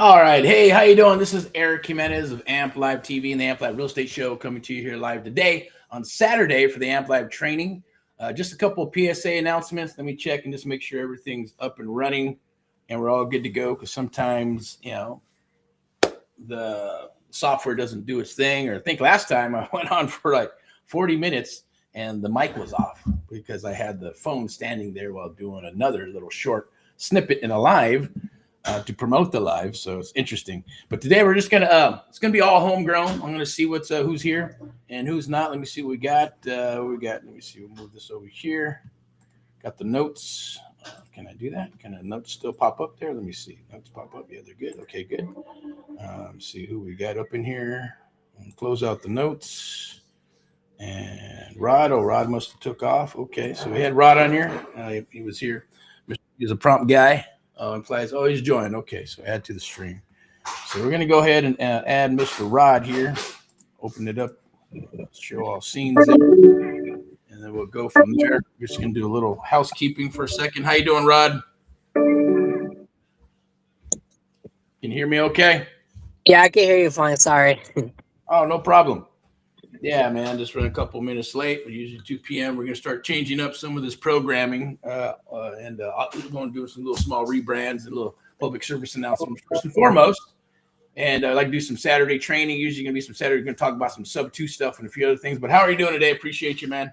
All right. Hey, how you doing? This is Erick Jimenez of Amp Live TV and the Amp Live Real Estate Show coming to you here live today on Saturday for the Amp Live training. Just a couple of PSA announcements. Let me check and just make sure everything's up and running and we're all good to go because sometimes, the software doesn't do its thing. Or I think last time I went on for like 40 minutes and the mic was off because I had the phone standing there while doing another little short snippet in a live. To promote the live, so it's interesting. But today we're just gonna it's gonna be all homegrown. I'm gonna see who's here and who's not. Let me see what we got. Let me see. We'll move this over here. Got the notes. Can I do that? Can the notes still pop up there? Let me see. Notes pop up. Yeah, they're good. Okay, good. Let's see who we got up in here. Close out the notes. And Rod. Oh, Rod must have took off. Okay, so we had Rod on here. He was here. He's a prompt guy. Implies always join. Okay, so add to the stream. So we're going to go ahead and add Mr. Rod here. Open it up. Show all scenes there. And then we'll go from there. We're just going to do a little housekeeping for a second. How you doing, Rod? Can you hear me okay? Yeah, I can hear you fine. Sorry. Oh, no problem. Yeah, man, just run a couple minutes late. We're usually 2 p.m. We're going to start changing up some of this programming and we're going to do some little small rebrands and little public service announcements first and foremost. And I'd like to do some Saturday training. Usually going to be some Saturday. We're going to talk about some SubTo stuff and a few other things. But how are you doing today? Appreciate you, man.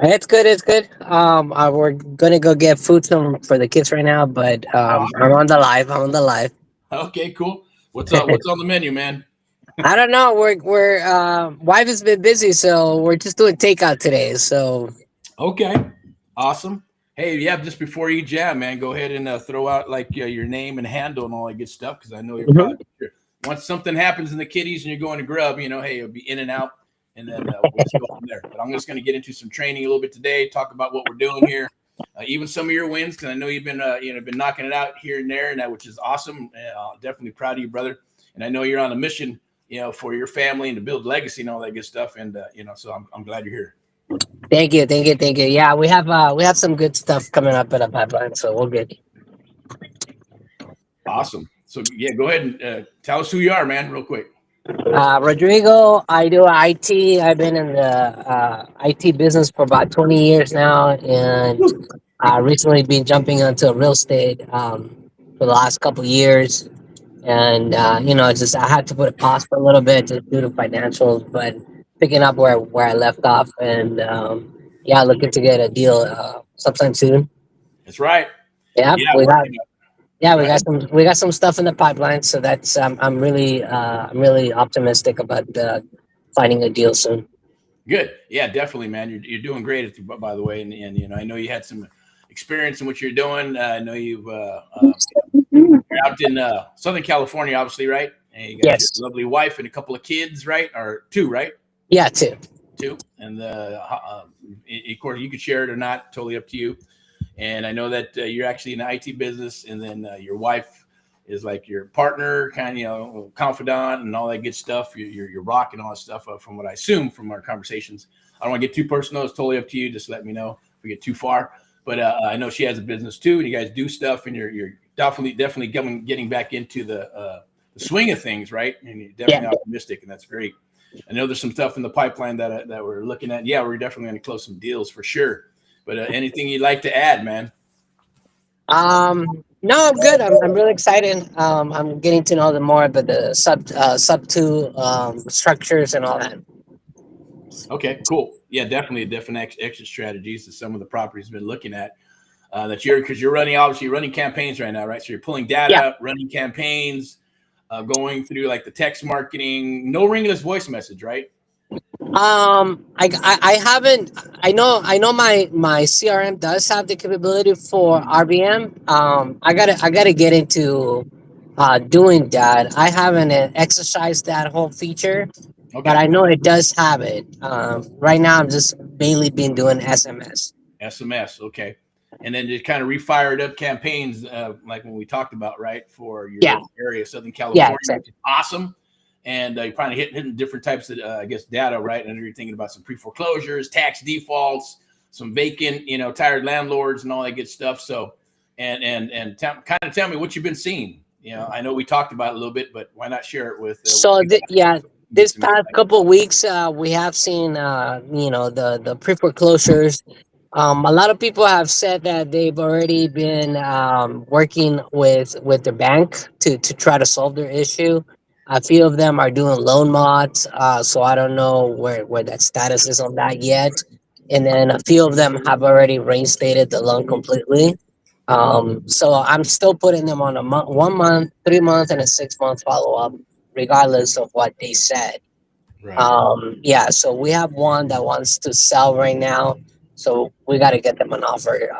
It's good. It's good. We're going to go get food for the kids right now, but I'm on the live. Okay, cool. What's up? What's on the menu, man? I don't know. We're wife has been busy, so we're just doing takeout today. So okay, awesome. Hey, yeah, just before you jam, man, go ahead and throw out like your name and handle and all that good stuff because I know you're probably once something happens in the kiddies and you're going to grub, hey, it'll be in and out, and then we'll just go from there. But I'm just going to get into some training a little bit today, talk about what we're doing here, even some of your wins because I know you've been been knocking it out here and there, and which is awesome. Definitely proud of you, brother. And I know you're on a mission. For your family and to build legacy and all that good stuff. And, so I'm glad you're here. Thank you. Yeah, we have some good stuff coming up in the pipeline, so we'll get. Awesome. So, yeah, go ahead and tell us who you are, man, real quick. Rodrigo, I do IT. I've been in the IT business for about 20 years now, and recently been jumping into real estate for the last couple of years. And just I had to put a pause for a little bit just due to financials, but picking up where I left off, and looking to get a deal sometime soon. That's right. Yeah, we got some stuff in the pipeline, so that's I'm really optimistic about finding a deal soon. Good, yeah, definitely, man. You're doing great, by the way, and I know you had some experience in what you're doing. I know you've. You're out in Southern California, obviously, right? And you got your lovely wife and a couple of kids, right? Or two, right? Yeah, two. And of course, you could share it or not. Totally up to you. And I know that you're actually in the IT business, and then your wife is like your partner, kind of, confidant, and all that good stuff. You're rocking all that stuff from what I assume from our conversations. I don't want to get too personal. It's totally up to you. Just let me know if we get too far. But I know she has a business too, and you guys do stuff, and you're definitely getting back into the swing of things, right? And you're definitely optimistic, and that's great. I know there's some stuff in the pipeline that we're looking at. Yeah, we're definitely going to close some deals for sure. But anything you'd like to add, man? No, I'm good. I'm really excited. I'm getting to know them more about the SubTo structures and all that. Okay, cool. Yeah, definitely different exit strategies to some of the properties we've been looking at. Because you're running campaigns right now, right? So you're pulling data, running campaigns, going through like the text marketing, no ringless voice message, right? I haven't. I know my CRM does have the capability for RBM. I gotta get into doing that. I haven't exercised that whole feature, but I know it does have it. Right now I'm just mainly been doing SMS. Okay. And then just kind of refired up campaigns, like when we talked about, right, for your area, Southern California, which is awesome. And you're probably hitting different types of, data, right? And you're thinking about some pre-foreclosures, tax defaults, some vacant, tired landlords and all that good stuff. So, and kind of tell me what you've been seeing I know we talked about it a little bit, but why not share it with? This past couple of weeks, we have seen, the pre-foreclosures. A lot of people have said that they've already been working with the bank to try to solve their issue. A few of them are doing loan mods, so I don't know where that status is on that yet. And then a few of them have already reinstated the loan completely. So I'm still putting them on a 1 month, 3 month, and a 6 month follow up, regardless of what they said. Right. Yeah, so we have one that wants to sell right now, so we got to get them an offer.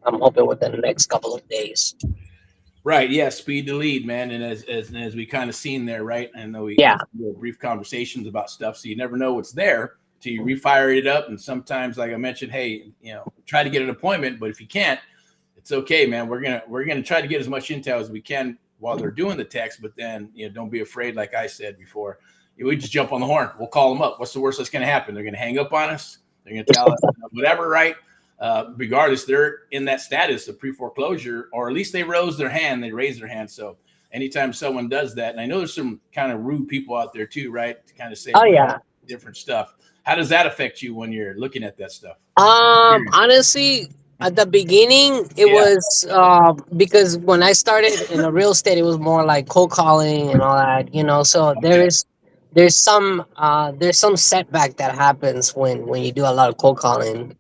I'm hoping within the next couple of days. Right. Yeah. Speed to lead, man. And as we kind of seen there, right? I know we Yeah. had brief conversations about stuff, so you never know what's there till you refire it up. And sometimes, like I mentioned, hey, try to get an appointment, but if you can't, it's okay, man. We're gonna try to get as much intel as we can while they're doing the text, but then don't be afraid. Like I said before, we just jump on the horn. We'll call them up. What's the worst that's gonna happen? They're gonna hang up on us. They're gonna tell us whatever, right? Regardless, they're in that status of pre-foreclosure, or at least they raised their hand. So anytime someone does that, and I know there's some kind of rude people out there too, right? To kind of say different stuff. How does that affect you when you're looking at that stuff? Honestly, at the beginning, it was because when I started in the real estate, it was more like cold calling and all that. So there's some setback that happens when you do a lot of cold calling,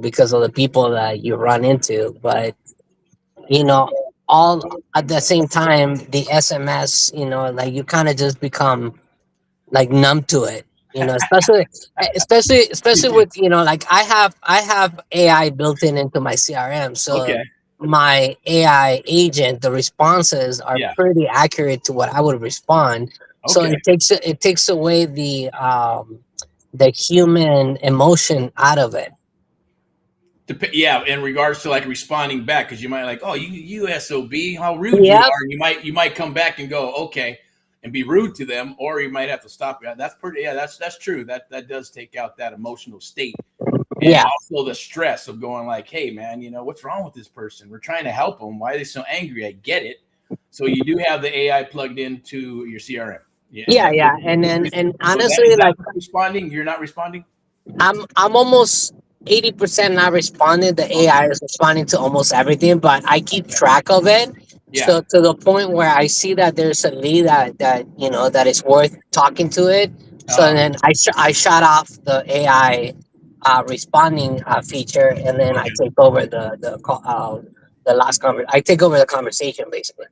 because of the people that you run into. But all at the same time, the SMS, like you kind of just become like numb to it. Especially with like I have AI built into my CRM, so Okay. my AI agent, the responses are pretty accurate to what I would respond. So Okay. it takes away the human emotion out of it. Yeah, in regards to like responding back, because you might like, oh, you SOB, how rude you Yep. are. And you might come back and go, okay, and be rude to them, or you might have to stop. That's pretty. Yeah, that's true. That does take out that emotional state, and also the stress of going like, hey, man, what's wrong with this person? We're trying to help them. Why are they so angry? I get it. So you do have the AI plugged into your CRM. Yeah. And honestly, like responding, you're not responding. I'm almost 80% not responding. The AI is responding to almost everything, but I keep track of it. Yeah. So to the point where I see that there's a lead that is worth talking to it. So then I shut off the AI responding feature, and then I take over the last I take over the conversation basically.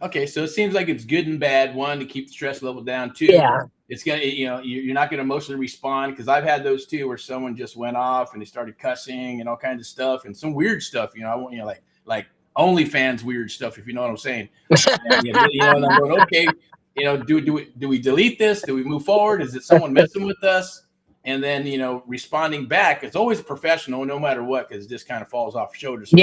Okay, so it seems like it's good and bad. One, to keep the stress level down. Two, Yeah. it's gonna, you're not gonna emotionally respond, because I've had those too, where someone just went off and they started cussing and all kinds of stuff and some weird stuff. I want like OnlyFans weird stuff, if you know what I'm saying. And, and I'm going, okay, do we delete this? Do we move forward? Is it someone messing with us? And then responding back, it's always professional, no matter what, because it just kind of falls off your shoulders. So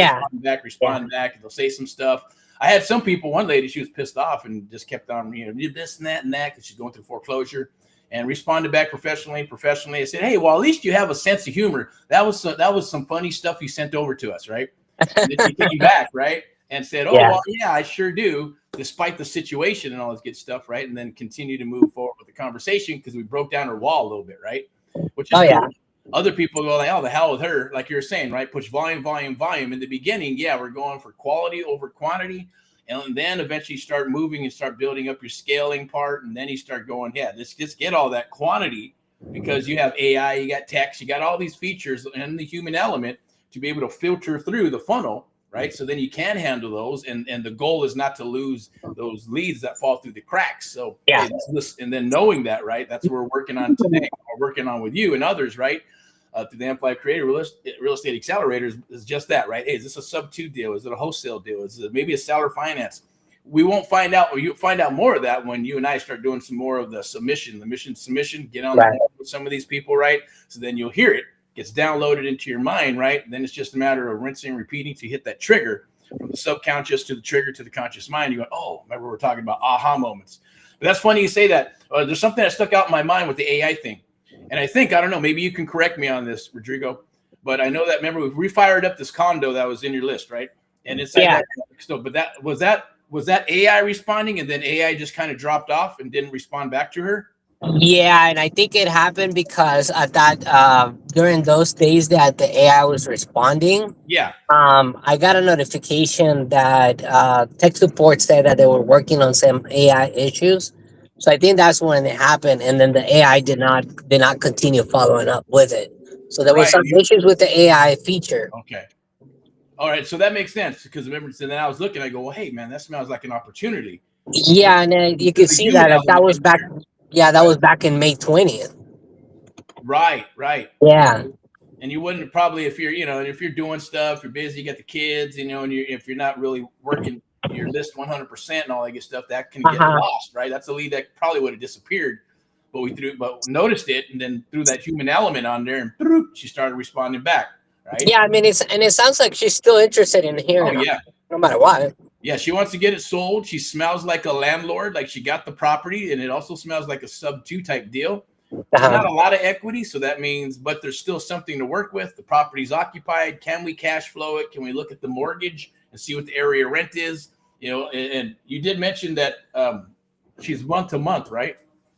respond back, and they'll say some stuff. I had some people, one lady, she was pissed off and just kept on, did this and that, because she's going through foreclosure, and responded back professionally. I said, hey, well, at least you have a sense of humor. That was some funny stuff you sent over to us, right? And then she came back, right? And said, oh, well, yeah, I sure do, despite the situation and all this good stuff, right? And then continue to move forward with the conversation, because we broke down her wall a little bit, right? Which is cool. Other people go like, oh, the hell with her, like you're saying, right? Push volume. In the beginning, we're going for quality over quantity. And then eventually you start moving and start building up your scaling part. And then you start going, let's just get all that quantity, because you have AI, you got text, you got all these features and the human element to be able to filter through the funnel, right? So then you can handle those. And the goal is not to lose those leads that fall through the cracks. So, and then knowing that, right? That's what we're working on today. We're working on with you and others, right? Through the Amplify Creator Real Estate Accelerators is just that, right? Hey, is this a SubTo deal? Is it a wholesale deal? Is it maybe a seller finance? We won't find out, or you'll find out more of that when you and I start doing some more of the mission submission, get on with some of these people, right? So then you'll hear it, gets downloaded into your mind, right? And then it's just a matter of rinsing and repeating to hit that trigger from the subconscious to the trigger to the conscious mind. You go, oh, remember we're talking about aha moments. But that's funny you say that. There's something that stuck out in my mind with the AI thing. And I think, I don't know, maybe you can correct me on this, Rodrigo, but I know that, remember, we fired up this condo that was in your list, right? And it's that. So, but was that AI responding, and then AI just kind of dropped off and didn't respond back to her? Yeah, and I think it happened because at that during those days that the AI was responding, Yeah. I got a notification that tech support said that they were working on some AI issues. So I think that's when it happened, and then the AI did not continue following up with it. So there was Right. some issues with the AI feature. Okay. All right. So that makes sense because remember, so then I was looking, I go, well, hey, man, that smells like an opportunity. Yeah, and then you can There's a see human that that element was in back. there. Yeah, that Right. was back in May 20th. Right. Right. Yeah. And you wouldn't probably, if you're, if you're doing stuff, you're busy, you got the kids, and if you're not really working your list 100% and all that good stuff, that can get Uh-huh. lost, right? That's a lead that probably would have disappeared, but but noticed it, and then threw that human element on there, and bloop, she started responding back, right? Yeah, I mean, it sounds like she's still interested in Oh hearing, yeah, no matter what. yeah. She wants to get it sold. She smells like a landlord, like she got the property, and it also smells like a sub-2 type deal. There's Uh-huh. not a lot of equity, so that means, but there's still something to work with. The property's occupied. Can we cash flow it? Can we look at the mortgage and see what the area rent is? And you did mention that she's month to month, right?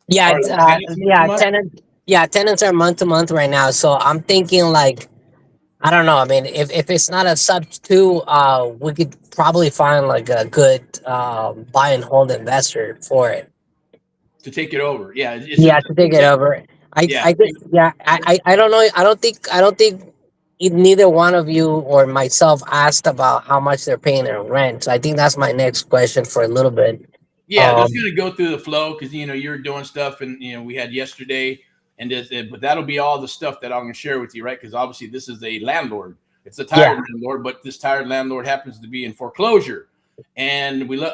Yeah, Or tenants month to month? tenants are month to month right now. So I'm thinking like I don't know. I mean, if it's not a sub two, we could probably find like a good buy and hold investor for it. To take it over. Yeah, it's just Yeah, to take it over. yeah. I think yeah. I don't know. I don't think neither one of you or myself asked about how much they're paying in rent. So I think that's my next question for a little bit. Yeah, just Um, gonna go through the flow because you're doing stuff, and we had yesterday, and but that'll be all the stuff that I'm gonna share with you, right? Because obviously this is a landlord. It's a yeah. tired landlord, but this tired landlord happens to be in foreclosure, and we look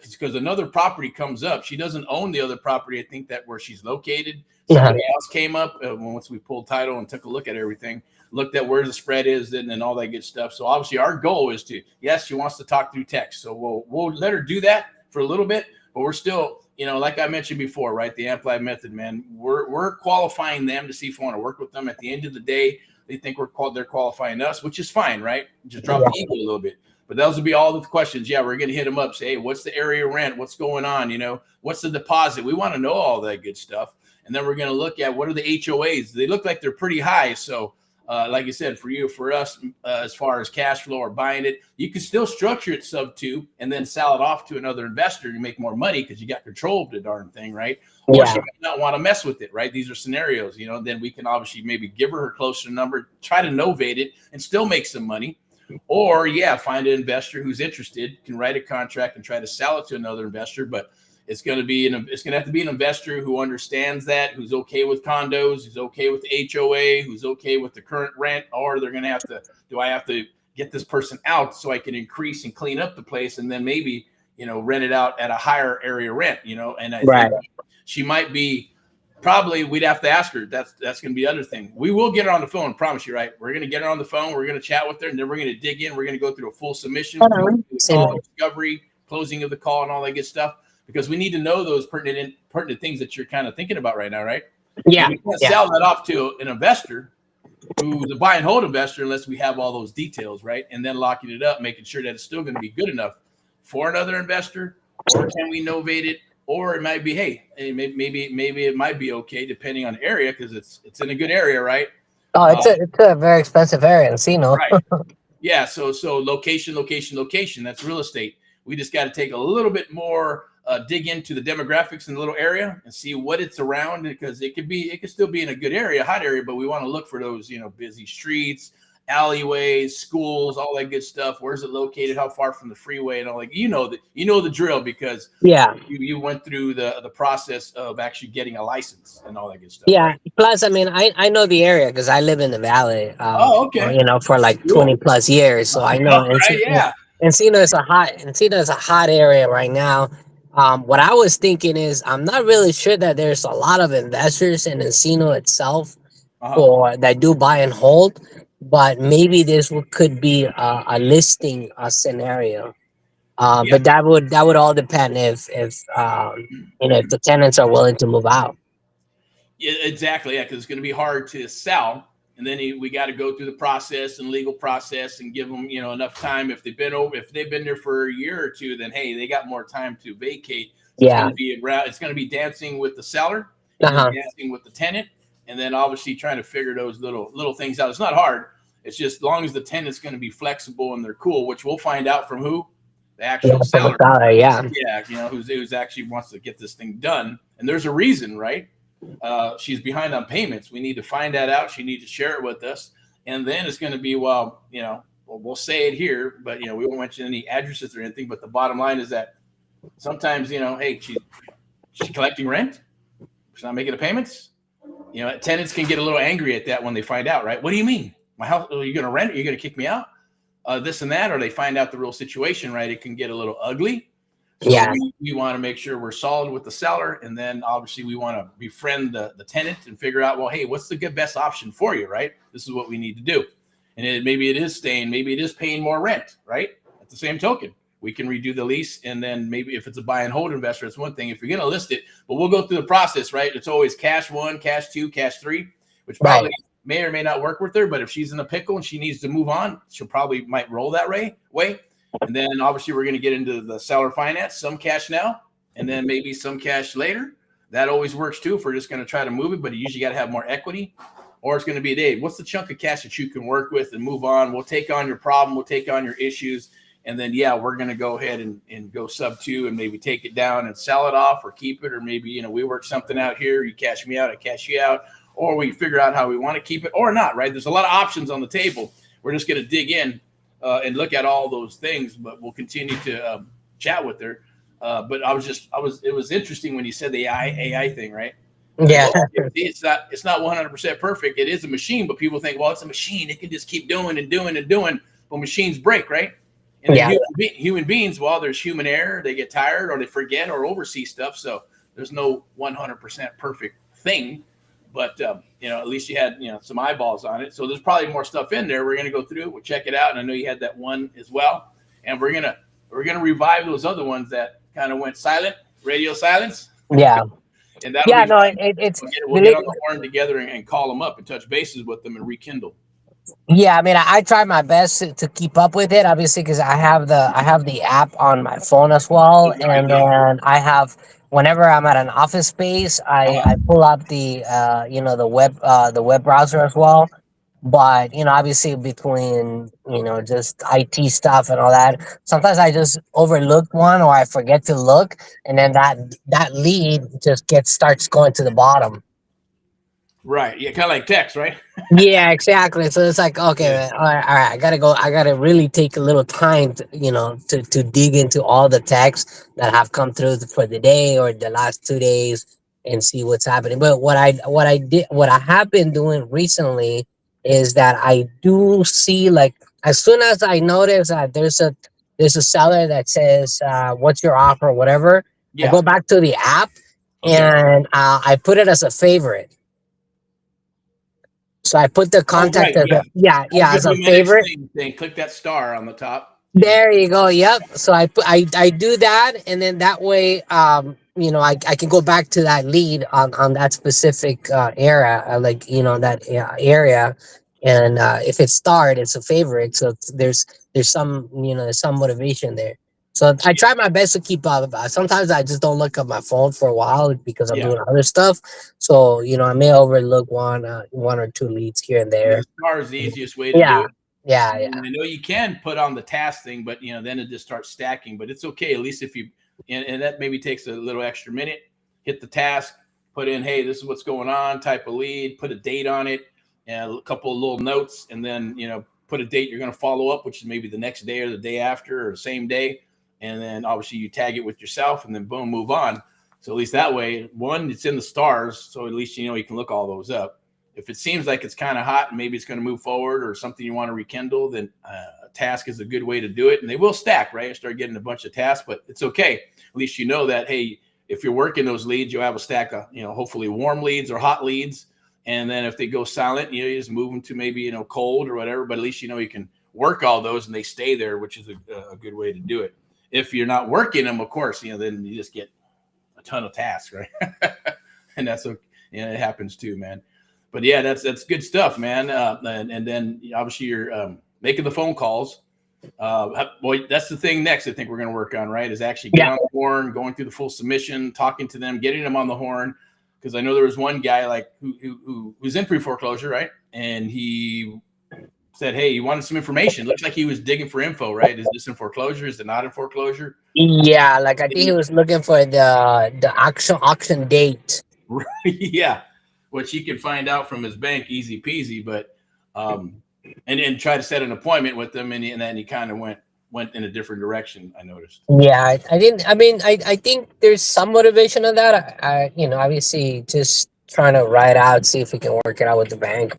because another property comes up. She doesn't own the other property. I think that where she's located, Uh-huh. somebody else came up once we pulled title and took a look at everything, looked at where the spread is, and all that good stuff. So obviously our goal is to she wants to talk through text, so we'll let her do that for a little bit, but we're still, like I mentioned before, right? The Amplified method, man. We're qualifying them to see if we want to work with them. At the end of the day, they think they're qualifying us, which is fine, right? Just drop the ego a little bit. But those will be all the questions. Yeah, we're gonna hit them up. Say, hey, what's the area rent? What's going on? What's the deposit? We want to know all that good stuff. And then we're gonna look at what are the HOAs. They look like they're pretty high. So like I said, for us, as far as cash flow or buying it, you can still structure it sub-2 and then sell it off to another investor to make more money because you got control of the darn thing, right? Or she might not want to mess with it, right? These are scenarios, then we can obviously maybe give her closer number, try to novate it and still make some money. Or, find an investor who's interested, can write a contract and try to sell it to another investor. But it's going to have to be an investor who understands that, who's okay with condos, who's okay with the HOA, who's okay with the current rent, or they're going to have to, do I have to get this person out so I can increase and clean up the place and then maybe, rent it out at a higher area rent, and I think she might be, probably we'd have to ask her. That's going to be the other thing. We will get her on the phone, promise you, right? We're going to get her on the phone. We're going to chat with her, and then we're going to dig in. We're going to go through a full submission, call, discovery, closing of the call, and all that good stuff. Because we need to know those pertinent things that you're kind of thinking about right now, right? Yeah. And we can't sell that off to an investor who's a buy and hold investor unless we have all those details, right? And then locking it up, making sure that it's still going to be good enough for another investor, or can we novate it? Or it might be, hey, maybe it might be okay depending on the area because it's in a good area, right? Oh, it's a very expensive area, Encino. Right. Yeah. So location. That's real estate. We just got to take a little bit more dig into the demographics in the little area and see what it's around, because it could still be in a good area, hot area, but we want to look for those, busy streets, alleyways, schools, all that good stuff. Where's it located? How far from the freeway? And all, like, the drill, because you went through the process of actually getting a license and all that good stuff. Yeah. Right? Plus, I mean, I know the area because I live in the valley. Okay. For like 20 plus years, so I know. Right, yeah. Encino is a hot area right now. What I was thinking is, I'm not really sure that there's a lot of investors in Encino itself, or that do buy and hold, but maybe this could be a listing scenario. But that would all depend if if the tenants are willing to move out. Yeah, exactly. Yeah, because it's going to be hard to sell And then we got to go through the process and legal process and give them, enough time. If they've been there for a year or two, then hey, they got more time to vacate. So Yeah. it's going to be dancing with the seller, and then dancing with the tenant, and then obviously trying to figure those little things out. It's not hard. It's just as long as the tenant's going to be flexible and they're cool, which we'll find out from who? The actual seller. Yeah. Yeah, who's actually wants to get this thing done. And there's a reason, right? She's behind on payments. We need to find that out. She needs to share it with us. And then it's going to be, we'll say it here, but, we won't mention any addresses or anything. But the bottom line is that sometimes, hey, she's collecting rent. She's not making the payments. Tenants can get a little angry at that when they find out, right? What do you mean? My house, are you going to rent? Are you going to kick me out? This and that, or they find out the real situation, right? It can get a little ugly. So we want to make sure we're solid with the seller, and then obviously we want to befriend the tenant and figure out, well, hey, what's the best option for you, right? This is what we need to do. And maybe it is staying, maybe it is paying more rent, right? At the same token, we can redo the lease, and then maybe if it's a buy and hold investor, it's one thing. If you're going to list it, but we'll go through the process, right? It's always cash 1, cash 2, cash 3, which probably may or may not work with her. But if she's in a pickle and she needs to move on, she'll probably might roll that way. And then obviously we're going to get into the seller finance, some cash now, and then maybe some cash later. That always works too if we're just going to try to move it, but you usually got to have more equity. Or it's going to be, Dave, what's the chunk of cash that you can work with and move on? We'll take on your problem. We'll take on your issues. And then, we're going to go ahead and go SubTo and maybe take it down and sell it off or keep it. Or maybe, we work something out here. You cash me out, I cash you out. Or we figure out how we want to keep it or not, right? There's a lot of options on the table. We're just going to dig in and look at all those things, but we'll continue to chat with her. But it was interesting when you said the AI thing, right? Yeah. It's not 100% perfect. It is a machine, but people think, well, it's a machine. It can just keep doing and doing and doing. But machines break, right? And human beings, well, there's human error. They get tired or they forget or oversee stuff. So there's no 100% perfect thing. But, at least you had, some eyeballs on it. So there's probably more stuff in there. We're going to go through it. We'll check it out. And I know you had that one as well. And we're going to revive those other ones that kind of went silent, radio silence. Yeah. And we'll get on the horn together and call them up and touch bases with them and rekindle. Yeah, I mean, I try my best to keep up with it, obviously, because I have the app on my phone as well, and then I have whenever I'm at an office space, I pull up the the web browser as well. But obviously, between just IT stuff and all that, sometimes I just overlook one or I forget to look, and then that lead just starts going to the bottom. Right. Yeah, kind of like text, right? Yeah, exactly. So it's like, okay, man, all right, I gotta go. I gotta really take a little time to dig into all the texts that have come through for the day or the last 2 days and see what's happening. But what I have been doing recently is that I do see, like, as soon as I notice that there's a seller that says, what's your offer or whatever, I go back to the app and I put it as a favorite. So I put the contact as a favorite. Thing. Click that star on the top. There you go. Yep. So I do that, and then that way, I can go back to that lead on that specific area, area, and if it's starred, it's a favorite. So there's some motivation there. So I try my best to keep up. Sometimes I just don't look at my phone for a while because I'm doing other stuff. So I may overlook one or two leads here and there. The star is the easiest way to do it. Yeah. I know you can put on the task thing, but then it just starts stacking. But it's okay, at least if you and that maybe takes a little extra minute. Hit the task, put in, hey, this is what's going on. Type a lead, put a date on it, and a couple of little notes, and then put a date you're going to follow up, which is maybe the next day or the day after or the same day. And then obviously you tag it with yourself and then boom, move on. So at least that way, one, it's in the stars. So at least, you can look all those up. If it seems like it's kind of hot and maybe it's going to move forward or something you want to rekindle, then a task is a good way to do it. And they will stack, right? Start getting a bunch of tasks, but it's okay. At least you know that, hey, if you're working those leads, you'll have a stack of, hopefully warm leads or hot leads. And then if they go silent, you just move them to maybe, cold or whatever. But at least, you can work all those and they stay there, which is a good way to do it. If you're not working them, of course, then you just get a ton of tasks, right? And that's okay. It happens too, man. But yeah, that's good stuff, man. And then obviously you're making the phone calls. Boy, that's the thing next. I think we're going to work on, right? Is actually getting on the horn, going through the full submission, talking to them, getting them on the horn. Because I know there was one guy like who was in pre-foreclosure, right? And he said, "Hey, you wanted some information." Looks like he was digging for info, right? Is this in foreclosure? Is it not in foreclosure? Yeah, like I think he was looking for the auction date. Yeah, which he could find out from his bank, easy peasy. But and then try to set an appointment with them, and then he kind of went in a different direction. I noticed. Yeah, I didn't. I mean, I think there's some motivation of that. Obviously, just trying to ride out, see if we can work it out with the bank.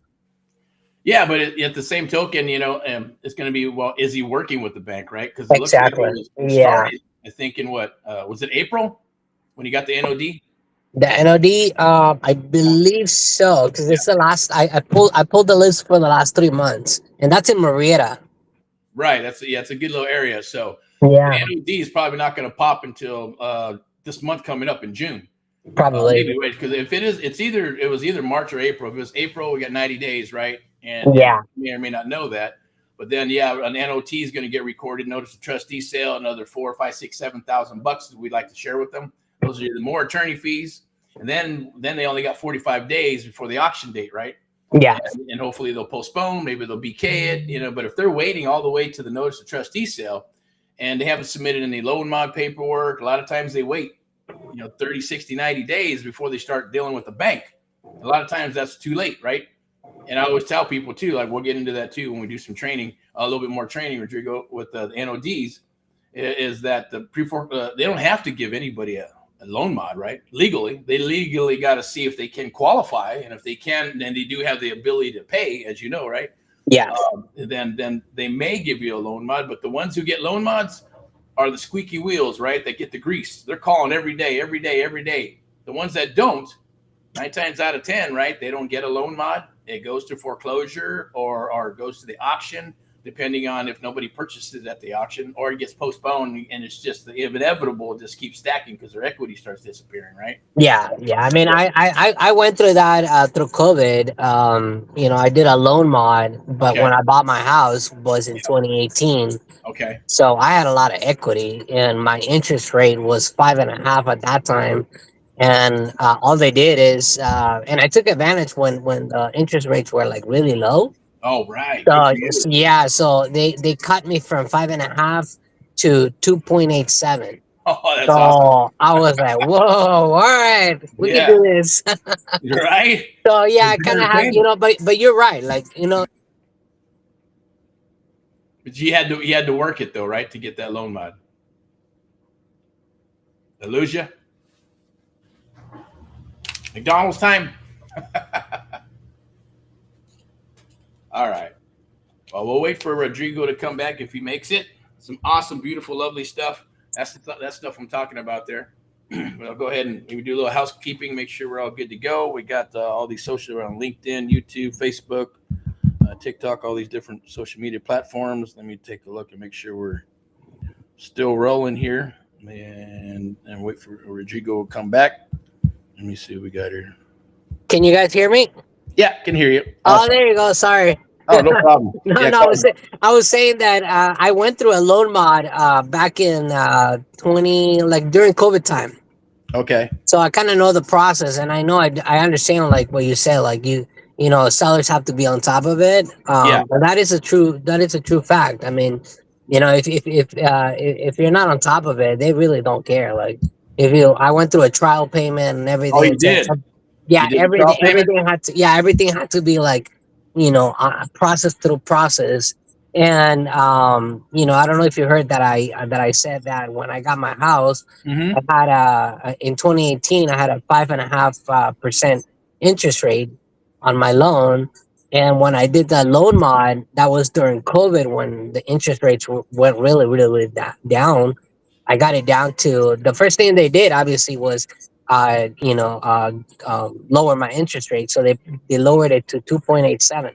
Yeah, but at the same token, it's going to be, well, is he working with the bank, right? Because Exactly. Looks like he started, I think, in what was it, April, when he got the NOD? The NOD, I believe so, because it's the last. I pulled the list for the last 3 months, and that's in Marietta. Right. It's a good little area. So yeah, the NOD is probably not going to pop until this month coming up in June. Probably. Maybe wait, because if it was either March or April. If it was April, we got 90 days, right? And you may or may not know that. But then, an NOT is going to get recorded. Notice of trustee sale, another $4,000, $5,000, $6,000, $7,000 we'd like to share with them. Those are the more attorney fees. And then they only got 45 days before the auction date, right? Yeah. And hopefully they'll postpone. Maybe they'll BK it, But if they're waiting all the way to the notice of trustee sale and they haven't submitted any loan mod paperwork, a lot of times they wait, 30, 60, 90 days before they start dealing with the bank. A lot of times that's too late, right? And I always tell people too, like we'll get into that too when we do some training, a little bit more training, Rodrigo, with the NODs, is that they don't have to give anybody a loan mod, right? Legally, they legally got to see if they can qualify, and if they can, then they do have the ability to pay, as you know, right? Yeah. Then they may give you a loan mod, but the ones who get loan mods are the squeaky wheels, right? That get the grease. They're calling every day. The ones that don't, 9 times out of 10, right? They don't get a loan mod. It goes to foreclosure or goes to the auction, depending on if nobody purchases it at the auction, or it gets postponed, and it's just the inevitable. It just keeps stacking because their equity starts disappearing, right? Yeah. I mean, I went through that through COVID. I did a loan mod, but when I bought my house was in 2018. Okay. So I had a lot of equity, and my interest rate was 5.5 at that time. And all they did is, and I took advantage when the interest rates were like really low. Oh, right. So they cut me from 5.5 to 2.87. Oh, that's awesome. I was like, whoa, all right, we can do this. You're right. So I kind of have, but you're right, like, But you had to work it though, right, to get that loan mod. Did I lose you? McDonald's time. All right. Well, we'll wait for Rodrigo to come back if he makes it. Some awesome, beautiful, lovely stuff. That's stuff I'm talking about there. But I'll go ahead and maybe do a little housekeeping, make sure we're all good to go. We got all these social around LinkedIn, YouTube, Facebook, TikTok, all these different social media platforms. Let me take a look and make sure we're still rolling here, and wait for Rodrigo to come back. Let me see what we got here. Can you guys hear me? Yeah, can hear you. Awesome. Oh, there you go. Sorry. Oh, no problem. I was saying that I went through a loan mod back in during COVID time. Okay. So I kind of know the process, and I know I understand like what you said, like sellers have to be on top of it. But that is a true fact. I mean, if you're not on top of it, they really don't care. Like I went through a trial payment and everything. Oh, you did? Yeah, everything had to be like, process through process. And I don't know if you heard that I said that when I got my house, I had in 2018 I had a 5.5% interest rate on my loan. And when I did the loan mod, that was during COVID when the interest rates went really, really, really down. I got it down to, the first thing they did obviously was lower my interest rate. So they lowered it to 2.87.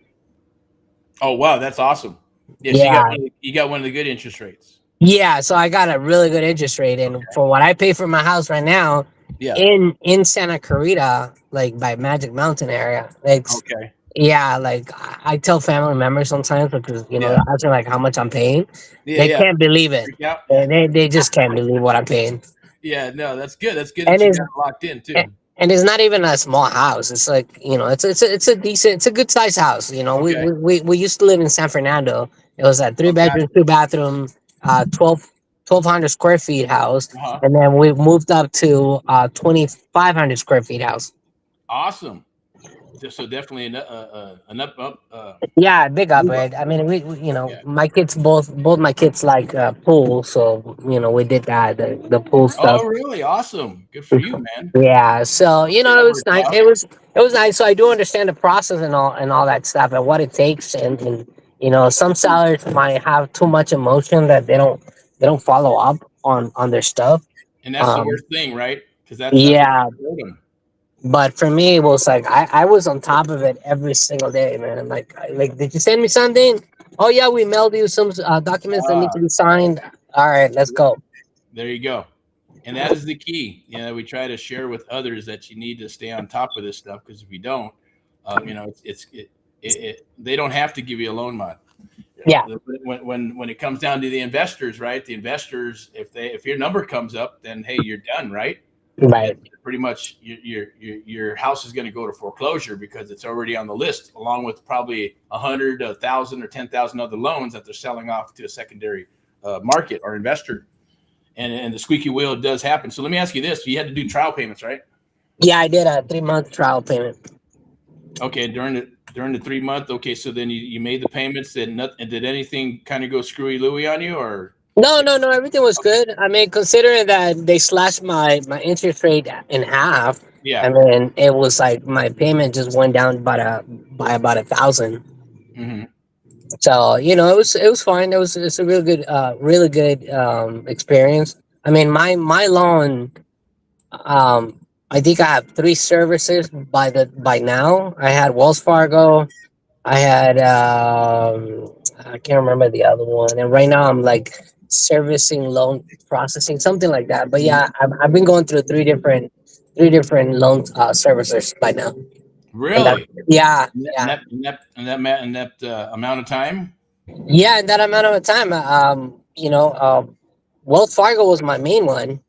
Oh, wow. That's awesome. Yeah. So you got one of the good interest rates. Yeah. So I got a really good interest rate. And for what I pay for my house right now, Yeah. in Santa Clarita, like by Magic Mountain area. Like, Okay. yeah, like I tell family members sometimes because Yeah. they're asking like how much I'm paying. Yeah. They Yeah. can't believe it. Freak out. They just can't believe what I'm paying. Yeah. No, that's good. That's good that And you it's got it locked in a- too. and it's not even a small house. It's like it's a decent, it's a good size house. Okay. We used to live in San Fernando. It was a three Oh, gotcha. bedroom, two bathroom, 1,200 square feet house, Uh-huh. and then we moved up to 2,500 square feet house. Awesome. So definitely an up Yeah, big move up. upgrade. I mean, Yeah. my kids both my kids like pool, so we did that the pool Oh, stuff. really? Awesome. Good for you, man. Yeah, so Okay, it that was worked nice. out. It was nice. So I do understand the process and all that stuff and what it takes. And some sellers might have too much emotion that they don't follow up on their stuff. And that's the Um, worst thing, right? Because that's what yeah, hurt them. but for me, it was like I was on top of it every single day, man. I'm like, did you send me something? Oh yeah, we mailed you some documents that need to be signed. All right, let's go. There you go. And that is the key. We try to share with others that you need to stay on top of this stuff because if you don't, they don't have to give you a loan mod. Yeah, When it comes down to the investors, right? The investors, if your number comes up, then hey, you're done, right? And right. pretty much your house is going to go to foreclosure because it's already on the list, along with probably 100, 1,000, or 10,000 other loans that they're selling off to a secondary market or investor. And the squeaky wheel does happen. So let me ask you this: you had to do trial payments, right? Yeah, I did a 3 month trial payment. Okay, during the 3 month. Okay, so then you made the payments. And did anything kind of go screwy Louie on you, or No, no, no. Everything was good. I mean, considering that they slashed my interest rate in half, yeah? I mean, it was like my payment just went down by about 1,000. Mm-hmm. So it was fine. It's a really good experience. I mean, my loan. I think I have three services by now. I had Wells Fargo. I had I can't remember the other one, and right now I'm like servicing loan processing, something like that. But yeah, I've been going through three different loan servicers by now, and that Really? yeah And yeah that amount of time? yeah, in that amount of time, Wells Fargo was my main one.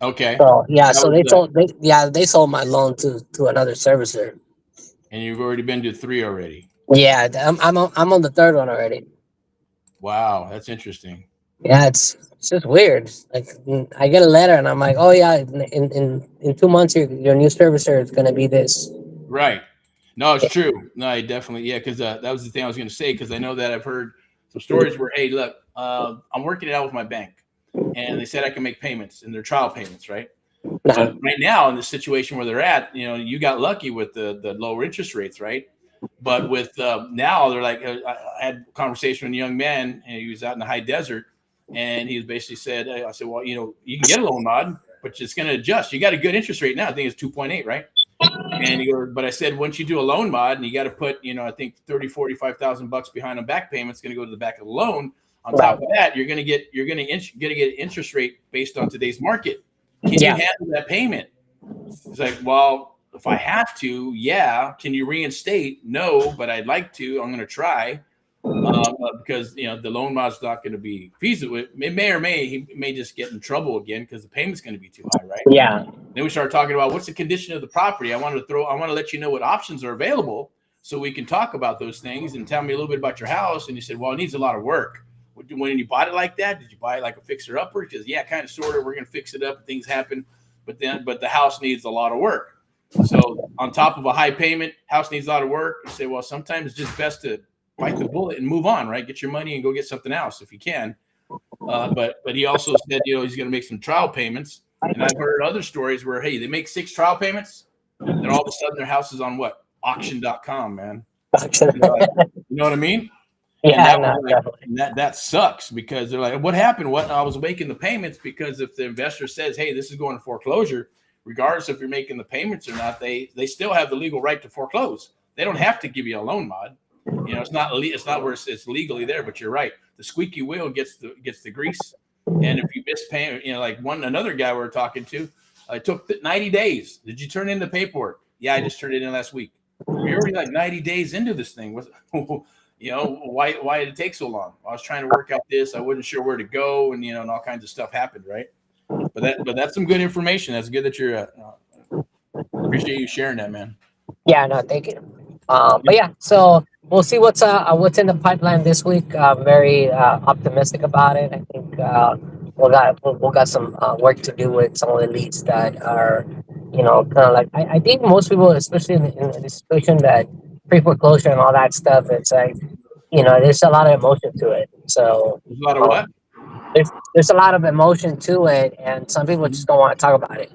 Okay, So yeah, that so was they sold my loan to another servicer. and you've already been to three already. Yeah, I'm on the third one already. Wow, that's interesting. Yeah, it's just weird. Like I get a letter and I'm like, oh yeah, in 2 months your new servicer is gonna be this. Right. No, it's true. No, I definitely, yeah, because that was the thing I was going to say, because I know that I've heard some stories where, hey, look, I'm working it out with my bank, and they said I can make payments, and they're trial payments, right? Nah. But right now, in the situation where they're at, you got lucky with the lower interest rates, right? But with now, they're like, I had a conversation with a young man, and he was out in the high desert, and he basically said, I said, well, you can get a loan mod, but it's going to adjust. You got a good interest rate now. I think it's 2.8, right? And he goes, but I said, once you do a loan mod and you got to put, I think 30, 45,000 bucks behind on back payments, going to go to the back of the loan. On top Right. of that, you're going to get an interest rate based on today's market. Can you Yeah. handle that payment? It's like, well, if I have to, yeah. Can you reinstate? No, but I'd like to. I'm going to try because the loan mod's not going to be feasible. It he may just get in trouble again because the payment's going to be too high, right? Yeah. Then we started talking about what's the condition of the property. I want to let you know what options are available so we can talk about those things and tell me a little bit about your house. And you said, well, it needs a lot of work. When you bought it like that, did you buy it like a fixer upper? Because yeah, kind of sort of, we're going to fix it up. Things happen, but the house needs a lot of work. So on top of a high payment, house needs a lot of work. You say, well, sometimes it's just best to bite the bullet and move on, right? Get your money and go get something else if you can. But he also said, he's going to make some trial payments. And I've heard other stories where, hey, they make 6 trial payments, then all of a sudden their house is on what? Auction.com, man. You know what I mean? And Yeah, that no, was like, that sucks because they're like, what happened? What? I was making the payments because if the investor says, hey, this is going to foreclosure, regardless if you're making the payments or not, they still have the legal right to foreclose. They don't have to give you a loan mod. It's not where it's legally there, but you're right. The squeaky wheel gets the grease. And if you miss payment, like another guy we were talking to, it took 90 days. Did you turn in the paperwork? Yeah, I just turned it in last week. You're already like 90 days into this thing. Why did it take so long? I was trying to work out this. I wasn't sure where to go, and and all kinds of stuff happened, right? But that's some good information. That's good that you're. Appreciate you sharing that, man. Yeah, no, thank you. But yeah, so we'll see what's in the pipeline this week. Very optimistic about it. I think we'll got some work to do with some of the leads that are, kind of like I think most people, especially in the situation that pre-foreclosure and all that stuff, it's like, there's a lot of emotion to it. So There's a lot of what? There's a lot of emotion to it, and some people just don't want to talk about it.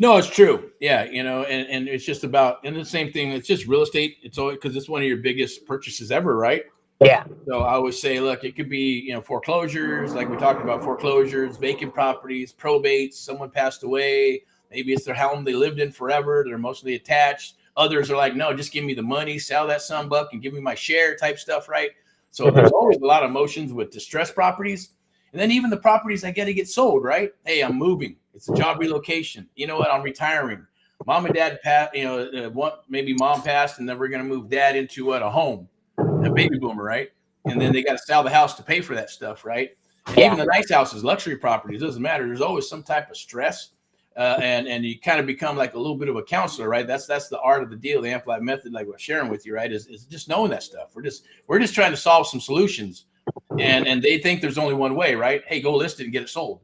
No, it's true. Yeah, and it's just about, and the same thing. It's just real estate. It's always because it's one of your biggest purchases ever, right? Yeah. So I always say, look, it could be, foreclosures, like we talked about, foreclosures, vacant properties, probates, someone passed away. Maybe it's their home they lived in forever. They're emotionally attached. Others are like, no, just give me the money, sell that $1 and give me my share type stuff, right? So there's always a lot of emotions with distressed properties. And then even the properties that get sold, right? Hey, I'm moving. It's a job relocation. You know what? I'm retiring. Mom and dad passed, maybe mom passed, and then we're going to move dad into a home, a baby boomer, right? And then they got to sell the house to pay for that stuff, right? And even the nice houses, luxury properties, doesn't matter. There's always some type of stress. And you kind of become like a little bit of a counselor, right? That's the art of the deal, the Amplified method, like what sharing with you, right? Is just knowing that stuff. We're just trying to solve some solutions. And they think there's only one way, right? Hey, go list it and get it sold.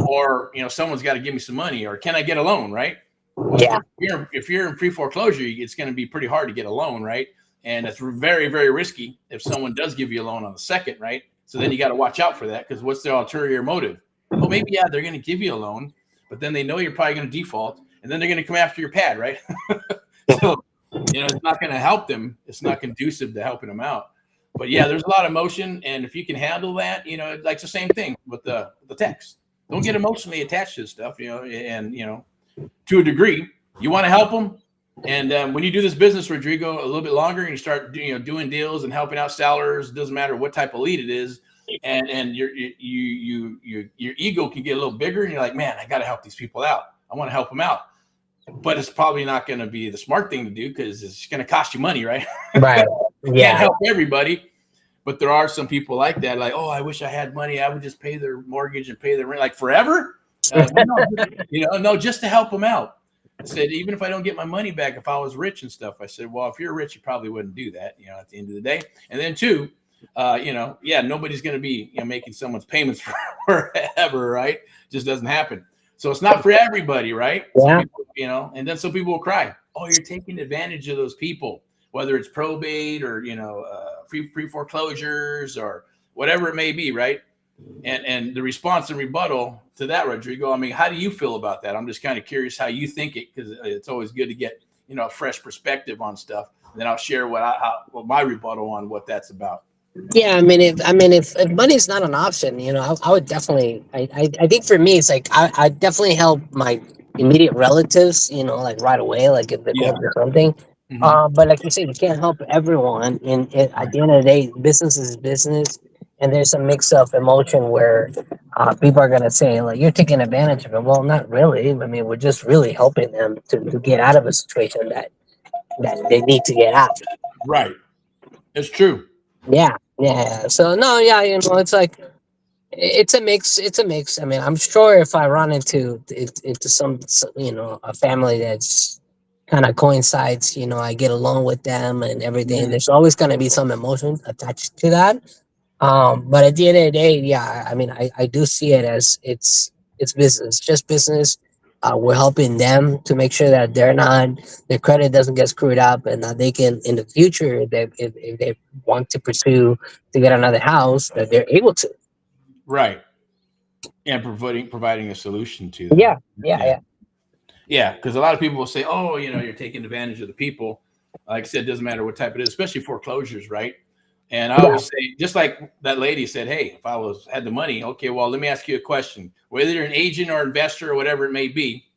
Or someone's got to give me some money, or can I get a loan, right? Well, yeah. If you're in pre-foreclosure, it's going to be pretty hard to get a loan, right? And it's very, very risky if someone does give you a loan on the second, right? So then you got to watch out for that, because what's their ulterior motive? Well, maybe they're going to give you a loan, but then they know you're probably going to default, and then they're going to come after your pad, right? So it's not going to help them. It's not conducive to helping them out. But yeah, there's a lot of emotion, and if you can handle that, like the same thing with the text. Don't get emotionally attached to this stuff, and to a degree, you want to help them. And when you do this business, Rodrigo, a little bit longer, and you start doing deals and helping out sellers, it doesn't matter what type of lead it is, and your ego can get a little bigger, and you're like, man, I got to help these people out. I want to help them out. But it's probably not going to be the smart thing to do, because it's going to cost you money, right? Right. You can't help everybody. But there are some people like that, like, oh, I wish I had money. I would just pay their mortgage and pay their rent, like forever. No, just to help them out. I said, even if I don't get my money back, if I was rich and stuff, I said, well, if you're rich, you probably wouldn't do that, at the end of the day. And then two, nobody's going to be making someone's payments forever, right? Just doesn't happen. So it's not for everybody, right? Yeah. People, and then some people will cry, oh, you're taking advantage of those people, whether it's probate or, pre-foreclosures or whatever it may be, right? And the response and rebuttal to that, Rodrigo, I mean, how do you feel about that? I'm just kind of curious how you think it, because it's always good to get, a fresh perspective on stuff. And then I'll share what my rebuttal on what that's about. Yeah, I mean, if money is not an option, I would definitely. I think for me, it's like I definitely help my immediate relatives, like right away, like if they're going through something. Mm-hmm. But like you said, you can't help everyone. And at the end of the day, business is business, and there's a mix of emotion where people are gonna say like you're taking advantage of it. Well, not really. I mean, we're just really helping them to get out of a situation that they need to get out. Right. It's true. Yeah. So no, yeah, it's like it's a mix. It's a mix. I mean, I'm sure if I run into some a family that's kind of coincides, I get along with them and everything. Mm-hmm. There's always going to be some emotion attached to that. But at the end of the day, yeah, I mean, I do see it as it's business, just business. We're helping them to make sure that their credit doesn't get screwed up, and that they can in the future, if they want to pursue to get another house, that they're able to. Right. And providing a solution to them. Yeah, because a lot of people will say, oh, you're taking advantage of the people. Like I said, it doesn't matter what type it is, especially foreclosures, right? And I always say, just like that lady said, hey, if I had the money, okay, well, let me ask you a question. Whether you're an agent or investor or whatever it may be,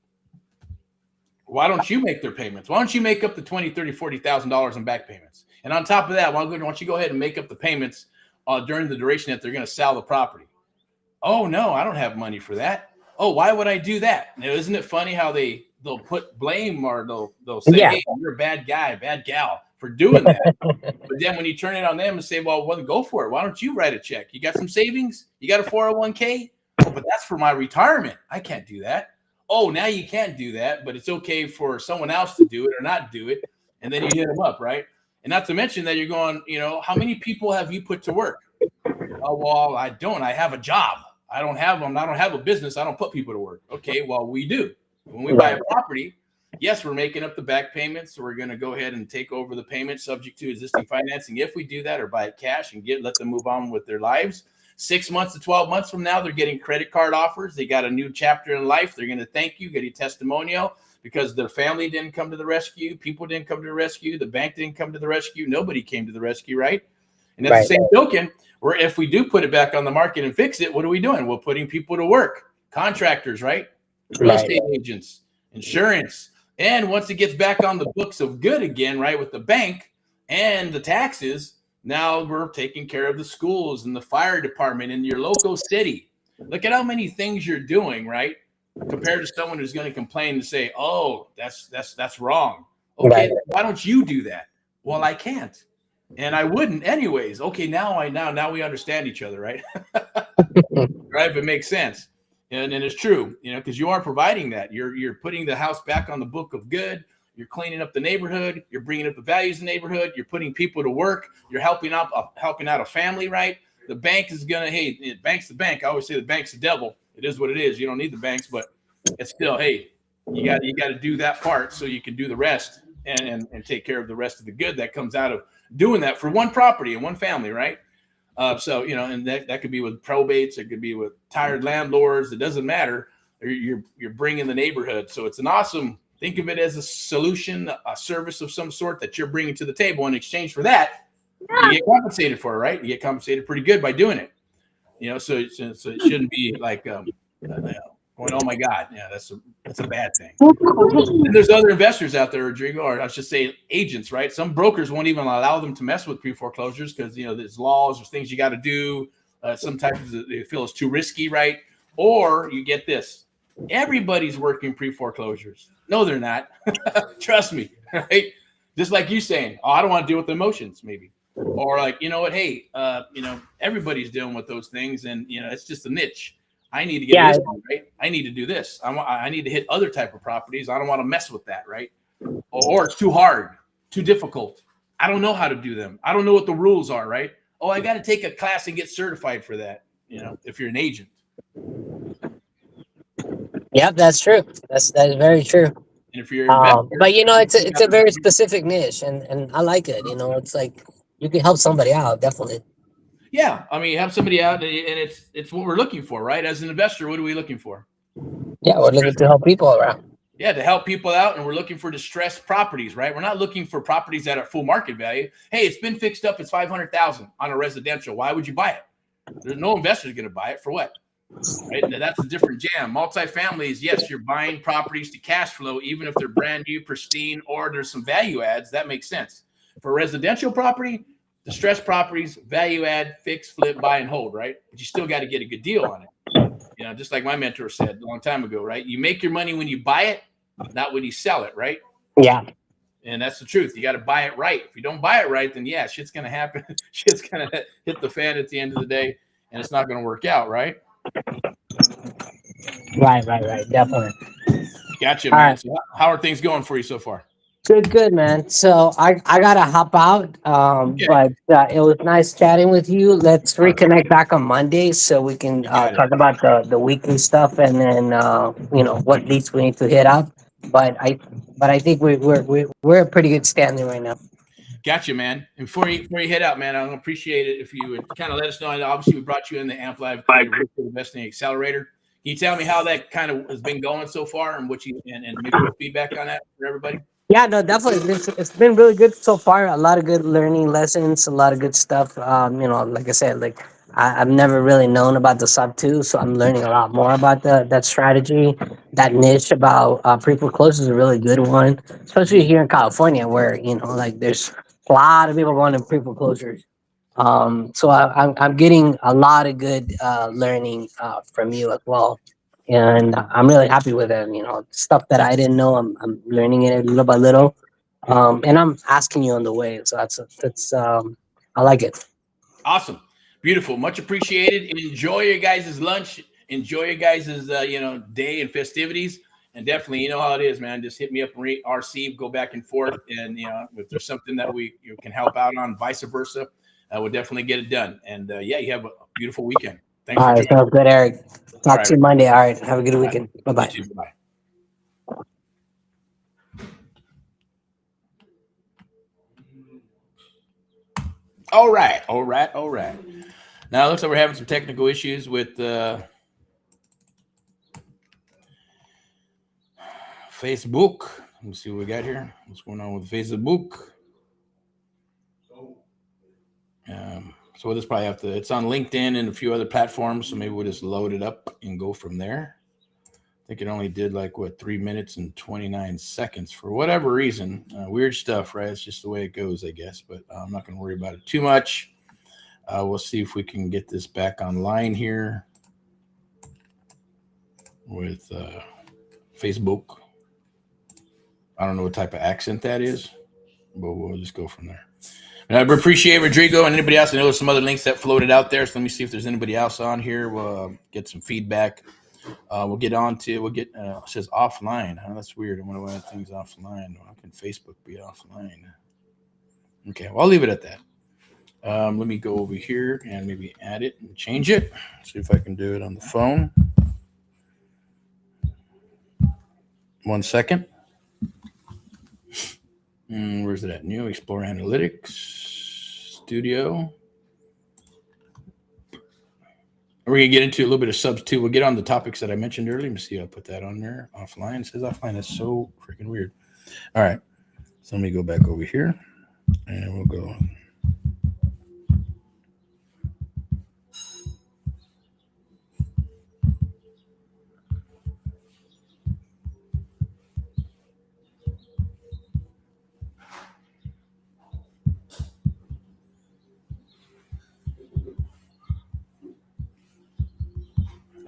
why don't you make their payments? Why don't you make up the $20,000, $30,000, $40,000 in back payments? And on top of that, why don't you go ahead and make up the payments during the duration that they're going to sell the property? Oh, no, I don't have money for that. Oh, why would I do that? Now, isn't it funny how they'll put blame, or they'll say, Yeah. hey, you're a bad guy, bad gal for doing that. But then when you turn it on them and say, well, go for it. Why don't you write a check? You got some savings? You got a 401k? Oh, but that's for my retirement. I can't do that. Oh, now you can't do that, but it's okay for someone else to do it or not do it. And then you hit them up, right? And not to mention that you're going, how many people have you put to work? Oh, well, I don't. I have a job. I don't have them. I don't have a business. I don't put people to work. Okay, well, we do. When we buy a property, yes, we're making up the back payments. So we're going to go ahead and take over the payment subject to existing financing if we do that, or buy it cash and let them move on with their lives. 6 months to 12 months from now, they're getting credit card offers. They got a new chapter in life. They're going to thank you, get a testimonial, because their family didn't come to the rescue. People didn't come to the rescue. The bank didn't come to the rescue. Nobody came to the rescue, right? And at the same token, where if we do put it back on the market and fix it, what are we doing? We're putting people to work. Contractors, right? Real estate agents, insurance. And once it gets back on the books of good again, right, with the bank and the taxes, now we're taking care of the schools and the fire department in your local city. Look at how many things you're doing, right? Compared to someone who's going to complain and say, oh, that's wrong. Okay, why don't you do that? Well, I can't. And I wouldn't anyways. Okay, now we understand each other, right? Right, if it makes sense. And it's true, because you are providing that. You're putting the house back on the book of good. You're cleaning up the neighborhood. You're bringing up the values of the neighborhood. You're putting people to work. You're helping out a family, right? The bank is gonna, hey, the bank's the bank. I always say the bank's the devil. It is what it is. You don't need the banks, but it's still, hey, you got to do that part so you can do the rest and take care of the rest of the good that comes out of doing that for one property and one family, right? So, and that could be with probates. It could be with tired landlords. It doesn't matter. You're bringing the neighborhood. So it's an awesome, think of it as a solution, a service of some sort that you're bringing to the table. In exchange for that, you get compensated for it, right? You get compensated pretty good by doing it. So it shouldn't be like, going, oh my God, yeah, that's a bad thing. And there's other investors out there, Rodrigo, or I should say agents, right? Some brokers won't even allow them to mess with pre-foreclosures because, there's laws, there's things you got to do. Sometimes they feel it's too risky, right? Or you get this, everybody's working pre-foreclosures. No, they're not. Trust me, right? Just like you saying, oh, I don't want to deal with emotions, maybe. Or like, you know what, hey, everybody's dealing with those things, and, it's just a niche. I need to get this one, right? I need to do this. I need to hit other type of properties. I don't want to mess with that, right? Or it's too hard, too difficult. I don't know how to do them. I don't know what the rules are, right? Oh, I got to take a class and get certified for that, if you're an agent. Yep, that's true. That's very true. And if you're an investor, but it's a very specific niche, and I like it. It's like you can help somebody out, definitely. Yeah, I mean, you have somebody out, and it's what we're looking for, right? As an investor, what are we looking for? Yeah, we're looking to help people around. Yeah, to help people out, and we're looking for distressed properties, right? We're not looking for properties that are full market value. Hey, it's been fixed up. It's $500,000 on a residential. Why would you buy it? There's no investor going to buy it for what? Right? That's a different jam. Multifamilies, yes, you're buying properties to cash flow, even if they're brand new, pristine, or there's some value adds. That makes sense. For residential property, distressed properties, value add, fix, flip, buy, and hold, right? But you still got to get a good deal on it. Just like my mentor said a long time ago, right? You make your money when you buy it, not when you sell it, right? Yeah. And that's the truth. You got to buy it right. If you don't buy it right, then yeah, shit's going to happen. Shit's going to hit the fan at the end of the day, and it's not going to work out, right? Right. Definitely. Gotcha, man. Right. So how are things going for you so far? Good, man. So I gotta hop out. But it was nice chatting with you. Let's reconnect back on Monday so we can talk about the weekly stuff, and then what leads we need to hit up. But I think we're a pretty good standing right now. Gotcha, man. And before you head out, man, I appreciate it if you would kind of let us know. Obviously, we brought you in the Amplify Investing Accelerator. Can you tell me how that kind of has been going so far, and what and maybe feedback on that for everybody? Yeah, no, definitely. It's been really good so far. A lot of good learning lessons, a lot of good stuff. Like I said, like I've never really known about the SubTo, so I'm learning a lot more about that strategy. That niche about pre-foreclosures is a really good one, especially here in California, where like there's a lot of people going to pre-foreclosures. So I'm getting a lot of good learning from you as well. and I'm really happy with it. You know, stuff that I didn't know, I'm learning it little by little, and I'm asking you on the way. So that's I like it. Awesome. Beautiful. Much appreciated. Enjoy your guys' lunch. Enjoy your guys' day and festivities. And definitely, you know how it is, man. Just hit me up and RC, go back and forth. And if there's something that we can help out on, vice versa, we'll definitely get it done. And you have a beautiful weekend. Thanks All for right, joining. sounds good, Eric. All Talk right. to you Monday. All right, have a good All right. weekend. Bye You bye. too. Bye. All right. Now it looks like we're having some technical issues with Facebook. Let me see what we got here. What's going on with Facebook? So we'll just probably have to, it's on LinkedIn and a few other platforms. So maybe we'll just load it up and go from there. I think it only did 3 minutes and 29 seconds for whatever reason. Weird stuff, right? It's just the way it goes, I guess. But I'm not going to worry about it too much. We'll see if we can get this back online here with Facebook. I don't know what type of accent that is, but we'll just go from there. And I appreciate Rodrigo and anybody else. I know there's some other links that floated out there. So let me see if there's anybody else on here. We'll get some feedback. It says offline. Huh? That's weird. I wonder why that thing's offline. How can Facebook be offline? Okay, well, I'll leave it at that. Let me go over here and maybe add it and change it. See if I can do it on the phone. 1 second. Where's it at? New Explore Analytics Studio. We're going to get into a little bit of SubTo. We'll get on the topics that I mentioned earlier. Let me see. I'll put that on there. Offline. It says offline. That's so freaking weird. All right. So let me go back over here and we'll go.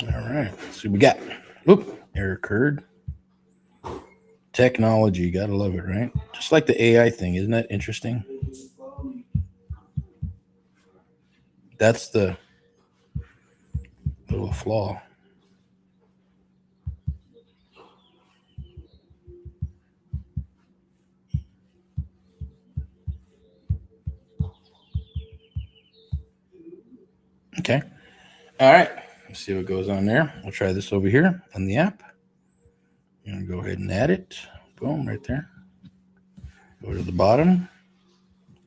All right. Let's see what we got. Oop, error occurred. Technology. Gotta love it, right? Just like the AI thing. Isn't that interesting? That's the little flaw. Okay. All right. Let's see what goes on there. We'll try this over here on the app. I'm going to go ahead and add it. Boom, right there. Go to the bottom.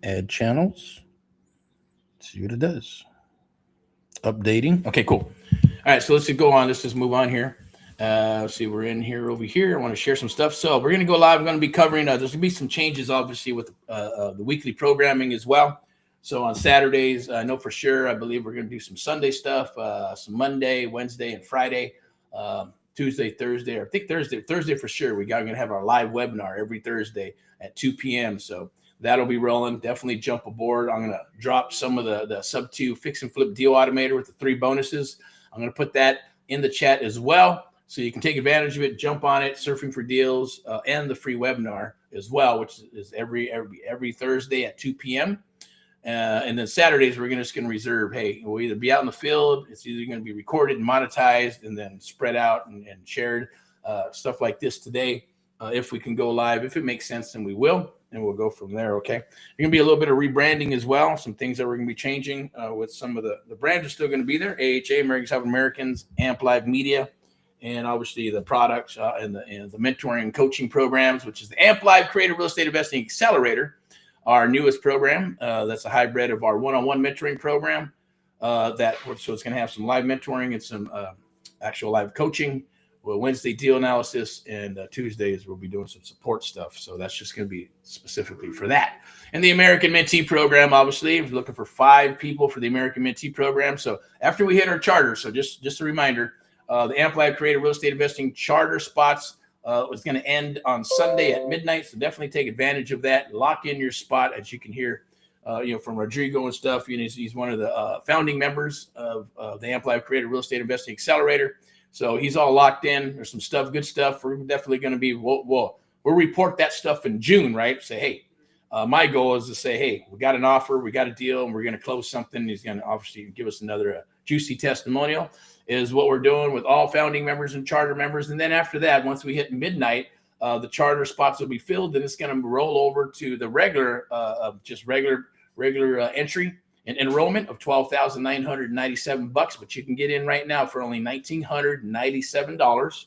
Add channels. See what it does. Updating. Okay, cool. All right, so let's just go on. Let's just move on here. Let's see, we're in here over here. I want to share some stuff. So we're going to go live. I'm going to be covering, there's going to be some changes, obviously, with the weekly programming as well. So on Saturdays, I know for sure, I believe we're going to do some Sunday stuff, some Monday, Wednesday, and Friday, Tuesday, Thursday, or I think Thursday for sure. We're going to have our live webinar every Thursday at 2 p.m. So that'll be rolling. Definitely jump aboard. I'm going to drop some of the SubTo fix and flip deal automator with the 3 bonuses. I'm going to put that in the chat as well. So you can take advantage of it, jump on it, surfing for deals, and the free webinar as well, which is every Thursday at 2 p.m. And then Saturdays, we're just going to reserve, hey, we'll either be out in the field, it's either going to be recorded and monetized and then spread out and shared, stuff like this today. If we can go live, if it makes sense, then we will, and we'll go from there, okay? There's going to be a little bit of rebranding as well, some things that we're going to be changing with some of the brands are still going to be there, AHA, Americans Help Americans, Amp Live Media, and obviously the products and the mentoring and coaching programs, which is the Amp Live Creative Real Estate Investing Accelerator, our newest program. That's a hybrid of our one-on-one mentoring program. So it's going to have some live mentoring and some actual live coaching. Well, Wednesday deal analysis, and Tuesdays we'll be doing some support stuff. So that's just going to be specifically for that. And the American Mentee program, obviously, we're looking for 5 people for the American Mentee program. So after we hit our charter, so just a reminder, the Amp Live Creative Real Estate Investing charter spots is going to end on Sunday at midnight. So definitely take advantage of that. Lock in your spot, as you can hear, from Rodrigo and stuff. He's one of the founding members of the Amp Live Creative Real Estate Investing Accelerator. So he's all locked in. There's some stuff, good stuff. We're definitely going to be, we'll report that stuff in June, right? Say, hey, my goal is to say, hey, we got an offer, we got a deal, and we're going to close something. He's going to obviously give us another juicy testimonial, is what we're doing with all founding members and charter members. And then after that, once we hit midnight, the charter spots will be filled, and it's going to roll over to the regular, regular entry and enrollment of $12,997. But you can get in right now for only $1,997,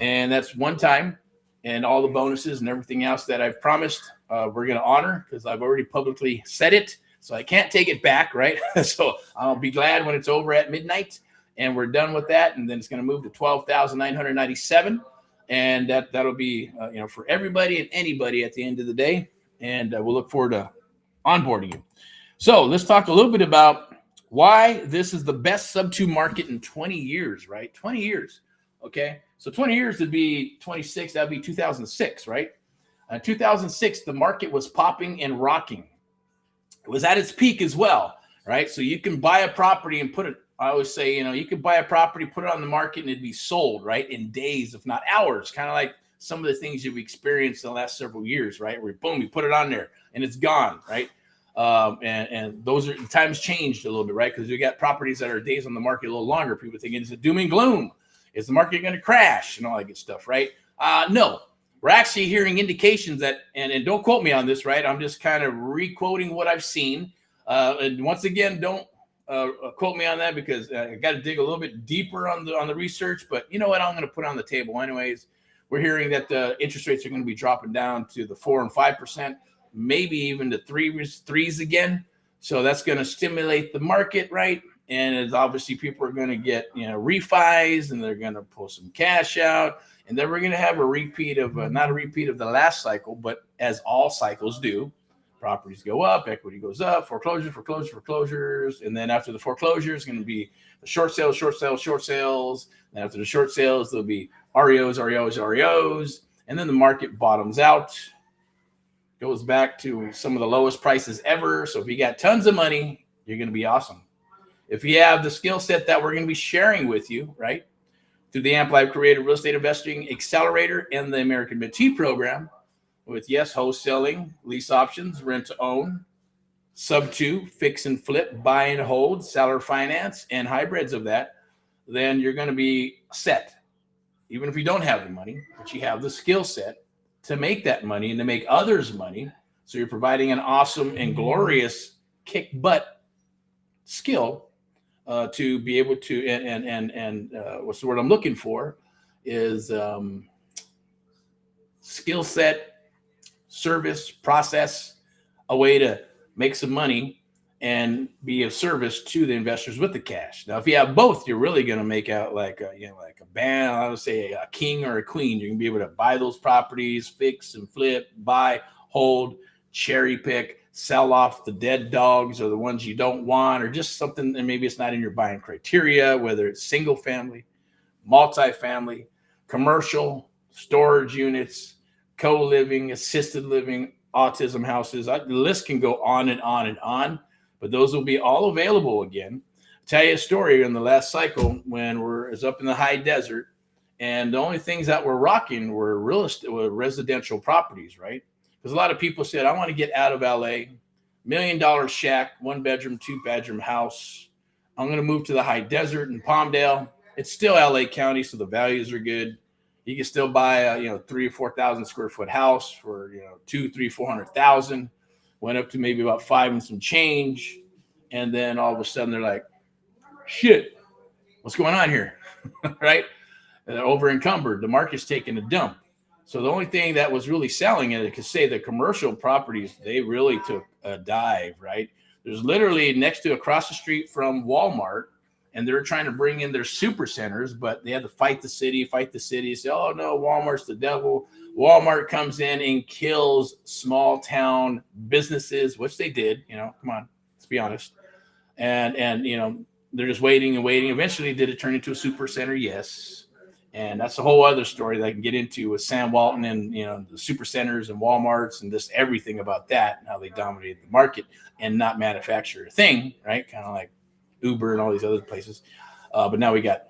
and that's one time. And all the bonuses and everything else that I've promised, we're going to honor, because I've already publicly said it. So I can't take it back, right? So I'll be glad when it's over at midnight and we're done with that. And then it's going to move to $12,997. And that'll be, for everybody and anybody at the end of the day. And we'll look forward to onboarding you. So let's talk a little bit about why this is the best SubTo market in 20 years, right? 20 years. Okay. So 20 years would be 26. That'd be 2006, right? 2006, the market was popping and rocking. It was at its peak as well, right? So you can buy a property and put it, I always say, you could buy a property, put it on the market, and it'd be sold, right? In days, if not hours, kind of like some of the things you've experienced in the last several years, right? Where boom, you put it on there and it's gone, right? And those are, times changed a little bit, right? Because you got properties that are days on the market a little longer. People thinking it's a doom and gloom. Is the market going to crash and all that good stuff, right? No. We're actually hearing indications that, and don't quote me on this, right? I'm just kind of re-quoting what I've seen. And once again, don't quote me on that, because I got to dig a little bit deeper on the research. But you know what? I'm going to put on the table anyways. We're hearing that the interest rates are going to be dropping down to the 4% and 5%, maybe even the threes again. So that's going to stimulate the market, right? And it's obviously people are going to get, refis, and they're going to pull some cash out. And then we're going to have a repeat of, not a repeat of the last cycle, but as all cycles do, properties go up, equity goes up, foreclosures. And then after the foreclosures, it's going to be the short sales. And after the short sales, there'll be REOs. And then the market bottoms out, goes back to some of the lowest prices ever. So if you got tons of money, you're going to be awesome. If you have the skill set that we're going to be sharing with you, right, through the Amp Live Creative Real Estate Investing Accelerator and the American Mentee Program, with, yes, wholesaling, lease options, rent to own, SubTo, fix and flip, buy and hold, seller finance, and hybrids of that, then you're going to be set. Even if you don't have the money, but you have the skill set to make that money and to make others money. So you're providing an awesome and glorious kick butt skill to be able to, and what's the word I'm looking for is skill set, service, process, a way to make some money and be of service to the investors with the cash. Now, if you have both, you're really going to make out like a band. I would say a king or a queen. You're going to be able to buy those properties, fix and flip, buy, hold, cherry pick, sell off the dead dogs or the ones you don't want, or just something that maybe it's not in your buying criteria, whether it's single family, multifamily, commercial, storage units, co-living, assisted living, autism houses. The list can go on and on and on, but those will be all available again. I'll tell you a story in the last cycle when it's up in the high desert, and the only things that were rocking were residential properties, right? Because a lot of people said, I want to get out of LA, $1 million shack, 1 bedroom, 2 bedroom house. I'm going to move to the high desert in Palmdale. It's still LA County, so the values are good. You can still buy a 3,000 or 4,000 square foot house for 200,000, 300,000, 400,000. Went up to maybe about 5 and some change, and then all of a sudden they're like, "Shit, what's going on here?" Right? And they're over encumbered. The market's taking a dump. So the only thing that was really selling, and I could say the commercial properties, they really took a dive. Right? There's literally across the street from Walmart. And they're trying to bring in their super centers, but they had to fight the city, say, oh no, Walmart's the devil. Walmart comes in and kills small town businesses, which they did, come on, let's be honest. And they're just waiting and waiting. Eventually, did it turn into a super center? Yes. And that's a whole other story that I can get into with Sam Walton and, the super centers and Walmarts and just everything about that and how they dominated the market and not manufacture a thing, right? Kind of like Uber and all these other places. But now we got,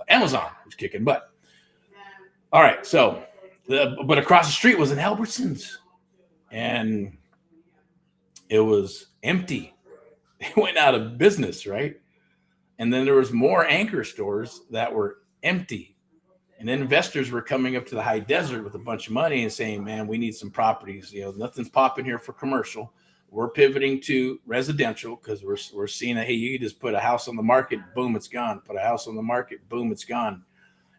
Amazon was kicking butt. All right, so but across the street was an Albertsons, and it was empty. It went out of business, right? And then there was more anchor stores that were empty. And then investors were coming up to the high desert with a bunch of money and saying, man, we need some properties. You know, nothing's popping here for commercial. We're pivoting to residential because we're seeing that, hey, you just put a house on the market, boom, it's gone. Put a house on the market, boom, it's gone.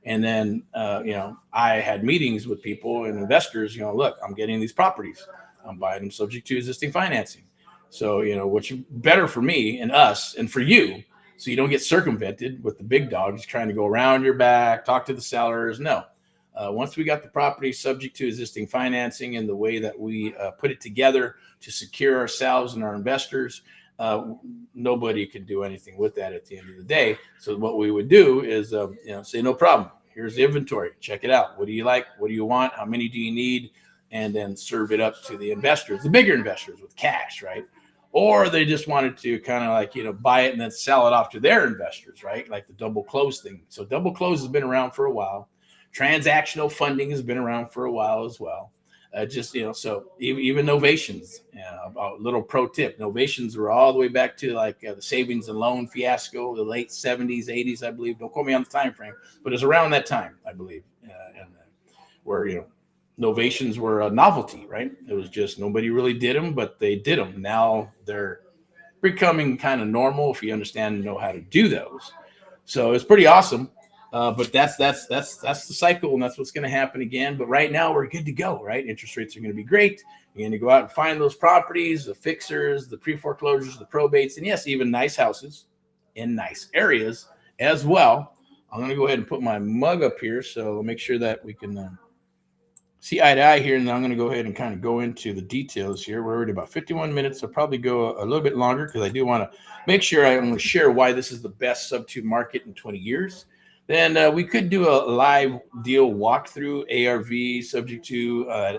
And then, I had meetings with people and investors, look, I'm getting these properties. I'm buying them subject to existing financing. So, what's better for me and us and for you, so you don't get circumvented with the big dogs trying to go around your back, talk to the sellers. No. Once we got the property subject to existing financing and the way that we put it together to secure ourselves and our investors, nobody can do anything with that at the end of the day. So what we would do is, say, no problem. Here's the inventory. Check it out. What do you like? What do you want? How many do you need? And then serve it up to the investors, the bigger investors with cash, right? Or they just wanted to kind of like, buy it and then sell it off to their investors, right? Like the double close thing. So double close has been around for a while. Transactional funding has been around for a while as well. So even novations, a little pro tip, novations were all the way back to like the savings and loan fiasco, the late 70s, 80s, I believe. Don't quote me on the time frame, but it's around that time, I believe, where, novations were a novelty, right? It was just nobody really did them, but they did them. Now they're becoming kind of normal if you understand and know how to do those. So it's pretty awesome. But that's the cycle, and that's what's going to happen again. But right now we're good to go, right? Interest rates are going to be great. You're going to go out and find those properties, the fixers, the pre-foreclosures, the probates, and yes, even nice houses in nice areas as well. I'm going to go ahead and put my mug up here, so I'll make sure that we can see eye to eye here, and then I'm going to go ahead and kind of go into the details here. We're already about 51 minutes. I'll probably go a little bit longer because I do want to make sure I'm going to share why this is the best sub-2 market in 20 years. Then we could do a live deal walkthrough, ARV, subject to,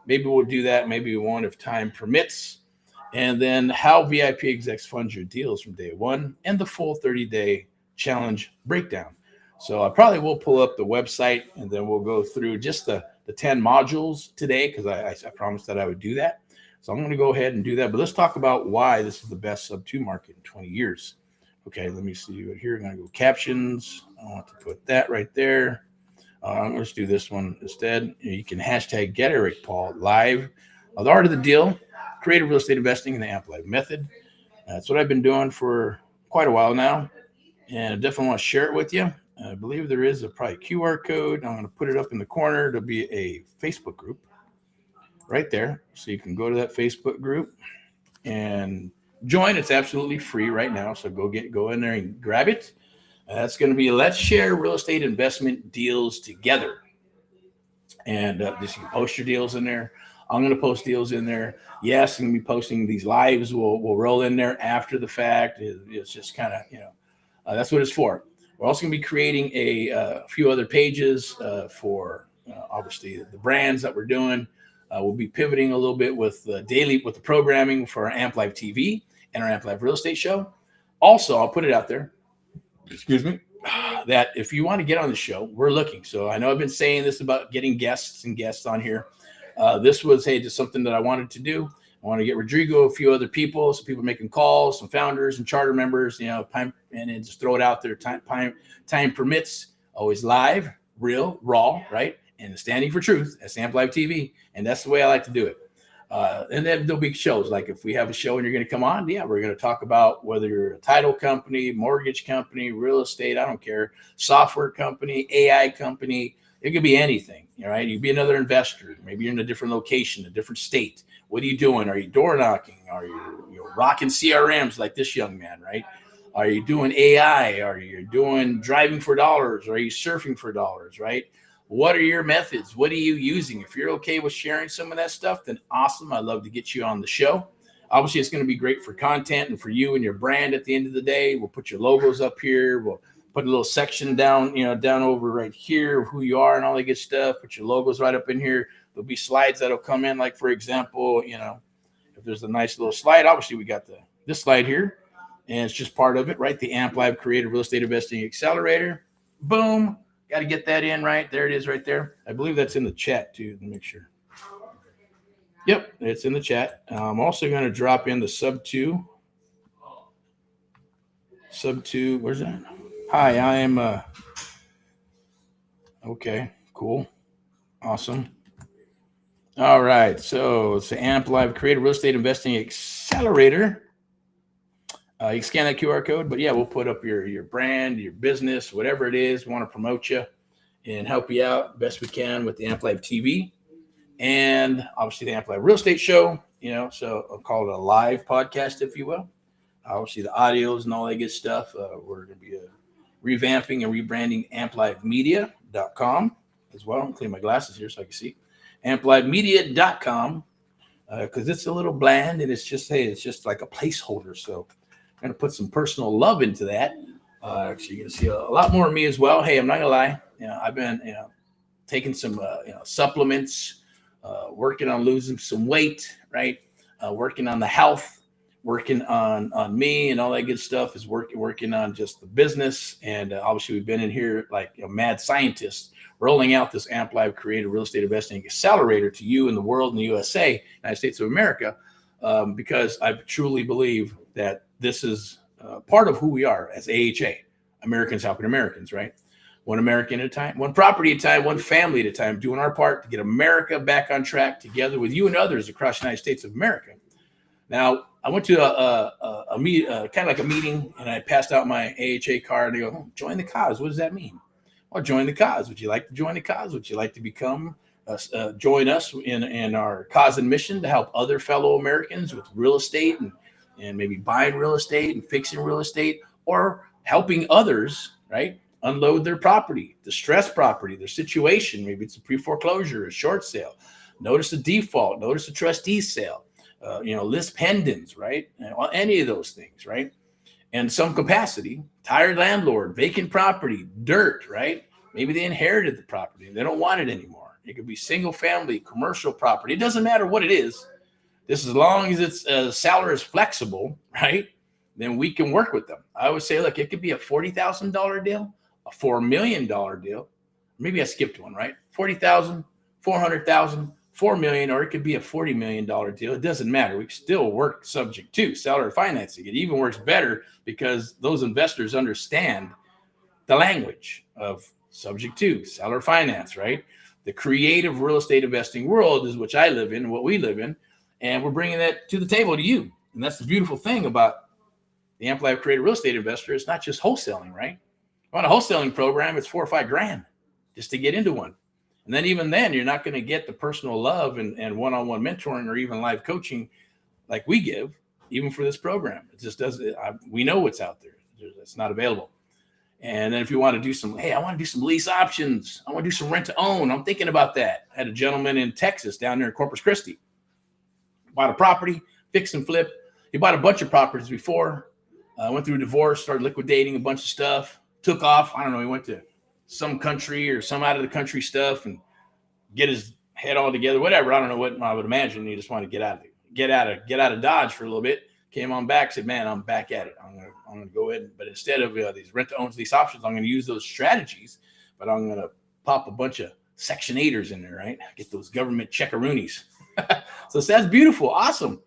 maybe we'll do that. Maybe we won't if time permits. And then how VIP execs fund your deals from day one and the full 30-day challenge breakdown. So I probably will pull up the website and then we'll go through just the 10 modules today because I promised that I would do that. So I'm going to go ahead and do that. But let's talk about why this is the best sub-2 market in 20 years. Okay, let me see what here. I'm going to go captions. I want to put that right there. Let's do this one instead. You can hashtag get Erick Paul live. The art of the deal, creative real estate investing in the Amp Live method. That's what I've been doing for quite a while now. And I definitely want to share it with you. I believe there is probably QR code. I'm going to put it up in the corner. There'll be a Facebook group right there. So you can go to that Facebook group and join. It's absolutely free right now. So go in there and grab it. That's going to be Let's Share Real Estate Investment Deals Together. And just you can post your deals in there. I'm going to post deals in there. Yes, I'm going to be posting these lives. We'll roll in there after the fact. It's just kind of, that's what it's for. We're also going to be creating a few other pages for obviously the brands that we're doing. We'll be pivoting a little bit with the programming for our Amp Live TV and our Amp Live Real Estate Show. Also, I'll put it out there, excuse me, that if you want to get on the show, we're looking. So I know I've been saying this about getting guests on here. This was, just something that I wanted to do. I want to get Rodrigo, a few other people, some people making calls, some founders and charter members, and then just throw it out there. Time permits, always live, real, raw, right? And standing for truth at Amp Live TV. And that's the way I like to do it. And then there'll be shows. Like if we have a show and you're going to come on, we're going to talk about whether you're a title company, mortgage company, real estate, I don't care, software company, AI company. It could be anything, right? You'd be another investor. Maybe you're in a different location, a different state. What are you doing? Are you door knocking? Are you rocking CRMs like this young man, right? Are you doing AI? Are you doing driving for dollars? Are you surfing for dollars, right? What are your methods? What are you using? If you're okay with sharing some of that stuff, then awesome. I'd love to get you on the show. Obviously, it's going to be great for content and for you and your brand at the end of the day. We'll put your logos up here. We'll put a little section down, down over right here of who you are and all that good stuff. Put your logos right up in here. There'll be slides that'll come in. Like, for example, if there's a nice little slide, obviously we got this slide here. And it's just part of it, right? The Amp Live Creative Real Estate Investing Accelerator. Boom. Got to get that in, right? There it is right there. I believe that's in the chat too, to make sure. Yep, it's in the chat. I'm also going to drop in the SubTo. SubTo, where's that? Hi, I am, okay, cool. Awesome. All right, so it's the Amp Live Creative Real Estate Investing Accelerator. You can scan that QR code, but yeah, we'll put up your brand, your business, whatever it is. We want to promote you and help you out best we can with the Amp Live TV and obviously the Amp Live Real Estate Show. So I'll call it a live podcast, if you will. Obviously the audios and all that good stuff. We're going to be revamping and rebranding amplivemedia.com as well. I'm cleaning my glasses here so I can see. amplivemedia.com because it's a little bland and it's just like a placeholder. So I'm going to put some personal love into that. So you're going to see a lot more of me as well. Hey, I'm not going to lie. I've been, taking some, supplements, working on losing some weight, right? Working on the health, working on me and all that good stuff is working on just the business. And obviously we've been in here like mad scientists rolling out this Amp Live Creative Real Estate Investing Accelerator to you in the world in the USA, United States of America, because I truly believe that this is part of who we are as AHA, Americans helping Americans, right? One American at a time, one property at a time, one family at a time, doing our part to get America back on track together with you and others across the United States of America. Now, I went to a kind of like a meeting, and I passed out my AHA card. And they go, oh, join the cause. What does that mean? Well, join the cause. Would you like to join the cause? Would you like to become, join us in our cause and mission to help other fellow Americans with real estate and maybe buying real estate and fixing real estate, or helping others, right, unload their property, distressed property, their situation. Maybe it's a pre-foreclosure, a short sale, notice a default, notice a trustee sale, list pendants, right? Any of those things, right? And some capacity, tired landlord, vacant property, dirt, right? Maybe they inherited the property and they don't want it anymore. It could be single family, commercial property. It doesn't matter what it is. This, as long as it's salary is flexible, right? Then we can work with them. I would say, look, it could be a $40,000 deal, a $4 million deal. Maybe I skipped one, right? 40,000, 400,000, 4 million, or it could be a $40 million deal. It doesn't matter. We can still work subject to seller financing. It even works better because those investors understand the language of subject to seller finance, right? The creative real estate investing world is which I live in, what we live in, and we're bringing that to the table to you. And that's the beautiful thing about the Amp Live Creative Real Estate Investor. It's not just wholesaling, right? On a wholesaling program, it's $4 or $5 grand just to get into one. And then even then, you're not going to get the personal love and one-on-one mentoring or even live coaching like we give, even for this program. It just doesn't. We know what's out there. It's not available. And then if you want to do some, hey, I want to do some lease options. I want to do some rent to own. I'm thinking about that. I had a gentleman in Texas down there in Corpus Christi. Bought a property, fix and flip. He bought a bunch of properties before. Went through a divorce, started liquidating a bunch of stuff, took off. I don't know. He went to some country or some out of the country stuff and get his head all together, whatever. I don't know what I would imagine. He just wanted to get out of Dodge for a little bit. Came on back, said, man, I'm back at it. I'm gonna go ahead. But instead of these rent to owns, these options, I'm going to use those strategies, but I'm going to pop a bunch of Section 8ers in there, right? Get those government checkaroonies. So that's beautiful. Awesome.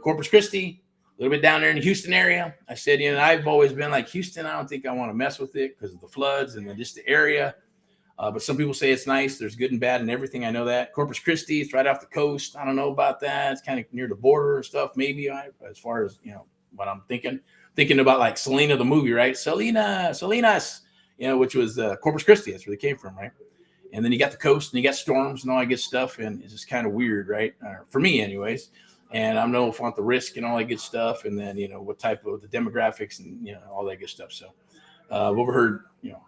Corpus Christi, a little bit down there in the Houston area. I said, I've always been like Houston. I don't think I want to mess with it because of the floods and then just the area. But some people say it's nice. There's good and bad and everything. I know that. Corpus Christi, it's right off the coast. I don't know about that. It's kind of near the border and stuff, maybe, as far as, what I'm thinking about, like Selena, the movie, right? Salinas, which was Corpus Christi. That's where they came from, right? And then you got the coast and you got storms and all that good stuff. And it's just kind of weird, right? For me anyways. And I don't know if I want the risk and all that good stuff. And then, what type of the demographics and, all that good stuff. So I've overheard,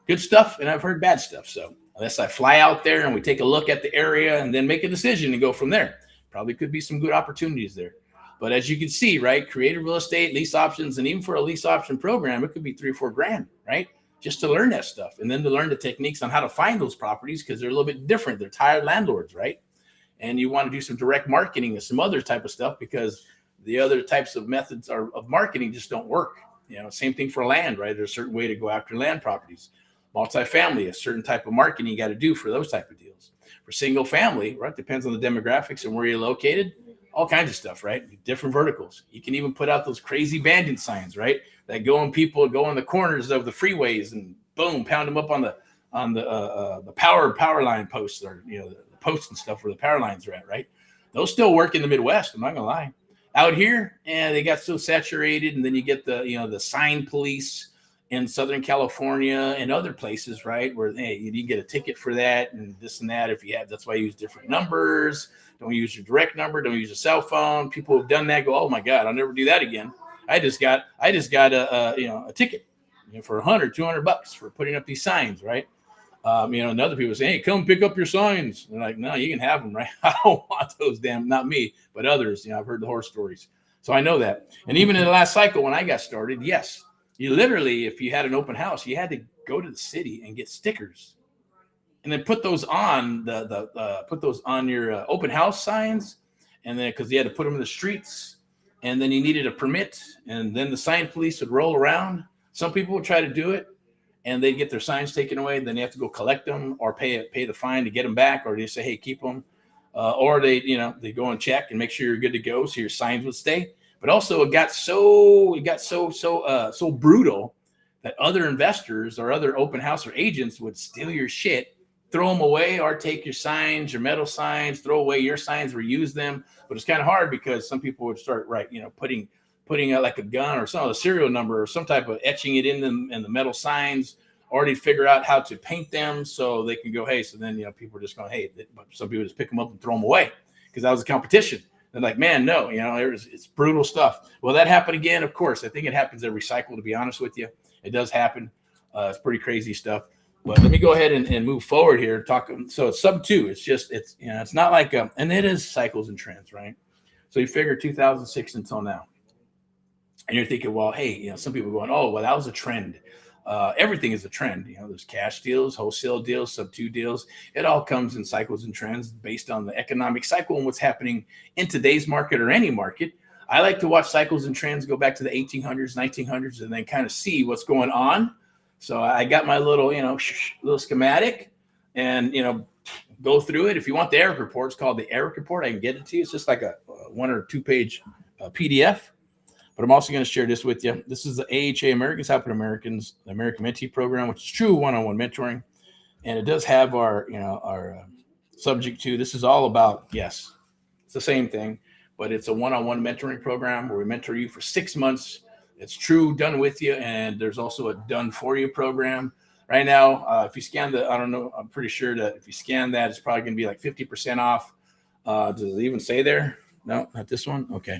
good stuff and I've heard bad stuff. So unless I fly out there and we take a look at the area and then make a decision and go from there, probably could be some good opportunities there. But as you can see, right, creative real estate, lease options, and even for a lease option program, it could be $3 or $4 grand, right? Just to learn that stuff and then to learn the techniques on how to find those properties because they're a little bit different. They're tired landlords, right? And you want to do some direct marketing and some other type of stuff because the other types of methods of marketing just don't work. Same thing for land, right? There's a certain way to go after land properties. Multifamily, a certain type of marketing you got to do for those type of deals. For single family, right? Depends on the demographics and where you're located. All kinds of stuff, right? Different verticals. You can even put out those crazy bandit signs, right? That people go in the corners of the freeways and boom, pound them up on the power line posts, or the posts and stuff where the power lines are at, right? Those still work in the Midwest. I'm not gonna lie. Out here, and they got so saturated, and then you get the sign police in Southern California and other places, right? Where you get a ticket for that and this and that. If you have, that's why I use different numbers. Don't use your direct number. Don't use a cell phone. People who've done that go, oh my God, I'll never do that again. I just got a ticket for $100-$200 for putting up these signs, right? And other people say, hey, come pick up your signs. They're like, no, you can have them, right? I don't want those not me, but others. I've heard the horror stories. So I know that. And even in the last cycle when I got started, yes, you literally, if you had an open house, you had to go to the city and get stickers and then put those on your open house signs. And then, cause you had to put them in the streets, and then you needed a permit, and then the sign police would roll around. Some people would try to do it, and they get their signs taken away. Then they have to go collect them or pay the fine to get them back, or they say, hey, keep them. Or they go and check and make sure you're good to go, so your signs would stay. But also it got so brutal that other investors or other open house or agents would steal your shit, throw them away, or take your signs, your metal signs, throw away your signs, reuse them. But it's kind of hard because some people would start putting out like a gun or some serial number or some type of etching it in the metal signs, or they figure out how to paint them so they can go, hey, so then, people are just going, hey, some people just pick them up and throw them away because that was a competition. They're like, man, no, it's brutal stuff. Well, that happened again. Of course, I think it happens every cycle, to be honest with you. It does happen. It's pretty crazy stuff. But let me go ahead and move forward here. So it's SubTo. It's not like, and it is cycles and trends, right? So you figure 2006 until now. And you're thinking, well, hey, some people are going, oh, well, that was a trend. Everything is a trend. There's cash deals, wholesale deals, SubTo deals. It all comes in cycles and trends based on the economic cycle and what's happening in today's market or any market. I like to watch cycles and trends go back to the 1800s, 1900s, and then kind of see what's going on. So I got my little, little schematic, and, go through it. If you want the Erick report, it's called the Erick report. I can get it to you. It's just like a 1 or 2 page PDF. But I'm also going to share this with you. This is the AHA Americans Helping Americans, the American Mentee Program, which is true one-on-one mentoring. And it does have our subject to. This is all about, yes, it's the same thing, but it's a one-on-one mentoring program where we mentor you for 6 months. It's true, done with you. And there's also a done for you program. Right now, if you scan I'm pretty sure that if you scan that, it's probably going to be like 50% off. Does it even say there? No, not this one. Okay.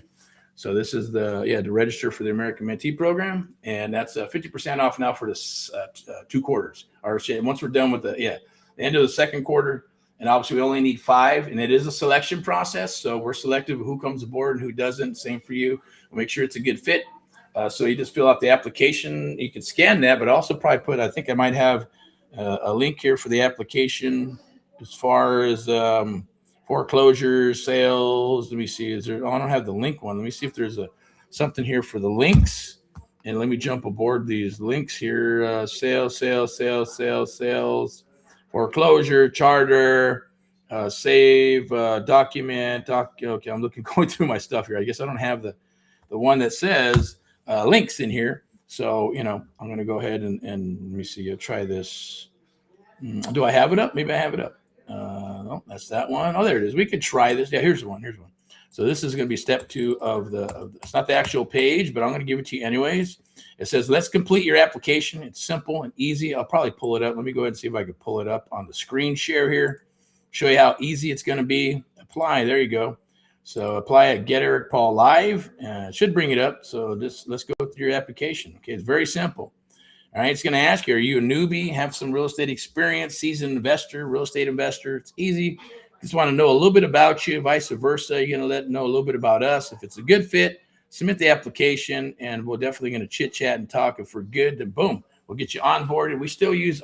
So this is to register for the American Mentee Program, and that's 50% off now for this 2 quarters. Or once we're done with the end of the second quarter, and obviously we only need 5, and it is a selection process. So we're selective of who comes aboard and who doesn't. Same for you. We'll make sure it's a good fit. So you just fill out the application. You can scan that, but also probably I think I might have a link here for the application as far as foreclosures, sales. Let me see. I don't have the link one. Let me see if there's something here for the links. And let me jump aboard these links here. Sales, foreclosure, charter, save, document. Okay, I'm going through my stuff here. I guess I don't have the one that says links in here. So, I'm going to go ahead and let me see. I'll try this. Do I have it up? Maybe I have it up. No, that's that one. Oh, there it is. We could try this. Yeah, here's one. So this is going to be step 2 of it's not the actual page, but I'm going to give it to you anyways. It says, let's complete your application. It's simple and easy. I'll probably pull it up. Let me go ahead and see if I can pull it up on the screen share here. Show you how easy it's going to be. Apply. There you go. So apply at Get Erick Paul Live. It should bring it up. So let's go through your application. Okay, it's very simple. All right, it's going to ask you, are you a newbie, have some real estate experience, seasoned investor, real estate investor? It's easy. Just want to know a little bit about you, vice versa. You're going to know a little bit about us. If it's a good fit, submit the application, and we're definitely going to chit-chat and talk. If we're good, then boom, we'll get you onboarded. We still use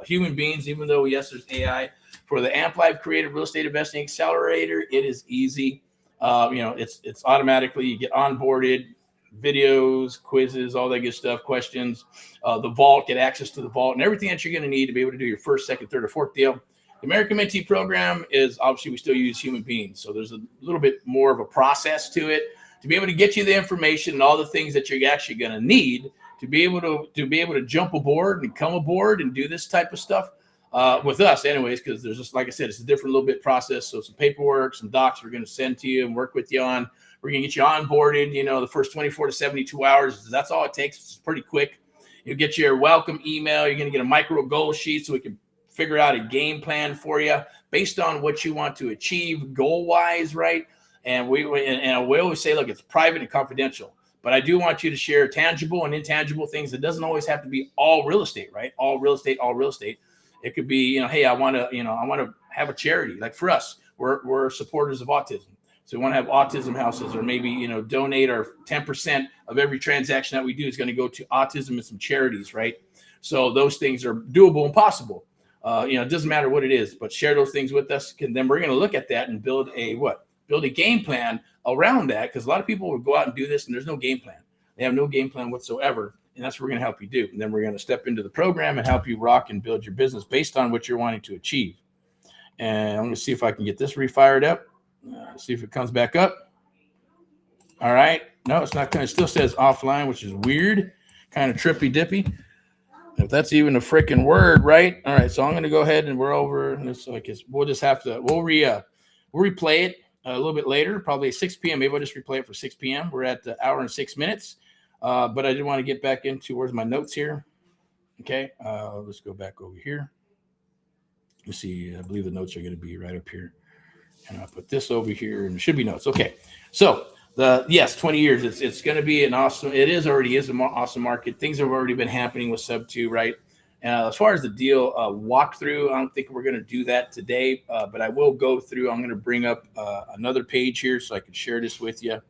human beings, even though, yes, there's AI. For the Amp Live Creative Real Estate Investing Accelerator, it is easy. It's automatically, you get onboarded. videos, quizzes, all that good stuff, questions. The vault, get access to the vault and everything that you're going to need to be able to do your first, second, third, or fourth deal. The American Mentee program is obviously we still use human beings. So there's a little bit more of a process to it to be able to get you the information and all the things that you're actually going to need to be able to jump aboard and come aboard and do this type of stuff with us anyways, because there's just, like I said, it's a different little bit process. So some paperwork, some docs we're going to send to you and work with you on. We're going to get you onboarded, the first 24 to 72 hours. That's all it takes. It's pretty quick. You'll get your welcome email. You're going to get a micro goal sheet so we can figure out a game plan for you based on what you want to achieve goal-wise, right? And we always say, look, it's private and confidential. But I do want you to share tangible and intangible things. It doesn't always have to be all real estate, right? All real estate. It could be, hey, I want to have a charity. Like for us, we're supporters of autism. So we want to have autism houses, or maybe, donate our 10% of every transaction that we do is going to go to autism and some charities, right? So those things are doable and possible. It doesn't matter what it is, but share those things with us. And then we're going to look at that and build a game plan around that. Because a lot of people will go out and do this and there's no game plan. They have no game plan whatsoever. And that's what we're going to help you do. And then we're going to step into the program and help you rock and build your business based on what you're wanting to achieve. And I'm going to see if I can get this refired up. See if it comes back up. All right. No, it's not going to. It still says offline, which is weird. Kind of trippy dippy. If that's even a freaking word, right? All right. So I'm going to go ahead and we're over. We'll just have to, we'll replay it a little bit later, probably at 6 p.m. Maybe I'll just replay it for 6 p.m. We're at the hour and 6 minutes. But I did want to get back into, where's my notes here? Okay. Let's go back over here. Let's see. I believe the notes are going to be right up here. And I'll put this over here and it should be notes. Okay. So 20 years, it's going to be an awesome, it is already is an awesome market. Things have already been happening with SubTo, right? As far as the deal walkthrough, I don't think we're going to do that today, but I will go through. I'm going to bring up another page here so I can share this with you.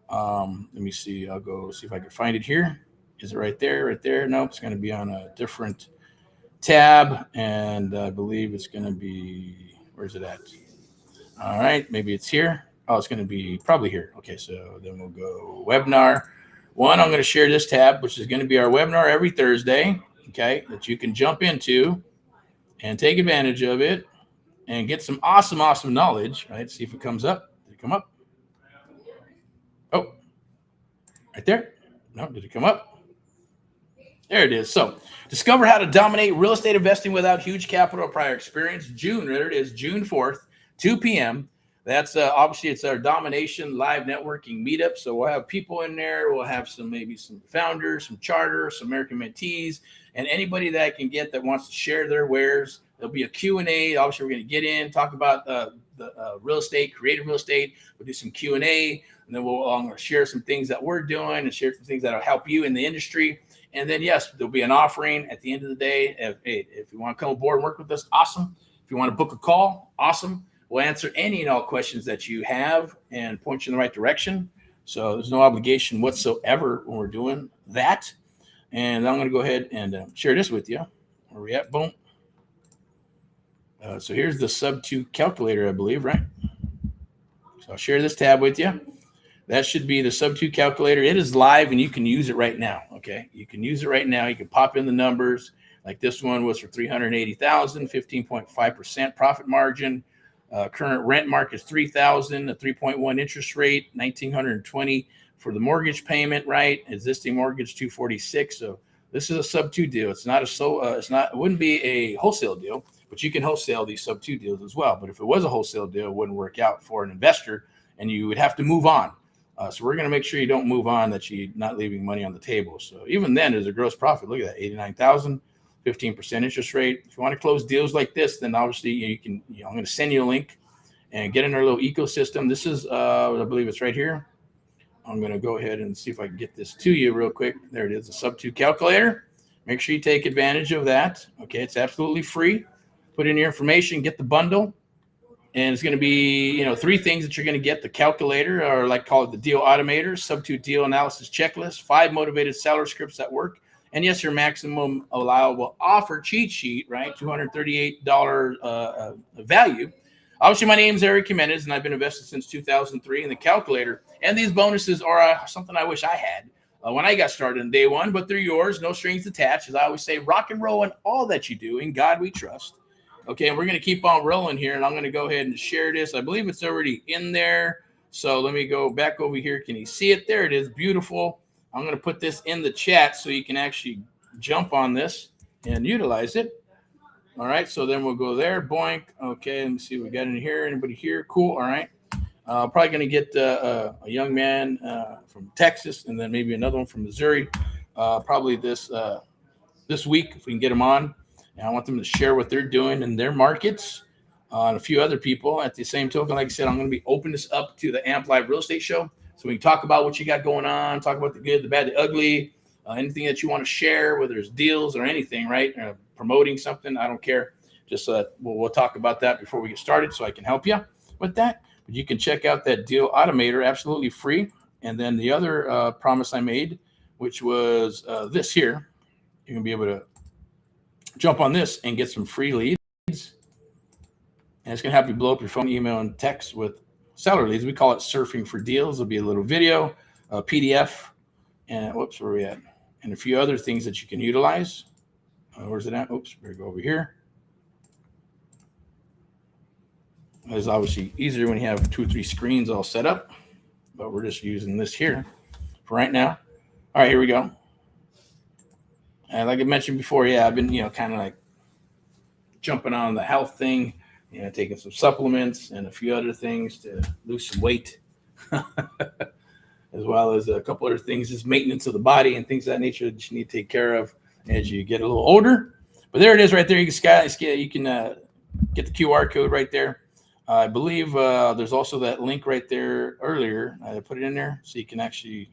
Let me see. I'll go see if I can find it here. Is it right there? Right there? Nope. It's going to be on a different tab. And I believe it's going to be, where's it at? All right. Maybe it's here. Oh, it's going to be probably here. Okay. So then we'll go webinar one. I'm going to share this tab, which is going to be our webinar every Thursday. Okay. That you can jump into and take advantage of it and get some awesome knowledge, right? See if it comes up. Did it come up? Oh, right there. No, did it come up? There it is. So discover how to dominate real estate investing without huge capital or prior experience. There it is, June 4th, 2 p.m. That's obviously it's our domination live networking meetup. So we'll have people in there. We'll have maybe some founders, some charters, some American mentees, and anybody that can get that wants to share their wares. There'll be a Q&A. Obviously, we're going to get in, talk about the real estate, creative real estate. We'll do some Q&A, and then we'll share some things that we're doing and share some things that will help you in the industry. And then, yes, there'll be an offering at the end of the day. If you want to come aboard and work with us, awesome. If you want to book a call, awesome. We'll answer any and all questions that you have and point you in the right direction. So there's no obligation whatsoever when we're doing that. And I'm going to go ahead and share this with you. Where we at? Boom. So here's the SubTo calculator, I believe, right? So I'll share this tab with you. That should be the SubTo calculator. It is live and you can use it right now. Okay. You can use it right now. You can pop in the numbers. Like this one was for $380,000, 15.5% profit margin. Current rent mark is $3,000, a 3.1 interest rate, $1,920 for the mortgage payment, right? Existing mortgage $246. So this is a SubTo deal. It's not it wouldn't be a wholesale deal, but you can wholesale these SubTo deals as well. But if it was a wholesale deal, it wouldn't work out for an investor and you would have to move on. So we're going to make sure you don't move on, that you're not leaving money on the table. So even then, there's a gross profit. Look at that, $89,000, 15% interest rate. If you want to close deals like this, then obviously you can. I'm going to send you a link and get in our little ecosystem. This is, I believe it's right here. I'm going to go ahead and see if I can get this to you real quick. There it is, the SubTo calculator. Make sure you take advantage of that. Okay, it's absolutely free. Put in your information, get the bundle. And it's going to be, 3 things that you're going to get: the calculator, or call it the deal automator, SubTo deal analysis checklist, 5 motivated seller scripts that work, and yes, your maximum allowable offer cheat sheet, right? $238 value. Obviously, my name is Erick Jimenez, and I've been invested since 2003 in the calculator. And these bonuses are something I wish I had when I got started on day one, but they're yours, no strings attached. As I always say, rock and roll in all that you do. In God we trust. Okay, and we're going to keep on rolling here, and I'm going to go ahead and share this. I believe it's already in there. So let me go back over here. Can you see it? There it is. Beautiful. I'm going to put this in the chat so you can actually jump on this and utilize it. All right, so then we'll go there. Boink. Okay, let me see what we got in here. Anybody here? Cool. All right. Probably going to get a young man from Texas, and then maybe another one from Missouri. Probably this week, if we can get them on. And I want them to share what they're doing in their markets, and a few other people. At the same token, like I said, I'm going to be opening this up to the Amp Live Real Estate Show, so we can talk about what you got going on, talk about the good, the bad, the ugly, anything that you want to share, whether it's deals or anything, right? Promoting something, I don't care. Just we'll talk about that before we get started, so I can help you with that. But you can check out that deal automator, absolutely free. And then the other promise I made, which was this here, you're gonna be able to jump on this and get some free leads. And it's gonna help you blow up your phone, email, and text with seller leads. We call it surfing for deals. There'll be a little video, a PDF, and whoops, where are we at? And a few other things that you can utilize. Where's it at? Oops, better go over here. It's obviously easier when you have 2 or 3 screens all set up, but we're just using this here for right now. All right, here we go. And like I mentioned before, yeah, I've been, kind of like jumping on the health thing, taking some supplements and a few other things to lose some weight, as well as a couple other things, just maintenance of the body and things of that nature that you need to take care of as you get a little older. But there it is right there. You can get the QR code right there. I believe there's also that link right there earlier. I put it in there so you can actually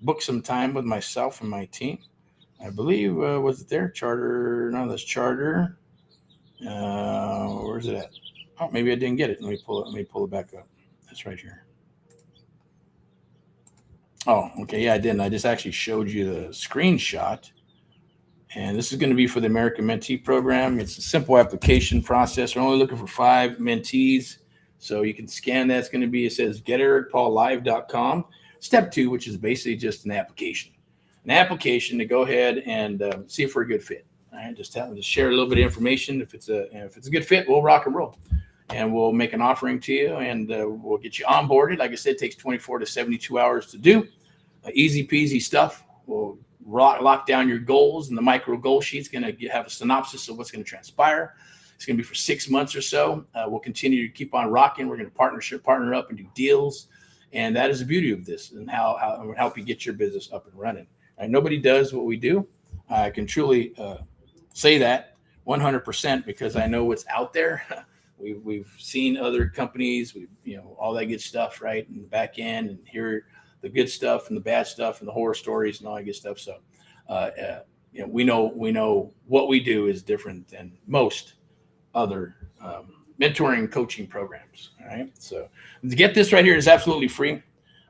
book some time with myself and my team. I believe, was it there? Charter. No, that's Charter. Where's it at? Oh, maybe I didn't get it. Let me pull it back up. That's right here. Oh, okay. Yeah, I didn't. I just actually showed you the screenshot. And this is going to be for the American Mentee Program. It's a simple application process. We're only looking for 5 mentees. So you can scan that. It's going to be, it says geterickpaullive.com. Step 2, which is basically just an application. An application to go ahead and see if we're a good fit. All right, just share a little bit of information. If it's a good fit, we'll rock and roll. And we'll make an offering to you, and we'll get you onboarded. Like I said, it takes 24 to 72 hours to do. Easy peasy stuff. We'll lock down your goals, and the micro goal sheet's going to have a synopsis of what's going to transpire. It's going to be for 6 months or so. We'll continue to keep on rocking. We're going to partner up and do deals. And that is the beauty of this, and how it will help you get your business up and running. Right? Nobody does what we do. I can truly say that 100% because I know what's out there. We've seen other companies, all that good stuff, right? In the back end, and hear the good stuff and the bad stuff and the horror stories and all that good stuff. So, we know what we do is different than most other mentoring coaching programs. All right. So to get this right here is absolutely free.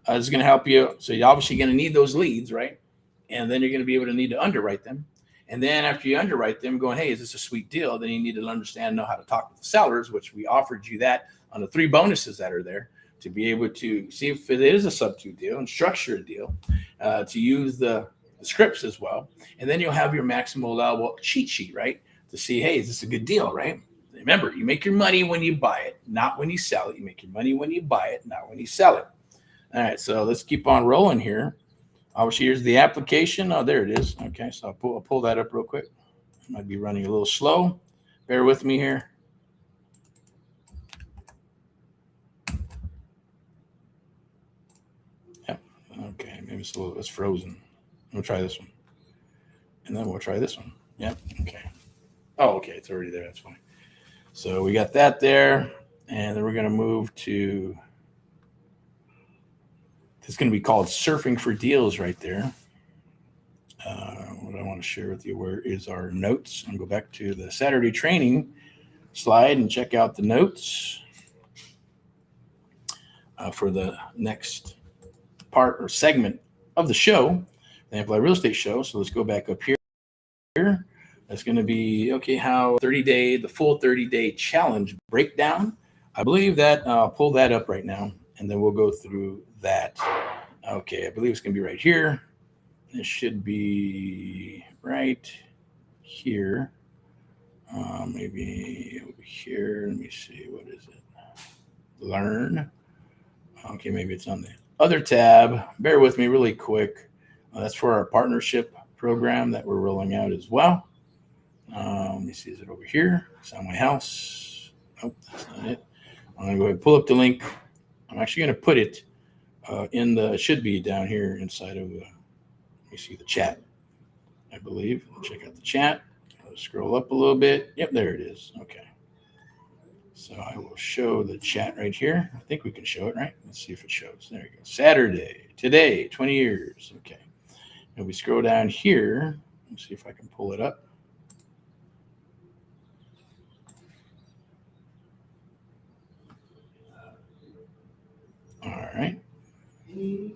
This is going to help you. So you're obviously going to need those leads, right? And then you're going to be able to need to underwrite them. And then after you underwrite them, going, hey, is this a sweet deal? Then you need to understand and know how to talk with the sellers, which we offered you that on the 3 bonuses that are there to be able to see if it is a SubTo deal and structure a deal, to use the scripts as well. And then you'll have your maximum allowable cheat sheet, right? To see, hey, is this a good deal, right? Remember, you make your money when you buy it, not when you sell it. You make your money when you buy it, not when you sell it. All right, so let's keep on rolling here. Obviously, here's the application. Oh, there it is. Okay, so I'll pull that up real quick. It might be running a little slow. Bear with me here. Yep. Okay, maybe it's frozen. We'll try this one. And then we'll try this one. Yep. Okay. Oh, okay. It's already there. That's fine. So we got that there. And then we're going to move to, it's going to be called Surfing for Deals right there. What I want to share with you, where is our notes? I'll go back to the Saturday training slide and check out the notes for the next part or segment of the show, the Amplify Real Estate Show. So let's go back up here. It's going to be, okay, how the full 30-day challenge breakdown. I believe that I'll pull that up right now, and then we'll go through that. Okay, I believe it's going to be right here. It should be right here. Maybe over here. Let me see. What is it? Learn. Okay, maybe it's on the other tab. Bear with me really quick. That's for our partnership program that we're rolling out as well. Let me see. Is it over here? It's on my house. Nope, that's not it. I'm going to go ahead and pull up the link. I'm actually going to put it it should be down here inside of, let me see the chat, I believe. Check out the chat. I'll scroll up a little bit. Yep, there it is. Okay. So I will show the chat right here. I think we can show it, right? Let's see if it shows. There you go. Saturday, today, 20 years. Okay. And we scroll down here. Let's see if I can pull it up. All right. And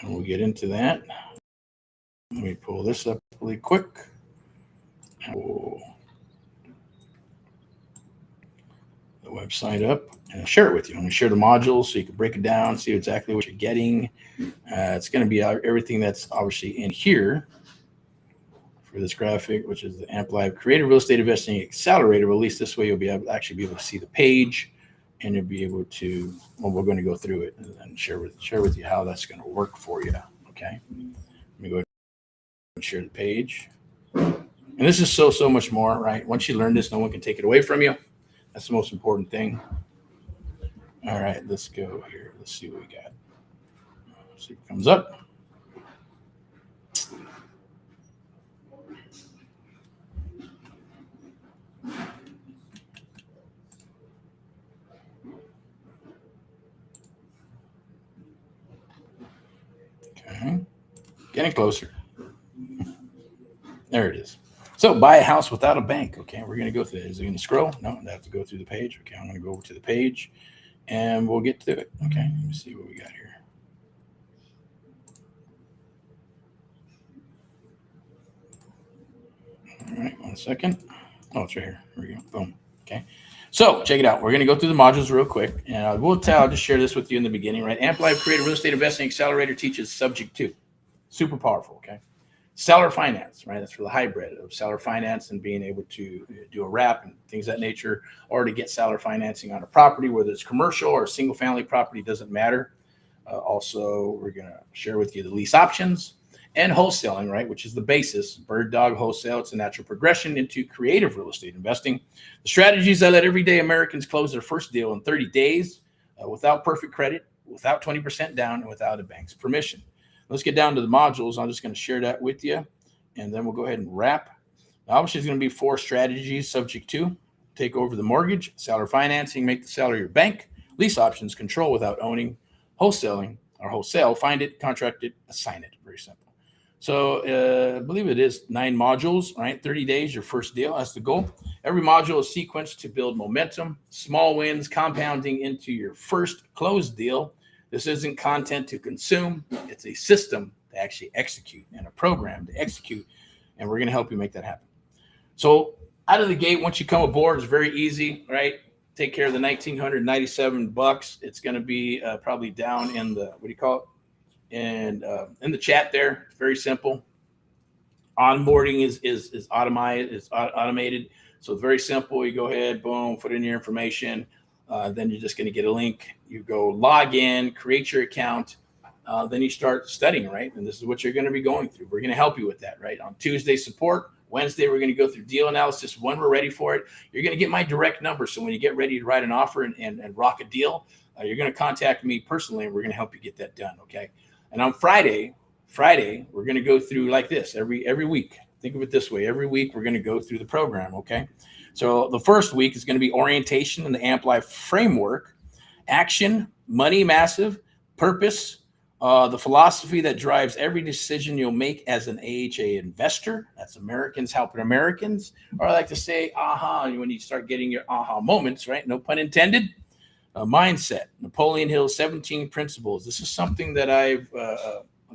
we'll get into that. Let me pull this up really quick. Pull the website up and share it with you. I'm going to share the modules so you can break it down, see exactly what you're getting. It's going to be everything that's obviously in here for this graphic, which is the Amp Live Creative Real Estate Investing Accelerator. At least this way you'll be able to see the page, and you'll be able to, well, we're going to go through it and share with you how that's going to work for you. Okay. Let me go ahead and share the page. And this is so much more, right? Once you learn this, no one can take it away from you. That's the most important thing. All right, let's go here. Let's see what we got. See what comes up. Okay, getting closer. There it is. So buy a house without a bank. Okay, we're going to go through that. Is it going to scroll? No, I have to go through the page. Okay, I'm going to go over to the page, and we'll get to it. Okay, let me see what we got here. All right, 1 second. Oh, it's right here. Here we go. Boom. Okay. So check it out. We're going to go through the modules real quick, and I'll just share this with you in the beginning, right? Amp Live Creative Real Estate Investing Accelerator teaches subject to. Super powerful, okay? Seller finance, right? That's for the hybrid of seller finance and being able to do a wrap and things of that nature, or to get seller financing on a property, whether it's commercial or single family property, doesn't matter. Also, we're going to share with you the lease options and wholesaling, right? Which is the basis, bird dog wholesale. It's a natural progression into creative real estate investing. The strategies that let everyday Americans close their first deal in 30 days without perfect credit, without 20% down, and without a bank's permission. Let's get down to the modules. I'm just going to share that with you, and then we'll go ahead and wrap. Now, obviously, there's going to be 4 strategies subject to: take over the mortgage, seller financing, make the seller your bank, lease options, control without owning, wholesaling or wholesale, find it, contract it, assign it. Very simple. So I believe it is 9 modules, right? 30 days, your first deal. That's the goal. Every module is sequenced to build momentum, small wins, compounding into your first closed deal. This isn't content to consume. It's a system to actually execute and a program to execute. And we're going to help you make that happen. So out of the gate, once you come aboard, it's very easy, right? Take care of the $1,997. It's going to be probably down in the, what do you call it? And in the chat there. It's very simple. Onboarding is automated. So it's very simple. You go ahead, boom, put in your information. Then you're just going to get a link. You go log in, create your account. Then you start studying, right? And this is what you're going to be going through. We're going to help you with that, right? On Tuesday, support. Wednesday, we're going to go through deal analysis. When we're ready for it, you're going to get my direct number. So when you get ready to write an offer and rock a deal, you're going to contact me personally, and we're going to help you get that done, okay? And on Friday, we're going to go through like this every week. Think of it this way. Every week, we're going to go through the program, okay? So the first week is going to be orientation in the Amp Live framework, action, money massive, purpose, the philosophy that drives every decision you'll make as an AHA investor. That's Americans helping Americans. Or I like to say, aha, when you start getting your aha moments, right? No pun intended. Mindset, Napoleon Hill's 17 principles. This is something that I've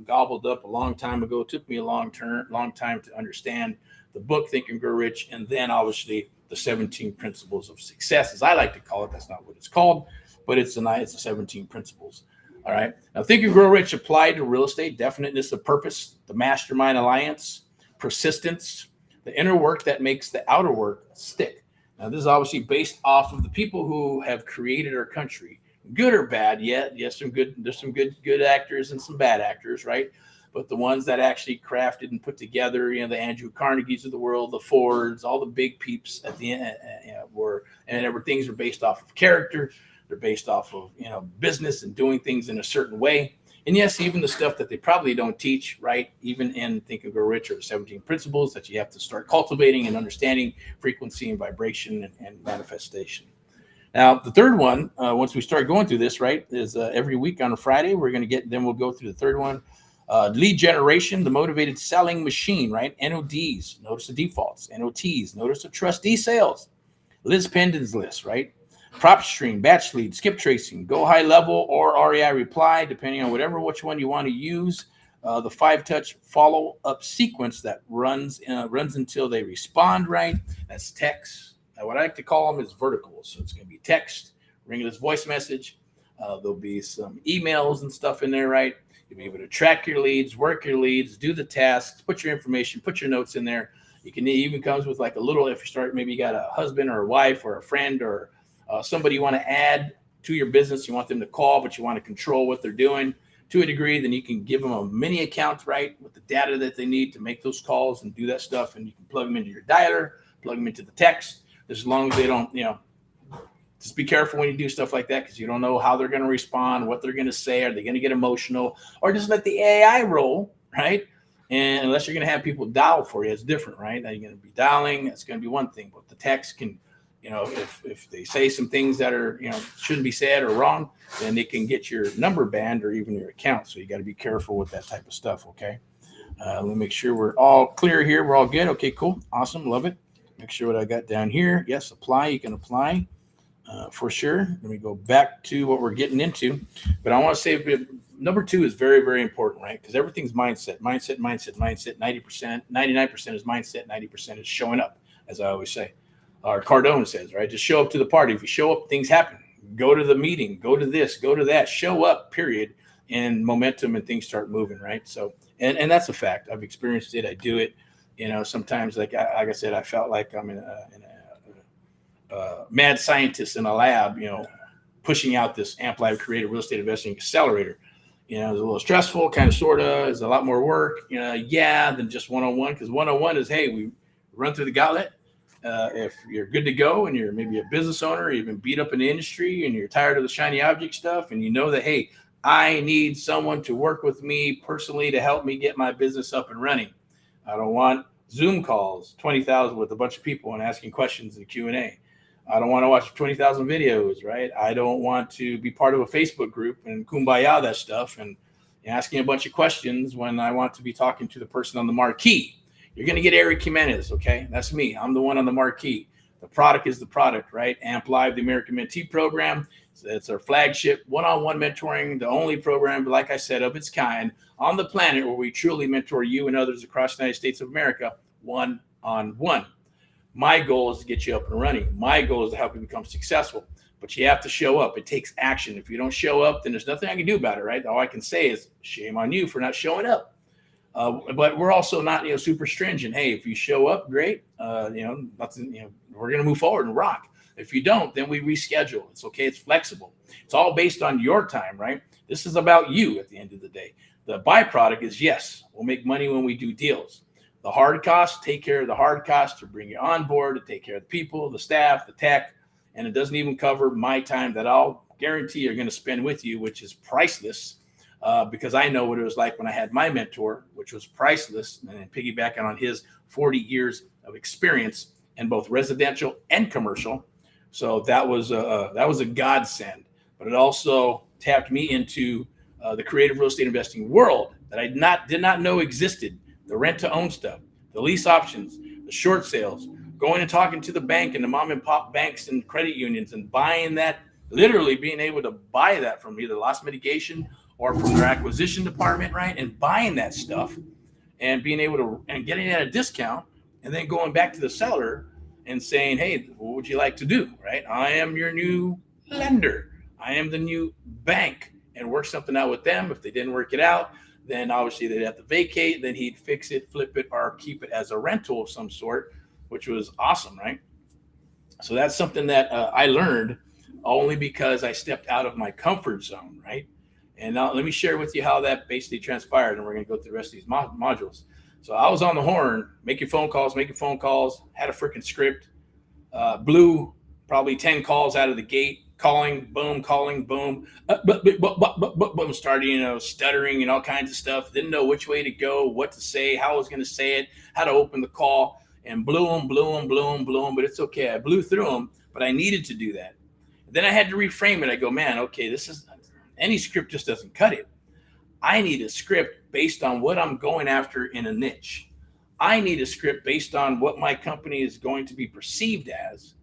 gobbled up a long time ago. It took me a long time to understand the book Think and Grow Rich, and then obviously the 17 Principles of Success, as I like to call it. That's not what it's called, but it's the 17 Principles. All right. Now, Think and Grow Rich applied to real estate: definiteness of purpose, the mastermind alliance, persistence, the inner work that makes the outer work stick. Now, this is obviously based off of the people who have created our country, good or bad. Yes, there's some good actors and some bad actors, right? But the ones that actually crafted and put together, the Andrew Carnegies of the world, the Fords, all the big peeps at the end, things are based off of character. They're based off of, business and doing things in a certain way. And yes, even the stuff that they probably don't teach, right? Even in Think and Grow Rich or the 17 Principles that you have to start cultivating and understanding: frequency and vibration and manifestation. Now, the third one, once we start going through this, right, is every week on a Friday, then we'll go through the third one. Lead generation, the motivated selling machine, right? NODs, notice the defaults. NOTs, notice the trustee sales. Liz Pendon's list, right? Prop stream, batch lead, skip tracing, go high level or REI reply, depending on which one you want to use. The 5-touch follow-up sequence that runs until they respond, right? That's text. Now, what I like to call them is verticals. So it's going to be text, ringless voice message. There'll be some emails and stuff in there, right? You'll be able to track your leads, work your leads, do the tasks, put your information, put your notes in there. It even comes with like a little, if you start, maybe you got a husband or a wife or a friend or somebody you want to add to your business. You want them to call, but you want to control what they're doing to a degree. Then you can give them a mini account, right, with the data that they need to make those calls and do that stuff. And you can plug them into your dialer, plug them into the text, as long as they don't, just be careful when you do stuff like that, because you don't know how they're going to respond, what they're going to say. Are they going to get emotional, or just let the AI roll, right? And unless you're going to have people dial for you, it's different, right? Now you're going to be dialing. It's going to be one thing, but the text can, if they say some things that are, shouldn't be said or wrong, then they can get your number banned or even your account. So you got to be careful with that type of stuff. Okay. Let me make sure we're all clear here. We're all good. Okay, cool. Awesome. Love it. Make sure what I got down here. Yes. Apply. You can apply. For sure. Let me go back to what we're getting into. But I want to say number 2 is very, very important, right? Because everything's mindset. 90%, 99% is mindset, 90% is showing up, as I always say. Or Cardone says, right? Just show up to the party. If you show up, things happen. Go to the meeting, go to this, go to that, show up, period. And momentum and things start moving, right? So, and that's a fact. I've experienced it. I do it. Sometimes, like I said, I felt like I'm in a mad scientist in a lab, pushing out this Amplified Creative Real Estate Investing Accelerator. It's a little stressful, kind of, sort of. It's a lot more work, than just one-on-one. Because one-on-one is, hey, we run through the gauntlet. If you're good to go and you're maybe a business owner, or you've been beat up in the industry and you're tired of the shiny object stuff, and you know that, hey, I need someone to work with me personally to help me get my business up and running. I don't want Zoom calls, 20,000 with a bunch of people and asking questions in Q&A. I don't want to watch 20,000 videos, right? I don't want to be part of a Facebook group and kumbaya that stuff and asking a bunch of questions when I want to be talking to the person on the marquee. You're going to get Erick Jimenez, okay? That's me. I'm the one on the marquee. The product is the product, right? Amp Live, the American Mentee Program. It's our flagship one-on-one mentoring, the only program, like I said, of its kind on the planet where we truly mentor you and others across the United States of America, one-on-one. My goal is to get you up and running. My goal is to help you become successful, but you have to show up. It takes action. If you don't show up, then there's nothing I can do about it, right? All I can say is shame on you for not showing up. But we're also not, super stringent. Hey, if you show up, great. Nothing, we're going to move forward and rock. If you don't, then we reschedule. It's okay. It's flexible. It's all based on your time, right? This is about you at the end of the day. The byproduct is, yes, we'll make money when we do deals. The hard costs, take care of the hard costs to bring you on board, to take care of the people, the staff, the tech. And it doesn't even cover my time that I'll guarantee you're going to spend with you, which is priceless. Because I know what it was like when I had my mentor, which was priceless, and then piggybacking on his 40 years of experience in both residential and commercial. So that was a godsend. But it also tapped me into the creative real estate investing world that I did not know existed. The rent-to-own stuff, the lease options, the short sales, going and talking to the bank and the mom and pop banks and credit unions and buying that, literally being able to buy that from either loss mitigation or from their acquisition department, right? And buying that stuff and being able to, and getting it at a discount and then going back to the seller and saying, hey, what would you like to do? Right? I am your new lender. I am the new bank, and work something out with them. If they didn't work it out, then obviously they'd have to vacate. Then he'd fix it, flip it, or keep it as a rental of some sort, which was awesome, right? So that's something that I learned only because I stepped out of my comfort zone, right? And now let me share with you how that basically transpired, and we're going to go through the rest of these modules. So I was on the horn, making phone calls, had a freaking script, blew probably 10 calls out of the gate, calling, boom, started, stuttering and all kinds of stuff. Didn't know which way to go, what to say, how I was going to say it, how to open the call, and blew them. But it's okay. I blew through them, but I needed to do that. Then I had to reframe it. I go, man, okay, this is any script just doesn't cut it. I need a script based on what I'm going after in a niche. I need a script based on what my company is going to be perceived as.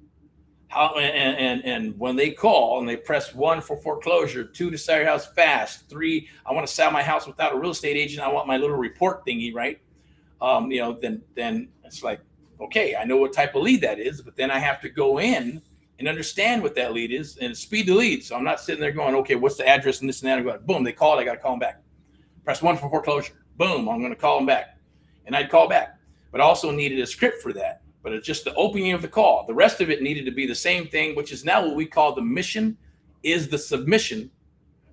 How and when they call and they press 1 for foreclosure, 2 to sell your house fast, 3, I want to sell my house without a real estate agent. I want my little report thingy, right? Then it's like, okay, I know what type of lead that is, but then I have to go in and understand what that lead is and speed the lead. So I'm not sitting there going, okay, what's the address and this and that? I'm going, boom, they called, I got to call them back. Press 1 for foreclosure. Boom, I'm going to call them back. And I'd call back, but also needed a script for that. But it's just the opening of the call. The rest of it needed to be the same thing, which is now what we call the mission is the submission.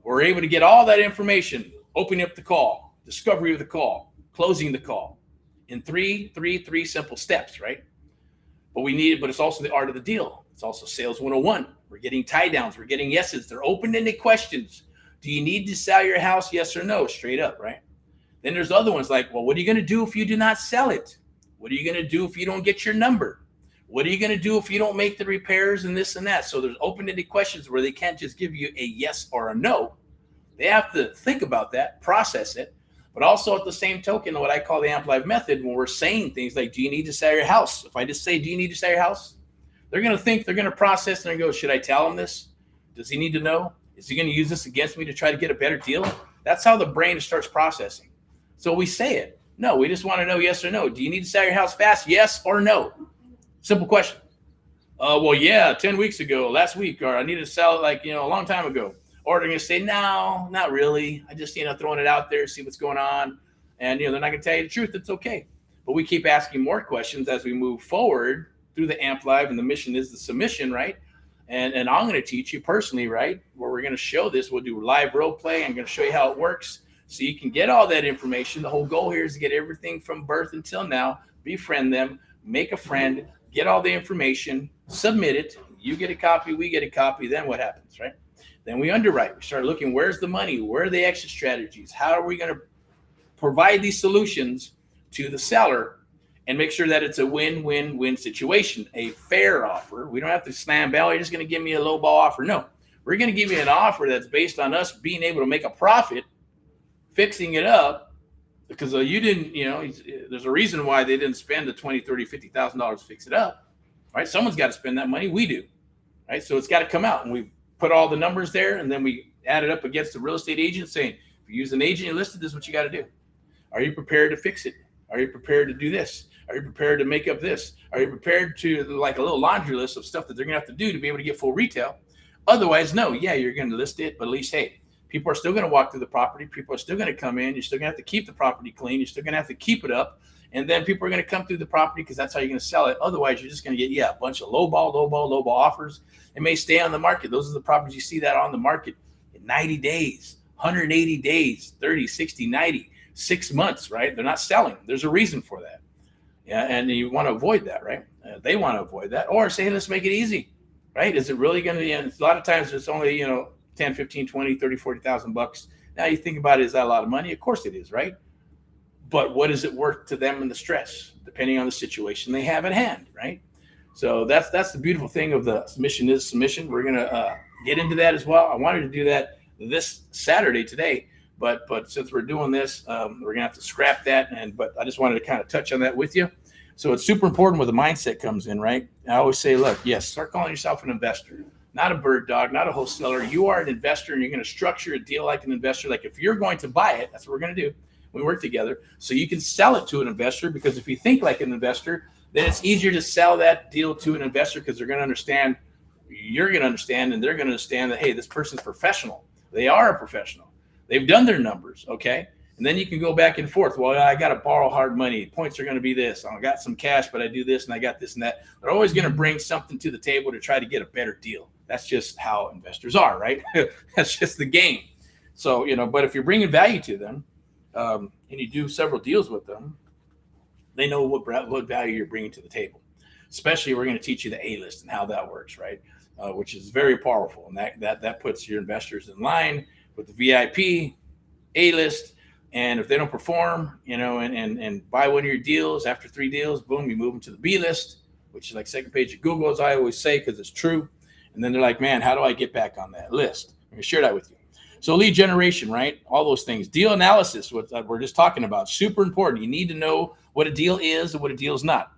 We're able to get all that information, opening up the call, discovery of the call, closing the call in three simple steps, right? But it's also the art of the deal. It's also sales 101. We're getting tie downs. We're getting yeses. They're open-ended questions. Do you need to sell your house? Yes or no? Straight up, right? Then there's other ones like, well, what are you going to do if you do not sell it? What are you going to do if you don't get your number? What are you going to do if you don't make the repairs and this and that? So there's open-ended questions where they can't just give you a yes or a no. They have to think about that, process it. But also at the same token, what I call the Amp-Live method, when we're saying things like, do you need to sell your house? If I just say, do you need to sell your house? They're going to think, they're going to process, and they go, should I tell him this? Does he need to know? Is he going to use this against me to try to get a better deal? That's how the brain starts processing. So we say it. No, we just want to know yes or no. Do you need to sell your house fast? Yes or no? Simple question. Well, yeah, 10 weeks ago, last week, or I needed to sell it a long time ago. Or they're going to say, no, not really. I just, throwing it out there, see what's going on. And, they're not going to tell you the truth. It's okay. But we keep asking more questions as we move forward through the Amp Live, and the mission is the submission, right? And I'm going to teach you personally, right? Where we're going to show this. We'll do live role play. I'm going to show you how it works so you can get all that information. The whole goal here is to get everything from birth until now, befriend them, make a friend, get all the information, submit it. You get a copy, we get a copy. Then what happens, right? Then we underwrite. We start looking, where's the money? Where are the exit strategies? How are we going to provide these solutions to the seller and make sure that it's a win-win-win situation, a fair offer? We don't have to slam bell. You're just going to give me a low ball offer. No, we're going to give you an offer that's based on us being able to make a profit, fixing it up, because you didn't, there's a reason why they didn't spend the $20,000, $30,000, $50,000 to fix it up, right? Someone's got to spend that money. We do, right? So it's got to come out, and we put all the numbers there, and then we add it up against the real estate agent saying, if you use an agent you listed, this is what you got to do. Are you prepared to fix it? Are you prepared to do this? Are you prepared to make up this? Are you prepared to, like a little laundry list of stuff that they're going to have to do to be able to get full retail? Otherwise, no, yeah, you're going to list it, but at least, hey, people are still going to walk through the property. People are still going to come in. You're still going to have to keep the property clean. You're still going to have to keep it up. And then people are going to come through the property because that's how you're going to sell it. Otherwise, you're just going to get, a bunch of low ball offers. It may stay on the market. Those are the properties you see that on the market in 90 days, 180 days, 30, 60, 90, 6 months, right? They're not selling. There's a reason for that. Yeah, and you want to avoid that, right? They want to avoid that. Or say, let's make it easy, right? Is it really going to be, a lot of times it's only, 10, 15, 20, 30, 40,000 bucks. Now you think about it, is that a lot of money? Of course it is, right? But what is it worth to them in the stress, depending on the situation they have at hand, right? So that's the beautiful thing of the submission is submission. We're going to get into that as well. I wanted to do that this Saturday today, but since we're doing this, we're going to have to scrap that. But I just wanted to kind of touch on that with you. So it's super important where the mindset comes in, right? I always say, look, yes, start calling yourself an investor. Not a bird dog, not a wholesaler. You are an investor, and you're going to structure a deal like an investor. Like if you're going to buy it, that's what we're going to do. We work together so you can sell it to an investor, because if you think like an investor, then it's easier to sell that deal to an investor because they're going to understand, you're going to understand, and they're going to understand that, hey, this person's professional. They are a professional. They've done their numbers, okay? And then you can go back and forth. Well, I got to borrow hard money. Points are going to be this. I got some cash, but I do this and I got this and that. They're always going to bring something to the table to try to get a better deal. That's just how investors are, right? That's just the game. So, but if you're bringing value to them and you do several deals with them, they know what value you're bringing to the table. Especially, we're going to teach you the A-list and how that works, right? Which is very powerful. And that puts your investors in line with the VIP, A-list. And if they don't perform, and buy one of your deals, after 3 deals, boom, you move them to the B list, which is like second page of Google, as I always say, because it's true. And then they're like, man, how do I get back on that list? I'm going to share that with you. So lead generation, right? All those things. Deal analysis, what we're just talking about, super important. You need to know what a deal is and what a deal is not.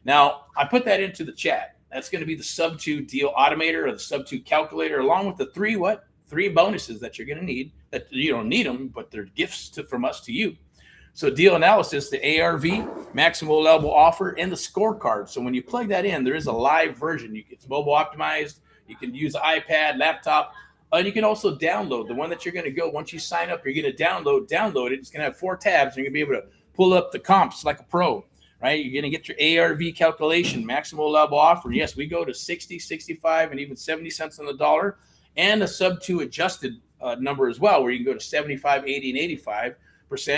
Now, I put that into the chat. That's going to be the SubTo deal automator or the SubTo calculator, along with the 3 bonuses that you're going to need. That you don't need them, but they're gifts from us to you. So deal analysis, the ARV, maximum allowable offer, and the scorecard. So when you plug that in, there is a live version. It's mobile optimized. You can use iPad, laptop, and you can also download the one that you're going to go. Once you sign up, you're going to download it. It's going to have 4 tabs, and you're going to be able to pull up the comps like a pro, right? You're going to get your ARV calculation, maximum allowable offer. Yes, we go to 60, 65, and even 70 cents on the dollar, and a SubTo adjusted number as well, where you can go to 75, 80, and 85%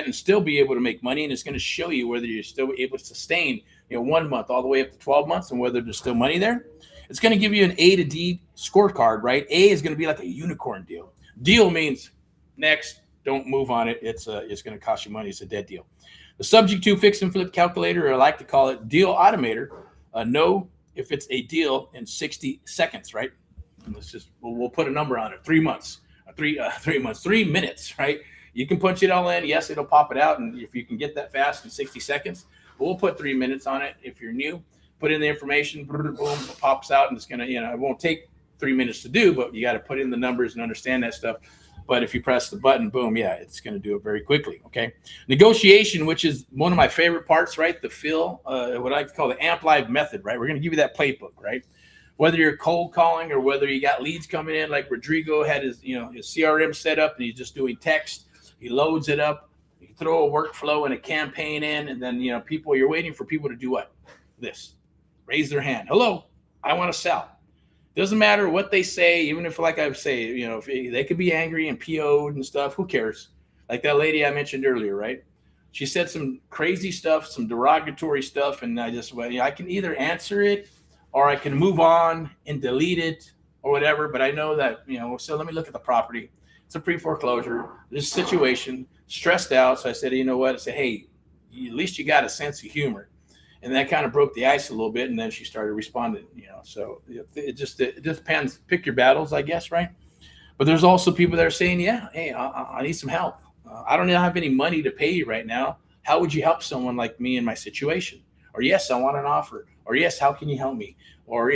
and still be able to make money. And it's going to show you whether you're still able to sustain, 1 month all the way up to 12 months and whether there's still money there. It's going to give you an A to D scorecard, right? A is going to be like a unicorn deal. Deal means next, don't move on it. It's going to cost you money. It's a dead deal. The subject to fix and flip calculator, or I like to call it deal automator, know if it's a deal in 60 seconds, right? And we'll put a number on it, 3 months. 3 minutes, right? You can punch it all in. Yes, it'll pop it out. And if you can get that fast in 60 seconds, we'll put 3 minutes on it. If you're new, put in the information, boom, it pops out, and it's going to, it won't take 3 minutes to do, but you got to put in the numbers and understand that stuff. But if you press the button, boom, yeah, it's going to do it very quickly. Okay. Negotiation, which is one of my favorite parts, right? The fill, what I like to call the amp live method, right? We're going to give you that playbook, right? Whether you're cold calling or whether you got leads coming in, like Rodrigo had his CRM set up and he's just doing text. He loads it up. You can throw a workflow and a campaign in, and then you're waiting for people to do what? This. Raise their hand. Hello, I want to sell. Doesn't matter what they say, even if, like I say, if they could be angry and PO'd and stuff. Who cares? Like that lady I mentioned earlier, right? She said some crazy stuff, some derogatory stuff, and I just I can either answer it, or I can move on and delete it or whatever. But I know that, so let me look at the property. It's a pre-foreclosure. There's a situation, stressed out. So I said, you know what? I said, hey, at least you got a sense of humor. And that kind of broke the ice a little bit. And then she started responding, so it just depends. Pick your battles, I guess, right? But there's also people that are saying, yeah, hey, I need some help. I don't have any money to pay you right now. How would you help someone like me in my situation? Or yes, I want an offer. Or yes, how can you help me? Or,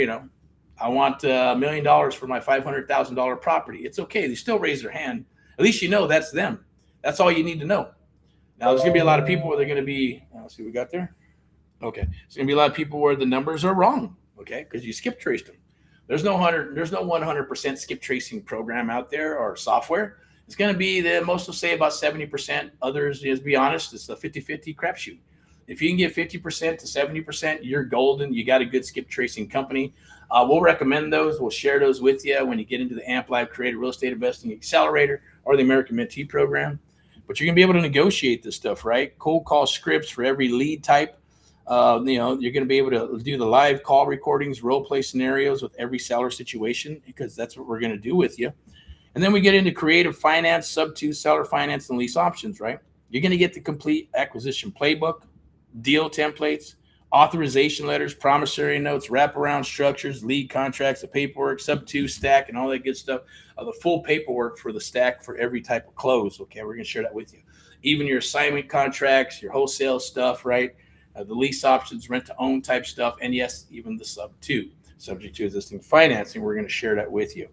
I want $1 million for my $500,000 property. It's okay. They still raise their hand. At least that's them. That's all you need to know. Now, there's going to be a lot of people where they're going to be, let's see what we got there. Okay. There's going to be a lot of people where the numbers are wrong, okay, because you skip traced them. There's no 100% skip tracing program out there or software. It's going to be most will say about 70%. Others, just be honest, it's a 50-50 crapshoot. If you can get 50% to 70%, you're golden. You got a good skip tracing company. We'll recommend those. We'll share those with you when you get into the AMP Live Creative Real Estate Investing Accelerator or the American Mentee Program. But you're going to be able to negotiate this stuff, right? Cold call scripts for every lead type. You're going to be able to do the live call recordings, role play scenarios with every seller situation, because that's what we're going to do with you. And then we get into creative finance, SubTo, seller finance, and lease options, right? You're going to get the complete acquisition playbook, deal templates, authorization letters, promissory notes, wraparound structures, lead contracts, the paperwork, SubTo stack, and all that good stuff. The full paperwork for the stack for every type of close. Okay, we're going to share that with you. Even your assignment contracts, your wholesale stuff, right? The lease options, rent-to-own type stuff, and yes, even the SubTo, subject to existing financing. We're going to share that with you.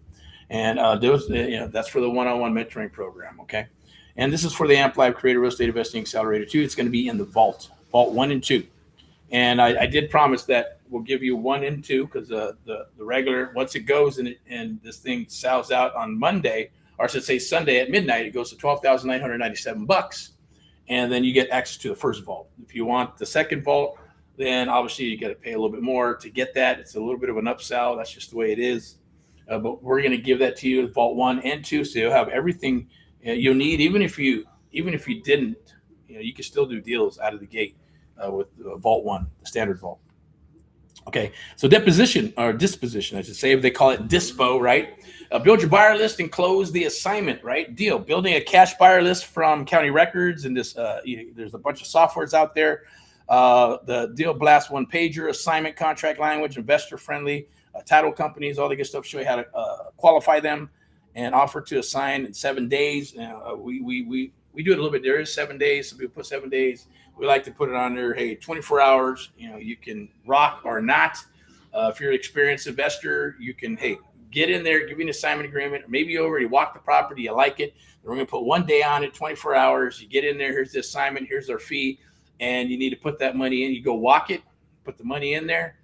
And that's for the one-on-one mentoring program, okay? And this is for the AMP Live Creative Real Estate Investing Accelerator 2. It's going to be in the Vault 1 and 2. And I did promise that we'll give you 1 and 2 because the regular, once it goes and this thing sells out on Monday, or I should say Sunday at midnight, it goes to $12,997. And then you get access to the first vault. If you want the second vault, then obviously you got to pay a little bit more to get that. It's a little bit of an upsell. That's just the way it is. But we're going to give that to you, vault 1 and 2, so you'll have everything you'll need. Even if you didn't, you can still do deals out of the gate with vault 1, the standard vault. Okay, so disposition, I should say, they call it dispo, right? Build your buyer list and close the assignment, right? Deal. Building a cash buyer list from county records and this. There's a bunch of softwares out there. The Deal Blast 1-pager, assignment contract language, investor friendly, title companies, all the good stuff. Show you how to qualify them and offer to assign in 7 days. We do it a little bit. There is 7 days. Some people put 7 days. We like to put it on there. Hey, 24 hours. You can rock or not. If you're an experienced investor, you can get in there, give you an assignment agreement. Or maybe you already walked the property, you like it. We're going to put 1 day on it, 24 hours. You get in there. Here's the assignment. Here's our fee. And you need to put that money in. You go walk it, put the money in there.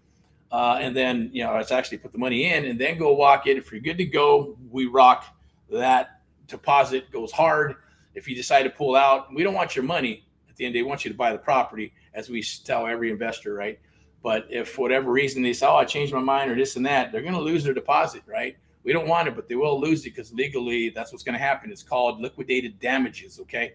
And then, it's actually put the money in and then go walk it. If you're good to go, we rock that deposit, goes hard. If you decide to pull out, we don't want your money at the end. They want you to buy the property, as we tell every investor, right? But if for whatever reason they say, I changed my mind or this and that, they're going to lose their deposit, right? We don't want it, but they will lose it because legally that's what's going to happen. It's called liquidated damages, okay?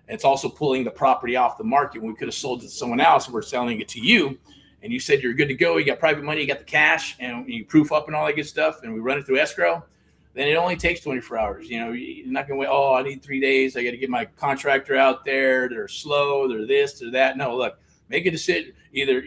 It's also pulling the property off the market. We could have sold it to someone else. We're selling it to you. And you said you're good to go. You got private money, you got the cash, and you proof up and all that good stuff. And we run it through escrow. Then it only takes 24 hours. You're not going to wait. I need 3 days. I got to get my contractor out there. They're slow. They're this, they're that. No, look, make a decision. Either,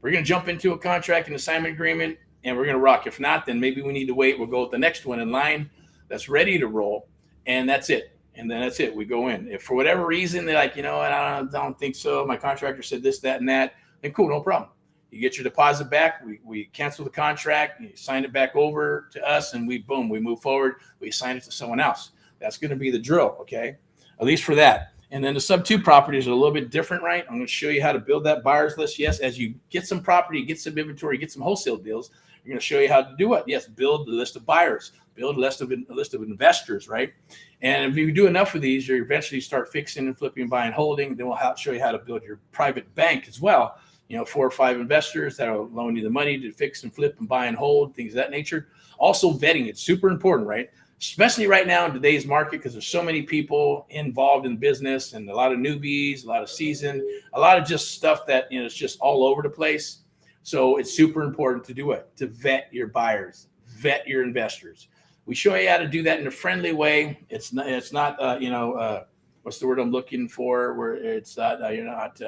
we're going to jump into a contract and assignment agreement and we're going to rock. If not, then maybe we need to wait. We'll go with the next one in line that's ready to roll. And that's it. And then that's it. We go in. If for whatever reason they're like, I don't think so. My contractor said this, that, and that. Then cool, no problem. You get your deposit back. We cancel the contract. You sign it back over to us, and we move forward. We assign it to someone else. That's going to be the drill, okay? At least for that. And then the SubTo properties are a little bit different, right? I'm going to show you how to build that buyer's list. Yes, as you get some property, get some inventory, get some wholesale deals, we're going to show you how to do it. Yes, build the list of buyers, build a list of investors, right? And if you do enough of these, you eventually start fixing and flipping, buying, holding. Then we'll show you how to build your private bank as well. 4 or 5 investors that will loan you the money to fix and flip and buy and hold, things of that nature. Also vetting, it's super important, right? Especially right now in today's market, because there's so many people involved in business and a lot of newbies, a lot of seasoned, a lot of just stuff that, it's just all over the place. So it's super important to do it, to vet your buyers, vet your investors. We show you how to do that in a friendly way. It's not what's the word I'm looking for, where it's not, you're not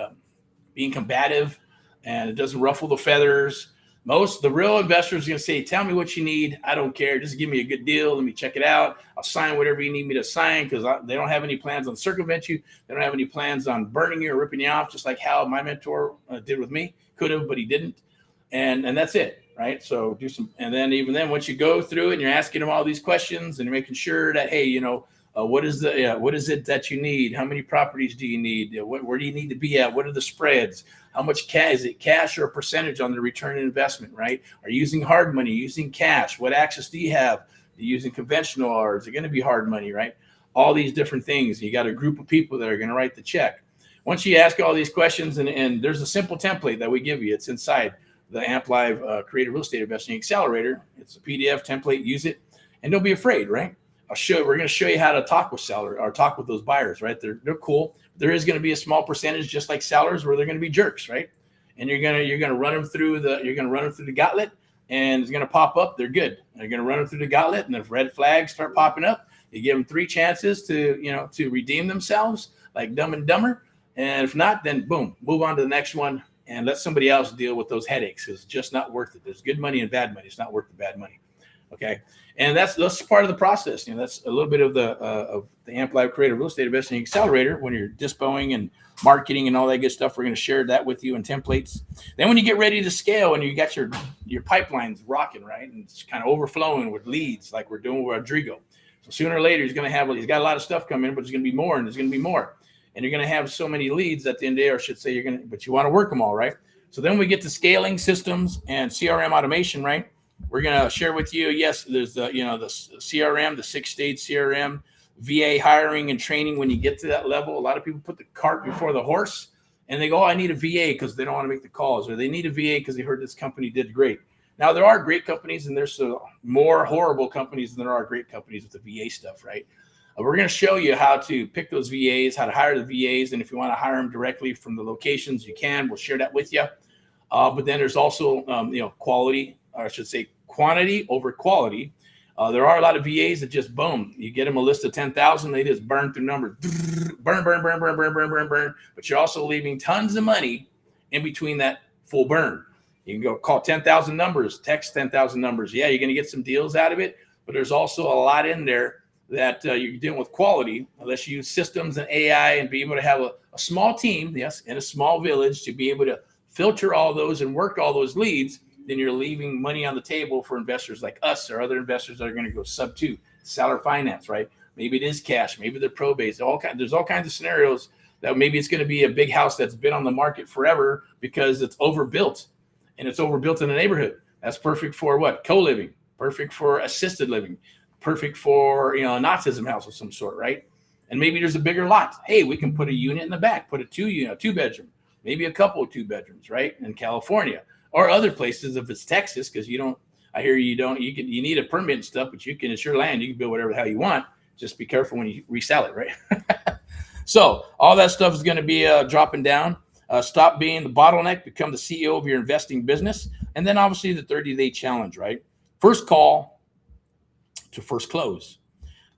being combative. And it doesn't ruffle the feathers. The real investors are going to say, tell me what you need. I don't care. Just give me a good deal. Let me check it out. I'll sign whatever you need me to sign because they don't have any plans on circumvent you. They don't have any plans on burning you or ripping you off, just like how my mentor did with me. Could have, but he didn't. And that's it, right? So do some. And then even then, once you go through it and you're asking them all these questions and you're making sure that, hey, what is it that you need? How many properties do you need? Where do you need to be at? What are the spreads? How much cash? Is it cash or a percentage on the return on investment, right? Are you using hard money? Using cash? What access do you have? Are you using conventional or is it going to be hard money, right? All these different things. You got a group of people that are going to write the check. Once you ask all these questions, and there's a simple template that we give you. It's inside the Amp Live Creative Real Estate Investing Accelerator. It's a PDF template. Use it. And don't be afraid, right? We're going to show you how to talk with sellers or talk with those buyers, right? They're cool. There is going to be a small percentage, just like sellers, where they're going to be jerks, right? And you're going to run them through the gauntlet, and it's going to pop up. They're good. They're going to run them through the gauntlet, and if red flags start popping up, you give them 3 chances to redeem themselves, like Dumb and Dumber. And if not, then boom, move on to the next one and let somebody else deal with those headaches. It's just not worth it. There's good money and bad money. It's not worth the bad money. Okay. And that's part of the process. That's a little bit of the Amp Live Creative Real Estate Investing Accelerator. When you're dispoing and marketing and all that good stuff, we're going to share that with you in templates. Then when you get ready to scale and you got your pipelines rocking, right, and it's kind of overflowing with leads like we're doing with Rodrigo. So sooner or later, he's got a lot of stuff coming in, but there's going to be more, and there's going to be more. And you're going to have so many leads at the end of the day, or I should say but you want to work them all, right? So then we get to scaling systems and CRM automation, right? We're going to share with you, yes, there's the, the CRM, the 6-stage CRM, VA hiring and training. When you get to that level, a lot of people put the cart before the horse and they go, oh, I need a VA because they don't want to make the calls, or they need a VA because they heard this company did great. Now, there are great companies and there's more horrible companies than there are great companies with the VA stuff, right? We're going to show you how to pick those VAs, how to hire the VAs. And if you want to hire them directly from the locations, you can. We'll share that with you. But then there's also, quality, or I should say quantity over quality. There are a lot of VAs that just boom. You get them a list of 10,000, they just burn through numbers. Burn. But you're also leaving tons of money in between that full burn. You can go call 10,000 numbers, text 10,000 numbers. Yeah, you're going to get some deals out of it. But there's also a lot in there that you're dealing with quality, unless you use systems and AI and be able to have a small team, yes, in a small village to be able to filter all those and work all those leads, then you're leaving money on the table for investors like us or other investors that are going to go SubTo, seller finance, right? Maybe it is cash, maybe they're probates. There's all kinds of scenarios that maybe it's going to be a big house that's been on the market forever because it's overbuilt, and it's overbuilt in a neighborhood. That's perfect for what? Co-living, perfect for assisted living, perfect for an autism house of some sort, right? And maybe there's a bigger lot. Hey, we can put a unit in the back, put a two bedroom, maybe a couple of 2 bedrooms, right? In California or other places if it's Texas, because you need a permit and stuff, but it's your land. You can build whatever the hell you want. Just be careful when you resell it, right? So all that stuff is going to be dropping down. Stop being the bottleneck, become the CEO of your investing business. And then obviously the 30-day challenge, right? First call to first close.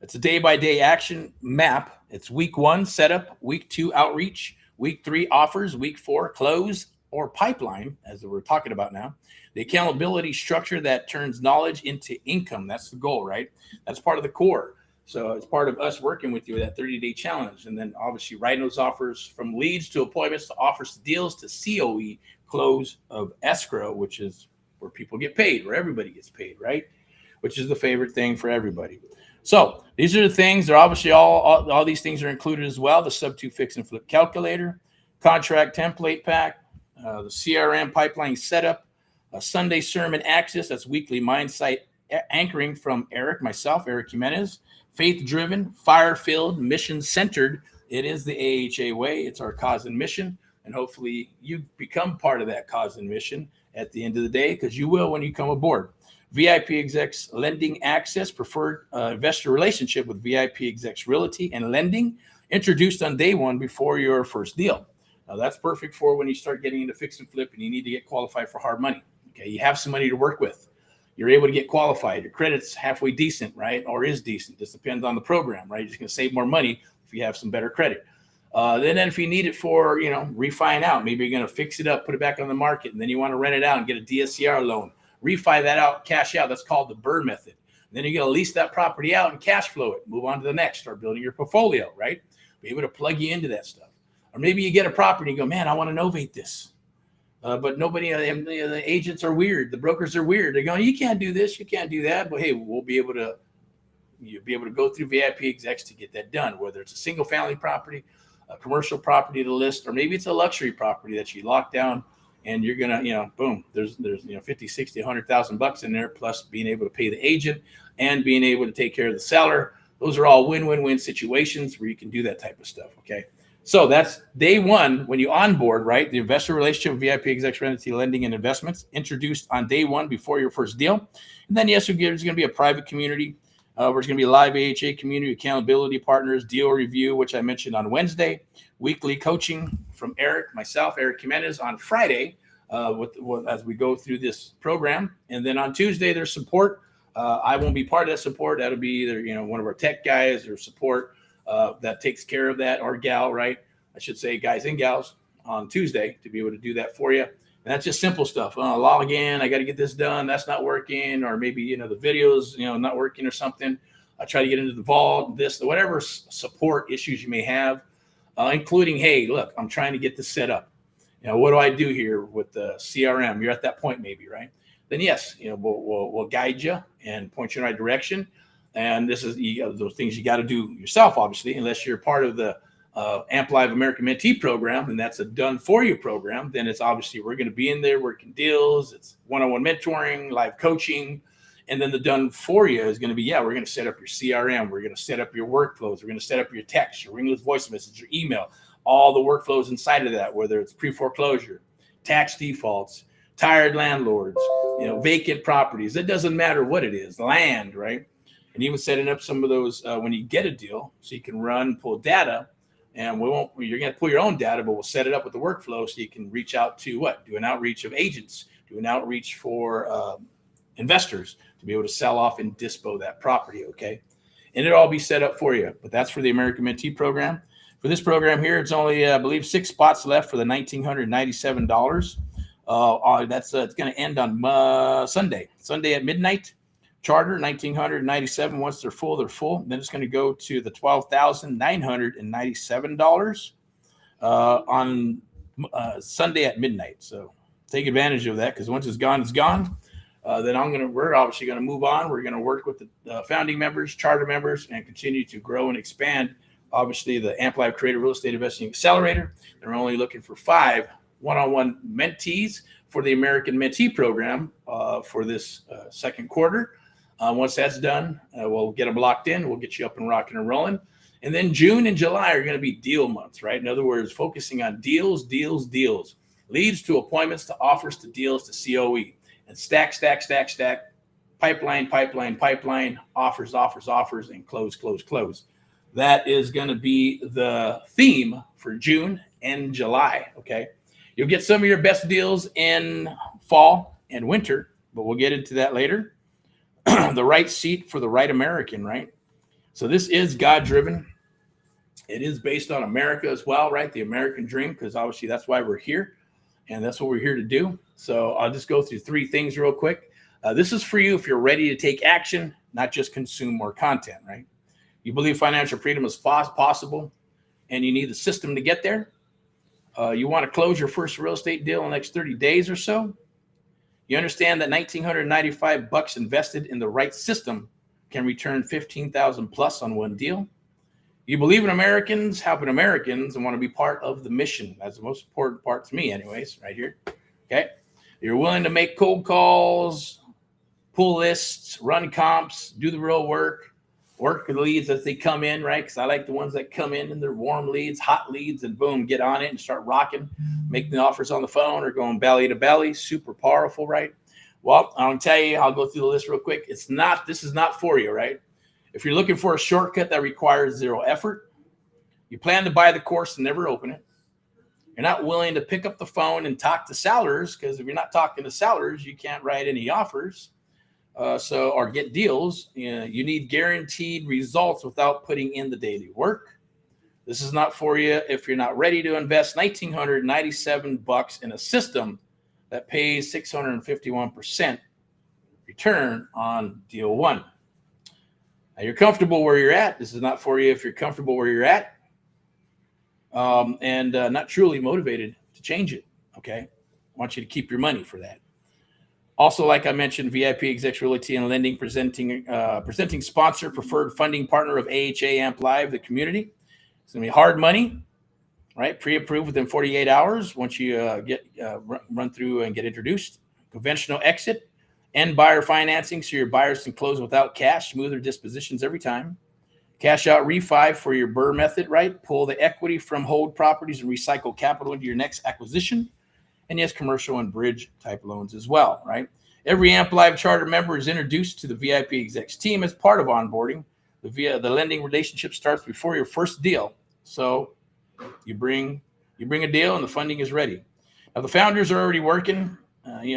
It's a day-by-day action map. It's week 1 setup, week 2 outreach, week 3 offers, week 4 close or pipeline, as we're talking about now. The accountability structure that turns knowledge into income. That's the goal, right? That's part of the core. So it's part of us working with you with that 30-day challenge. And then obviously writing those offers from leads to appointments to offers to deals to COE, close of escrow, which is where people get paid, where everybody gets paid, right? Which is the favorite thing for everybody. So these are the things. They're obviously all these things are included as well. The SubTo fix and flip calculator, contract template pack, the CRM pipeline setup, a Sunday sermon access. That's weekly mindset anchoring from Erick, myself, Erick Jimenez. Faith-driven, fire-filled, mission-centered. It is the AHA way. It's our cause and mission. And hopefully you become part of that cause and mission at the end of the day, because you will when you come aboard. VIPexecs Lending Access, preferred investor relationship with VIPexecs Realty and Lending, introduced on day 1 before your first deal. Now that's perfect for when you start getting into fix and flip and you need to get qualified for hard money. Okay, you have some money to work with. You're able to get qualified. Your credit's halfway decent, right? Or is decent. Just depends on the program, right? You're just going to save more money if you have some better credit. Then if you need it for, refi out, maybe you're going to fix it up, put it back on the market, and then you want to rent it out and get a DSCR loan. Refi that out, cash out. That's called the BRRRR method. And then you're going to lease that property out and cash flow it. Move on to the next. Start building your portfolio, right? Be able to plug you into that stuff. Or maybe you get a property and go, man, I want to novate this. But nobody, the agents are weird. The brokers are weird. They're going, you can't do this. You can't do that. But hey, you'll be able to go through VIPexecs to get that done, whether it's a single family property, a commercial property to list, or maybe it's a luxury property that you lock down. And you're gonna, boom, there's 50, 60, $100,000 in there, plus being able to pay the agent and being able to take care of the seller. Those are all win-win-win situations where you can do that type of stuff. Okay, so that's day 1 when you onboard, right? The investor relationship with VIPexecs Realty, Lending, and Investments, introduced on day 1 before your first deal. And then yes, there's going to be a private community. Where it's going to be a live AHA community, accountability partners, deal review, which I mentioned on Wednesday, weekly coaching from Erick, myself, Erick Jimenez, on Friday as we go through this program. And then on Tuesday, there's support. I won't be part of that support. That'll be either, one of our tech guys or support that takes care of that, or gal, right? I should say guys and gals on Tuesday to be able to do that for you. And that's just simple stuff. Log in. I got to get this done. That's not working. Or maybe, the videos, not working or something. I try to get into the vault, whatever support issues you may have, including, hey, look, I'm trying to get this set up. What do I do here with the CRM? You're at that point maybe, right? Then yes, we'll guide you and point you in the right direction. And this is those things you got to do yourself, obviously, unless you're part of the Amp Live American Mentee program, and that's a done for you program, then it's obviously we're going to be in there working deals. It's one-on-one mentoring, live coaching. And then the done for you is going to be, we're going to set up your CRM. We're going to set up your workflows. We're going to set up your text, your ringless voice message, your email, all the workflows inside of that, whether it's pre-foreclosure, tax defaults, tired landlords, vacant properties. It doesn't matter what it is, land, right? And even setting up some of those when you get a deal so you can pull data. And you're going to pull your own data, but we'll set it up with the workflow so you can reach out to do an outreach of agents, do an outreach for investors to be able to sell off and dispo that property. Okay. And it'll all be set up for you, but that's for the American Mentee program. For this program here, it's only, I believe, 6 spots left for the $1,997. It's going to end on Sunday at midnight. Charter $1,997. Once they're full, they're full. Then it's going to go to the $12,997 on Sunday at midnight. So take advantage of that, because once it's gone, it's gone. Then we're obviously going to move on. We're going to work with the founding members, charter members, and continue to grow and expand. Obviously, the Amp Live Creative Real Estate Investing Accelerator. They're only looking for 5 one-on-one mentees for the American Mentee program for this second quarter. Once that's done, we'll get them locked in. We'll get you up and rocking and rolling. And then June and July are going to be deal months, right? In other words, focusing on deals, leads to appointments, to offers, to deals, to COE, and stack, pipeline, offers, and close. That is going to be the theme for June and July, okay? You'll get some of your best deals in fall and winter, but we'll get into that later. The right seat for the right American, right? So this is God-driven. It is based on America as well, right? The American dream, because obviously that's why we're here, and that's what we're here to do. So I'll just go through 3 things real quick. This is for you if you're ready to take action, not just consume more content, right? You believe financial freedom is possible, and you need the system to get there. You want to close your first real estate deal in the next 30 days or so. You understand that $1,995 invested in the right system can return $15,000 plus on one deal. You believe in Americans, helping Americans, and want to be part of the mission. That's the most important part to me, anyways, right here. Okay. You're willing to make cold calls, pull lists, run comps, do the real work the leads as they come in, right? Because I like the ones that come in and they're warm leads, hot leads, and boom, get on it and start rocking, making the offers on the phone or going belly to belly. Super powerful, right? Well, I'll tell you, I'll go through the list real quick. This is not for you, right? If you're looking for a shortcut that requires 0 effort, you plan to buy the course and never open it. You're not willing to pick up the phone and talk to sellers, because if you're not talking to sellers, you can't write any offers. Or get deals. You need guaranteed results without putting in the daily work. This is not for you if you're not ready to invest $1,997 in a system that pays 651% return on deal 1. Now, you're comfortable where you're at. This is not for you if you're comfortable where you're at and not truly motivated to change it. Okay, I want you to keep your money for that. Also, like I mentioned, VIPexecs Realty and Lending presenting sponsor, preferred funding partner of AHA Amp Live, the community. It's going to be hard money, right? Pre-approved within 48 hours once you run through and get introduced. Conventional exit and buyer financing, so your buyers can close without cash, smoother dispositions every time. Cash out refi for your BRRRR method, right? Pull the equity from hold properties and recycle capital into your next acquisition. And yes, commercial and bridge type loans as well, right? Every Amp Live charter member is introduced to the VIPexecs team as part of onboarding. The lending relationship starts before your first deal. So you bring a deal and the funding is ready. Now the founders are already working.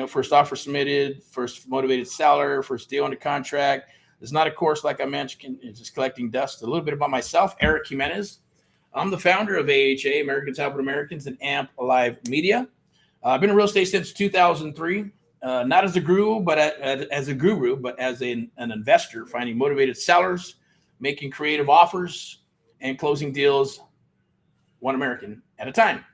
First offer submitted, first motivated seller, first deal under contract. It's not a course like I mentioned. It's just collecting dust. A little bit about myself, Erick Jimenez. I'm the founder of AHA, Americans Helping Americans, and Amp Live Media. I've been in real estate since 2003, not as a guru, but as an investor, finding motivated sellers, making creative offers, and closing deals one American at a time,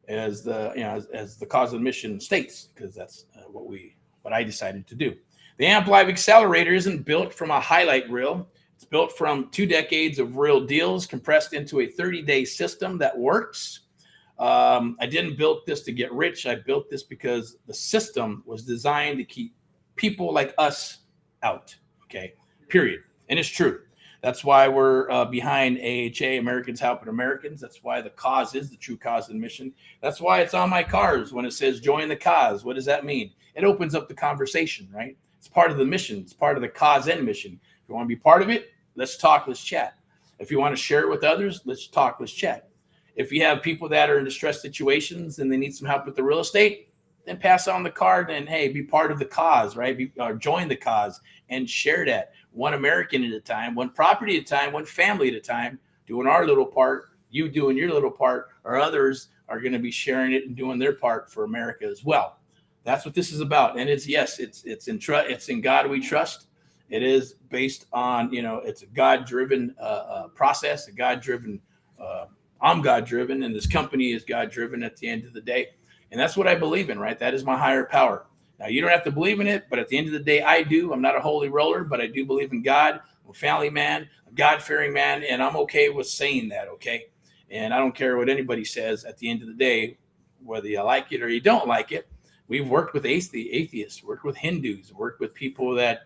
as the cause of the mission states, because that's what I decided to do. The Amp Live Accelerator isn't built from a highlight reel. It's built from 2 decades of real deals compressed into a 30-day system that works. I didn't build this to get rich. I built this because the system was designed to keep people like us out. Okay, period. And it's true. That's why we're behind AHA, Americans Helping Americans. That's why the cause is the true cause and mission. That's why it's on my cars when it says join the cause. What does that mean? It opens up the conversation, right? It's part of the mission. It's part of the cause and mission. If you want to be part of it, let's talk, let's chat. If you want to share it with others, let's talk, let's chat. If you have people that are in distressed situations and they need some help with the real estate, then pass on the card and, hey, be part of the cause, right? Join the cause and share that. One American at a time, one property at a time, one family at a time, doing our little part, you doing your little part, or others are going to be sharing it and doing their part for America as well. That's what this is about. And it's in God we trust. It is based on, it's a God-driven process, a God-driven I'm God-driven, and this company is God-driven at the end of the day. And that's what I believe in, right? That is my higher power. Now, you don't have to believe in it, but at the end of the day, I do. I'm not a holy roller, but I do believe in God. I'm a family man, a God-fearing man, and I'm okay with saying that, okay? And I don't care what anybody says at the end of the day, whether you like it or you don't like it. We've worked with atheists, worked with Hindus, worked with people that,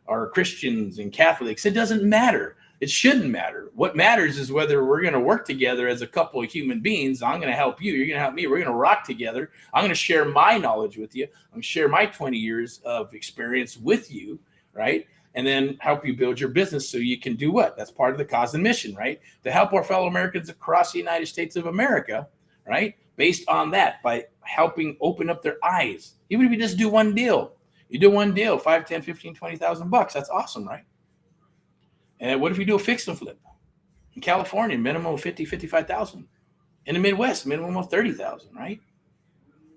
are Christians and Catholics. It doesn't matter. It shouldn't matter. What matters is whether we're going to work together as a couple of human beings. I'm going to help you. You're going to help me. We're going to rock together. I'm going to share my knowledge with you. I'm going to share my 20 years of experience with you, right? And then help you build your business so you can do what? That's part of the cause and mission, right? To help our fellow Americans across the United States of America, right? Based on that, by helping open up their eyes. Even if you just do one deal. You do one deal, 5, 10, 15, 20,000 bucks. That's awesome, right? And what if you do a fix and flip? In California, minimum of 50, 55,000. In the Midwest, minimum of 30,000, right?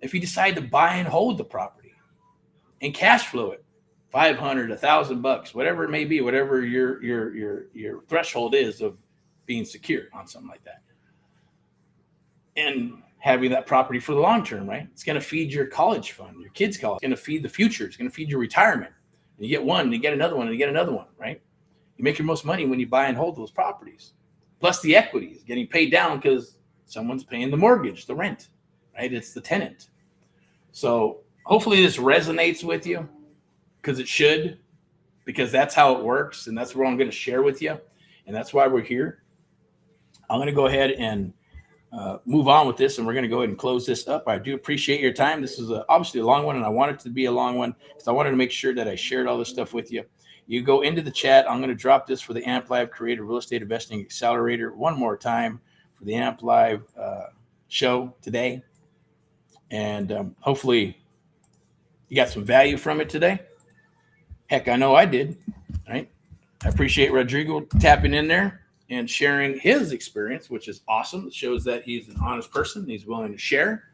If you decide to buy and hold the property and cash flow it, 500, 1,000 bucks, whatever it may be, whatever your threshold is of being secure on something like that. And having that property for the long term, right? It's going to feed your college fund, your kids' college. It's going to feed the future. It's going to feed your retirement. And you get one, and you get another one, and you get another one, right? You make your most money when you buy and hold those properties. Plus the equity is getting paid down because someone's paying the mortgage, the rent, right? It's the tenant. So hopefully this resonates with you, because it should, because that's how it works. And that's what I'm going to share with you. And that's why we're here. I'm going to go ahead and move on with this, and we're going to go ahead and close this up. I do appreciate your time. This is obviously a long one, and I want it to be a long one because I wanted to make sure that I shared all this stuff with you. You go into the chat. I'm going to drop this for the AMP Live Creative Real Estate Investing Accelerator one more time for the AMP Live show today. And hopefully you got some value from it today. Heck, I know I did, right? I appreciate Rodrigo tapping in there and sharing his experience, which is awesome. It shows that he's an honest person. He's willing to share,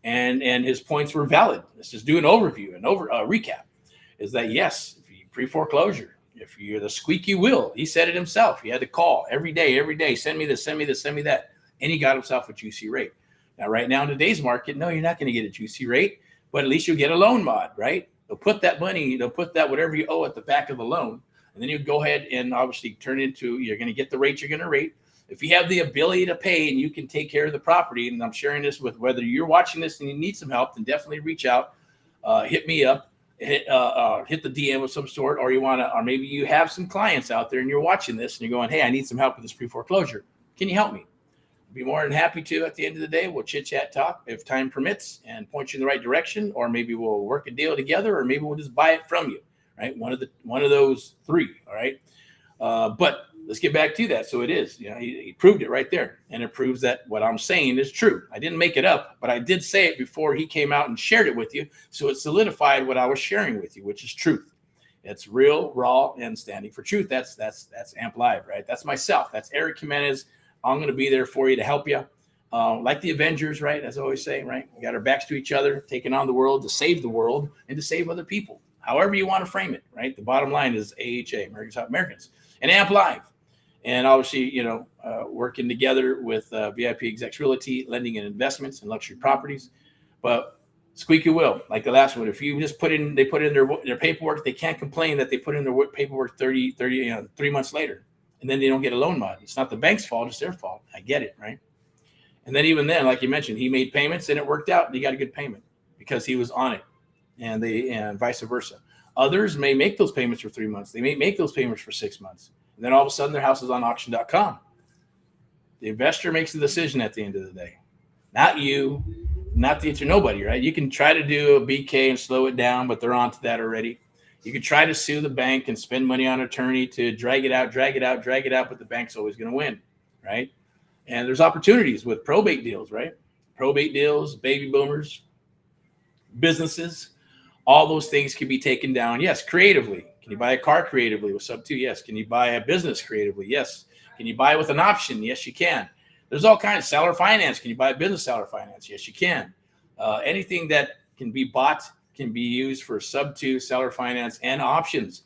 and his points were valid. Let's just do an overview, recap. Is that yes, if you pre-foreclosure, if you're the squeaky wheel, he said it himself. He had to call every day, send me this, send me this, send me that, and he got himself a juicy rate. Now, right now in today's market, no, you're not going to get a juicy rate, but at least you'll get a loan mod, right? They'll put that money, they'll put that whatever you owe at the back of the loan. And then you go ahead and obviously turn into, you're going to get the rate you're going to rate. If you have the ability to pay and you can take care of the property, and I'm sharing this with whether you're watching this and you need some help, then definitely reach out, hit me up, hit the DM of some sort, or you want to, or maybe you have some clients out there and you're watching this and you're going, hey, I need some help with this pre-foreclosure. Can you help me? I'd be more than happy to. At the end of the day, we'll chit chat, talk if time permits, and point you in the right direction, or maybe we'll work a deal together, or maybe we'll just buy it from you. Right, one of those three. All right, but let's get back to that. So it is, he proved it right there, and it proves that what I'm saying is true. I didn't make it up, but I did say it before he came out and shared it with you. So it solidified what I was sharing with you, which is truth. It's real, raw, and standing for truth. That's AMP Live, right? That's myself. That's Erick Jimenez. I'm going to be there for you to help you, like the Avengers, right? As I always say, right? We got our backs to each other, taking on the world to save the world and to save other people. However you want to frame it, right? The bottom line is AHA, Americans Help Americans, and AMP Live. And obviously, working together with VIPexecs Realty, Lending and Investments and Luxury Properties. But Squeaky wheel, like the last one. If you just they put in their paperwork, they can't complain that they put in their paperwork 30, 3 months later, and then they don't get a loan mod. It's not the bank's fault, it's their fault. I get it, right? And then even then, like you mentioned, he made payments and it worked out. And he got a good payment because he was on it, and vice versa. Others may make those payments for 3 months. They may make those payments for 6 months, and then all of a sudden their house is on auction.com. The investor makes the decision at the end of the day, not you. Not the nobody, right? You can try to do a BK and slow it down, but they're onto that already. You could try to sue the bank and spend money on an attorney to drag it out, but the bank's always going to win, right? And there's opportunities with probate deals, right? Probate deals, baby boomers, businesses, all those things can be taken down. Yes, creatively. Can you buy a car creatively with SubTo? Yes. Can you buy a business creatively? Yes. Can you buy it with an option? Yes, you can. There's all kinds of seller finance. Can you buy a business seller finance? Yes, you can. Anything that can be bought can be used for SubTo, seller finance, and options.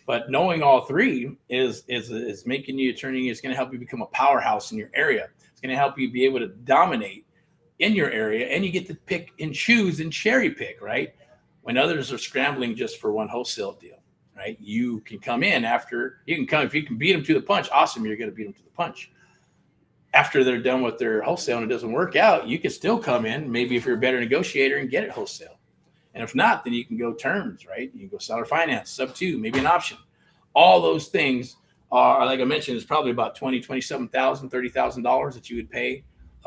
But knowing all three is making you turning. It's going to help you become a powerhouse in your area. It's going to help you be able to dominate in your area, and you get to pick and choose and cherry pick, right? When others are scrambling just for one wholesale deal, right? You can come in after you can come if you can beat them to the punch. Awesome, you're going to beat them to the punch. After they're done with their wholesale and it doesn't work out, you can still come in, maybe if you're a better negotiator, and get it wholesale. And if not, then you can go terms, right? You can go seller finance, SubTo, maybe an option. All those things are, like I mentioned, it's probably about $20,000, $27,000, $30,000 that you would pay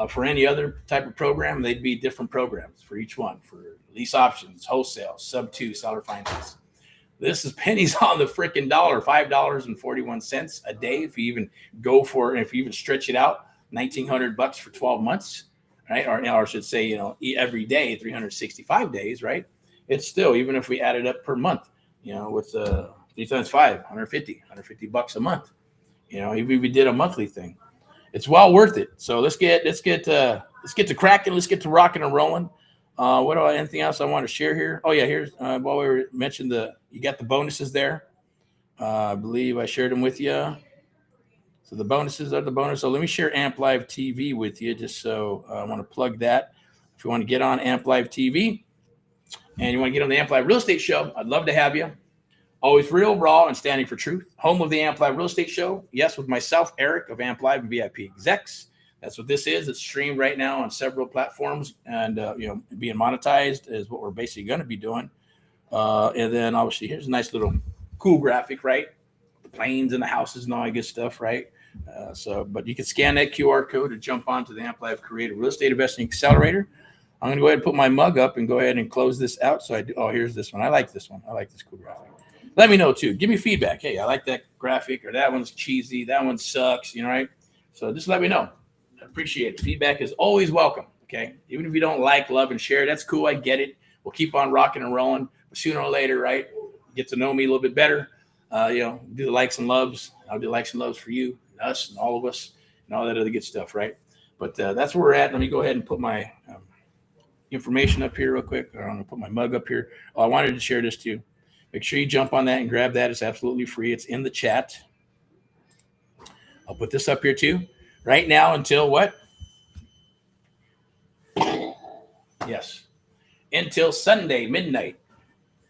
for any other type of program. They'd be different programs for each one, for lease options, wholesale, SubTo, seller finance. This is pennies on the freaking dollar, $5.41 a day. If you even go for it, if you even stretch it out, $1,900 for 12 months, right? Or I should say, every day, 365 days, right? It's still, even if we add it up per month, with 3 times 5, $150 a month. If we did a monthly thing, it's well worth it. So let's get to cracking. Let's get to rocking and rolling. Anything else I want to share here? Oh yeah, here's while we mentioned you got the bonuses there. I believe I shared them with you. So the bonuses are the bonus. So let me share Amp Live TV with you, just so I want to plug that. If you want to get on Amp Live TV and you want to get on the Amp Live Real Estate Show, I'd love to have you. Always real, raw, and standing for truth. Home of the Amp Live Real Estate Show. Yes, with myself, Erick of Amp Live and VIPexecs. That's what this is. It's streamed right now on several platforms, and being monetized is what we're basically going to be doing. And then obviously here's a nice little cool graphic, right? The planes and the houses and all that good stuff, right? But you can scan that QR code to jump onto the Amp Live Creative Real Estate Investing Accelerator. I'm going to go ahead and put my mug up and go ahead and close this out. So I do. Oh, here's this one. I like this one. I like this cool graphic. Let me know too. Give me feedback. Hey, I like that graphic, or that one's cheesy. That one sucks. Right? So just let me know. I appreciate it. Feedback is always welcome. Okay. Even if you don't like, love, and share, that's cool. I get it. We'll keep on rocking and rolling. But sooner or later, right? Get to know me a little bit better. Do the likes and loves. I'll do likes and loves for you, and us, and all of us, and all that other good stuff, right? But that's where we're at. Let me go ahead and put my information up here real quick. I'm going to put my mug up here. Oh, I wanted to share this too. Make sure you jump on that and grab that. It's absolutely free. It's in the chat. I'll put this up here too. Right now until what? Yes. Until Sunday, midnight.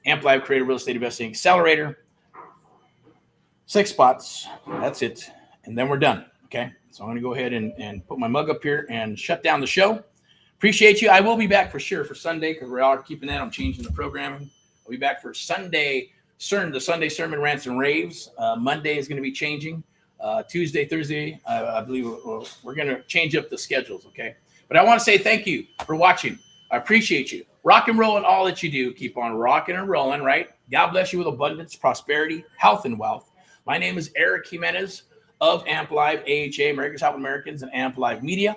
Amp Live Creative Real Estate Investing Accelerator. 6 spots. That's it. And then we're done. Okay. So I'm going to go ahead and put my mug up here and shut down the show. Appreciate you. I will be back for sure for Sunday, because we are keeping that. I'm changing the programming. I'll be back for Sunday, the Sunday Sermon Rants and Raves. Monday is going to be changing. Tuesday, Thursday, I believe we're going to change up the schedules, okay? But I want to say thank you for watching. I appreciate you. Rock and roll in all that you do. Keep on rocking and rolling, right? God bless you with abundance, prosperity, health, and wealth. My name is Erick Jimenez of Amp Live, AHA, America's Help Americans, and Amp Live Media.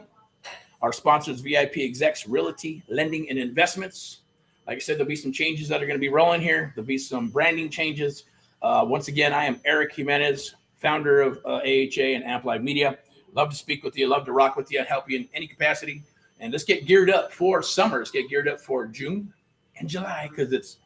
Our sponsors, VIPexecs Realty, Lending, and Investments. Like I said, there'll be some changes that are going to be rolling here. There'll be some branding changes. Once again, I am Erick Jimenez, founder of AHA and Amp Live Media. Love to speak with you. Love to rock with you and help you in any capacity. And let's get geared up for summer. Let's get geared up for June and July, because it's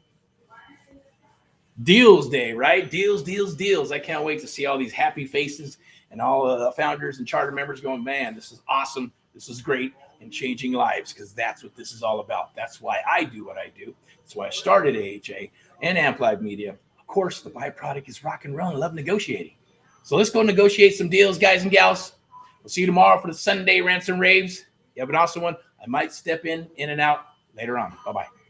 Deals Day, right? Deals, deals, deals. I can't wait to see all these happy faces and all the founders and charter members going, man, this is awesome. This is great. and changing lives, because that's what this is all about. That's why I do what I do. That's why I started AHA and Amplified Media. Of course, the byproduct is rock and roll. I love negotiating. So let's go negotiate some deals, guys and gals. We'll see you tomorrow for the Sunday Rants and Raves. You have an awesome one. I might step in and out later on. Bye-bye.